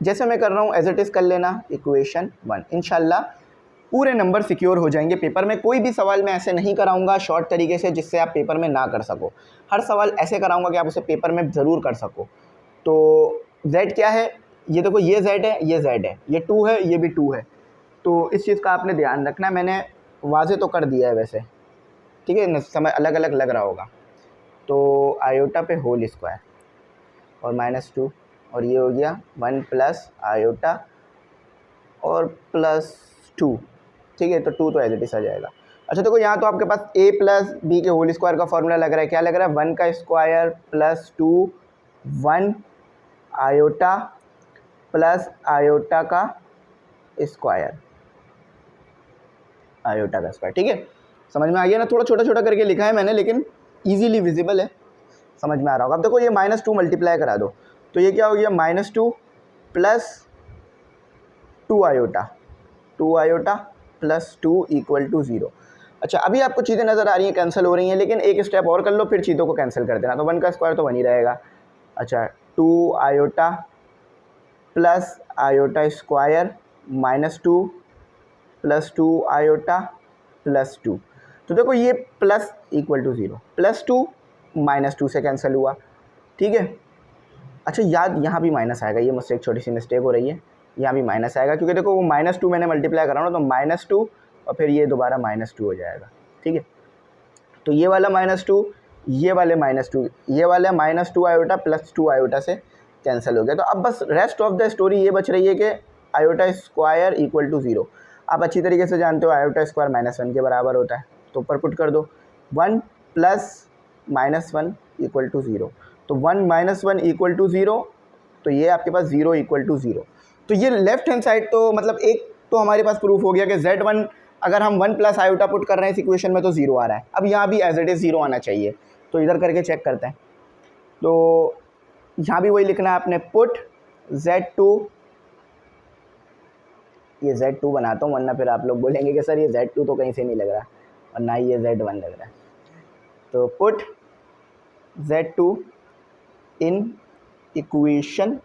जैसे मैं कर रहा हूँ एज इट इज़ कर लेना इक्वेशन 1, इंशाल्लाह पूरे नंबर सिक्योर हो जाएंगे। पेपर में कोई भी सवाल मैं ऐसे नहीं कराऊंगा शॉर्ट तरीके से जिससे आप पेपर में ना कर सको, हर सवाल ऐसे कराऊंगा कि आप उसे पेपर में ज़रूर कर सको। तो z क्या है, ये देखो ये z है, ये z है, ये 2 है, ये भी 2 है, तो इस चीज़ का आपने ध्यान रखना है। मैंने वाजे तो कर दिया है वैसे, ठीक है, समय अलग अलग लग रहा होगा। तो आयोटा पे होल स्क्वायर और -2, और ये हो गया 1 प्लस आयोटा और +2, ठीक है, तो 2 तो एज इट इज़ आ जाएगा। अच्छा देखो यहाँ तो आपके पास a प्लस बी के होल स्क्वायर का फॉर्मूला लग रहा है, क्या लग रहा है, 1 का square plus 2 1 iota plus iota का स्क्वायर, आयोटा का स्क्वायर। ठीक है, समझ में आ गया ना? थोड़ा छोटा छोटा करके लिखा है मैंने, लेकिन ईजिली विजिबल है, समझ में आ रहा होगा। अब देखो ये -2 मल्टीप्लाई करा दो तो ये क्या हो गया, -2 plus 2 iota, 2 iota plus 2 equal to 0। अच्छा, अभी आपको चीज़ें नज़र आ रही हैं, कैंसिल हो रही हैं, लेकिन एक स्टेप और कर लो, फिर चीज़ों को कैंसिल कर देना। तो 1 का स्क्वायर तो 1 ही रहेगा। अच्छा, 2 iota plus iota square -2 plus 2 iota plus 2। तो देखो ये प्लस इक्वल टू 0, +2 -2 से कैंसिल हुआ। ठीक है, अच्छा याद यहाँ भी माइनस आएगा, ये मुझसे एक छोटी सी मिस्टेक हो रही है, यहाँ भी माइनस आएगा क्योंकि देखो वो -2 मैंने मल्टीप्लाई करा ना, तो -2 और फिर ये दोबारा -2 हो जाएगा। ठीक है, तो ये वाला -2, ये वाले -2, ये वाला -2 आयोटा प्लस 2 आयोटा से कैंसिल हो गया। तो अब बस रेस्ट ऑफ द स्टोरी ये बच रही है कि आयोटा स्क्वायर इक्वल टू 0। आप अच्छी तरीके से जानते हो आयोटा स्क्वायर -1 के बराबर होता है, तो ऊपर पुट कर दो 1 प्लस -1 इक्वल टू 0। तो 1 -1 इक्वल टू 0, तो ये आपके पास 0 इक्वल टू 0। तो ये लेफ्ट हैंड साइड तो मतलब एक तो हमारे पास प्रूफ हो गया कि Z1 अगर हम 1 प्लस आयोटा पुट कर रहे हैं इस इक्वेशन में तो 0 आ रहा है। अब यहाँ भी एज इट इज़ 0 आना चाहिए, तो इधर करके चेक करते हैं। तो यहाँ भी वही लिखना है आपने, पुट Z2, ये Z2 बनाता हूँ वरना फिर आप लोग बोलेंगे कि सर ये Z2 तो कहीं से नहीं लग रहा और ना ही ये Z1 लग रहा है। तो पुट Z2 इन इक्वेशन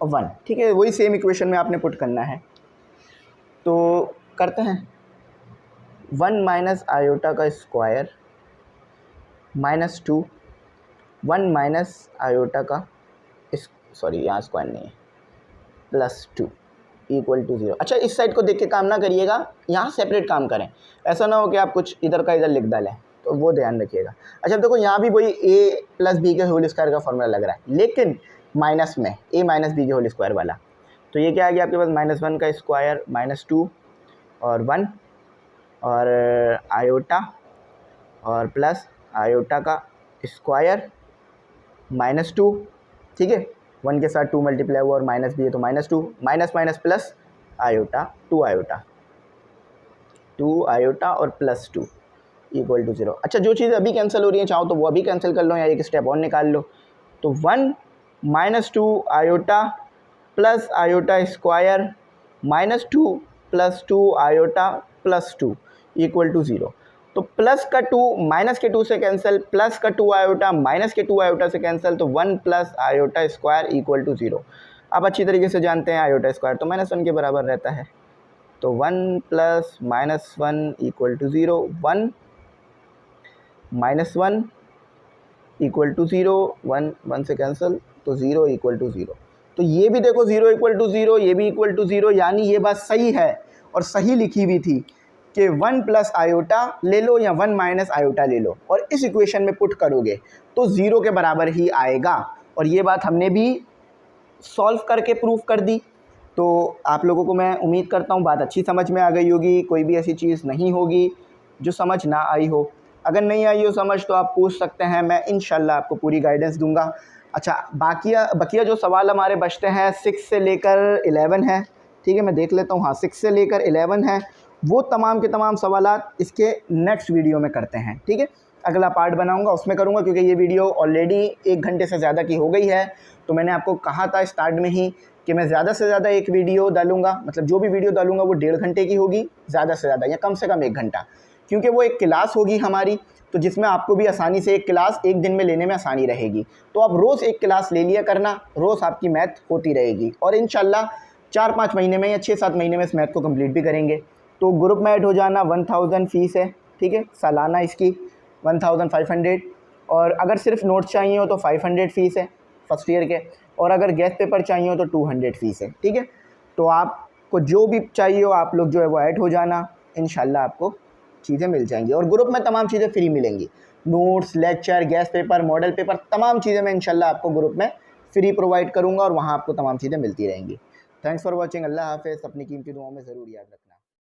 1। ठीक है, वही सेम इक्वेशन में आपने पुट करना है। तो करते हैं, 1 माइनस आयोटा का स्क्वायर -2, 1 माइनस आयोटा का सॉरी यहाँ स्क्वायर नहीं है, +2 इक्वल टू 0। अच्छा, इस साइड को देख के काम ना करिएगा, यहाँ सेपरेट काम करें, ऐसा ना हो कि आप कुछ इधर का इधर लिख डालें, तो वो ध्यान रखिएगा। अच्छा देखो यहाँ भी वही a + b के होल स्क्वायर का फॉर्मूला लग रहा है, लेकिन माइनस में a - b के होल स्क्वायर वाला। तो ये क्या आ गया आपके पास, -1 का स्क्वायर -2 और 1 और आयोटा और प्लस आयोटा का स्क्वायर -2। ठीक है, 1 के साथ 2 मल्टीप्लाई हुआ और माइनस भी है तो -2, माइनस प्लस आयोटा, 2 आयोटा और +2 इक्वल टू 0। अच्छा, जो चीज़ अभी कैंसिल हो रही है चाहो तो वो अभी कैंसिल कर लो या एक स्टेप और निकाल लो। तो 1 -2 iota plus iota square -2 + 2 iota +2 equal to 0। तो प्लस का 2 माइनस के 2 से कैंसिल, प्लस का 2 आयोटा माइनस के 2 आयोटा से कैंसिल, तो 1 plus iota square equal to 0। आप अच्छी तरीके से जानते हैं आयोटा स्क्वायर तो -1 के बराबर रहता है। तो 1 plus -1 equal to 0, 1 -1 equal to 0, 1 से कैंसिल, तो 0 इक्वल टू 0। तो ये भी देखो 0 इक्वल टू 0, ये भी इक्वल टू 0, यानी ये बात सही है और सही लिखी हुई थी कि 1 प्लस आयोटा ले लो या 1 माइनस आयोटा ले लो और इस इक्वेशन में पुट करोगे तो 0 के बराबर ही आएगा। और ये बात हमने भी सॉल्व करके प्रूफ कर दी। तो आप लोगों को मैं उम्मीद करता हूँ बात अच्छी समझ में आ गई होगी, कोई भी ऐसी चीज़ नहीं होगी जो समझ ना आई हो। अगर नहीं आई हो समझ तो आप पूछ सकते हैं, मैं इंशाल्लाह आपको पूरी गाइडेंस दूंगा। अच्छा, बकिया जो सवाल हमारे बचते हैं 6 से लेकर 11 है। ठीक है, मैं देख लेता हूँ, हाँ 6 से लेकर 11 है, वो तमाम के तमाम सवालात इसके नेक्स्ट वीडियो में करते हैं। ठीक है, अगला पार्ट बनाऊंगा उसमें करूंगा, क्योंकि ये वीडियो ऑलरेडी 1 घंटे से ज़्यादा की हो गई है। तो मैंने आपको कहा था स्टार्ट में ही कि मैं ज़्यादा से ज़्यादा एक वीडियो डालूंगा, मतलब जो भी वीडियो डालूंगा वो 1.5 घंटे की होगी, ज़्यादा से ज़्यादा या कम से कम 1 घंटा, क्योंकि वो एक क्लास होगी हमारी, तो जिसमें आपको भी आसानी से एक क्लास एक दिन में लेने में आसानी रहेगी। तो आप रोज़ एक क्लास ले लिया करना, रोज़ आपकी मैथ होती रहेगी और इंशाल्लाह 4-5 महीने में या 6-7 महीने में इस मैथ को कंप्लीट भी करेंगे। तो ग्रुप में ऐड हो जाना, 1000 फ़ीस है। ठीक है, सालाना इसकी 1500, और अगर सिर्फ नोट्स चाहिए हो तो 500 फ़ीस है फर्स्ट ईयर के, और अगर गेस्ट पेपर चाहिए हो तो 200 फ़ीस है। ठीक है, तो आपको जो भी चाहिए हो आप लोग जो है वो ऐड हो जाना, इंशाल्लाह आपको चीज़ें मिल जाएंगी और ग्रुप में तमाम चीज़ें फ्री मिलेंगी, notes, lecture, guest paper, model paper, तमाम चीज़ें मैं इंशाल्लाह आपको ग्रुप में फ्री प्रोवाइड करूँगा और वहाँ आपको तमाम चीज़ें मिलती रहेंगी। थैंक्स फॉर वॉचिंग, अल्लाह हाफ़िज़। अपनी कीमती दुआओं में ज़रूर याद रखना।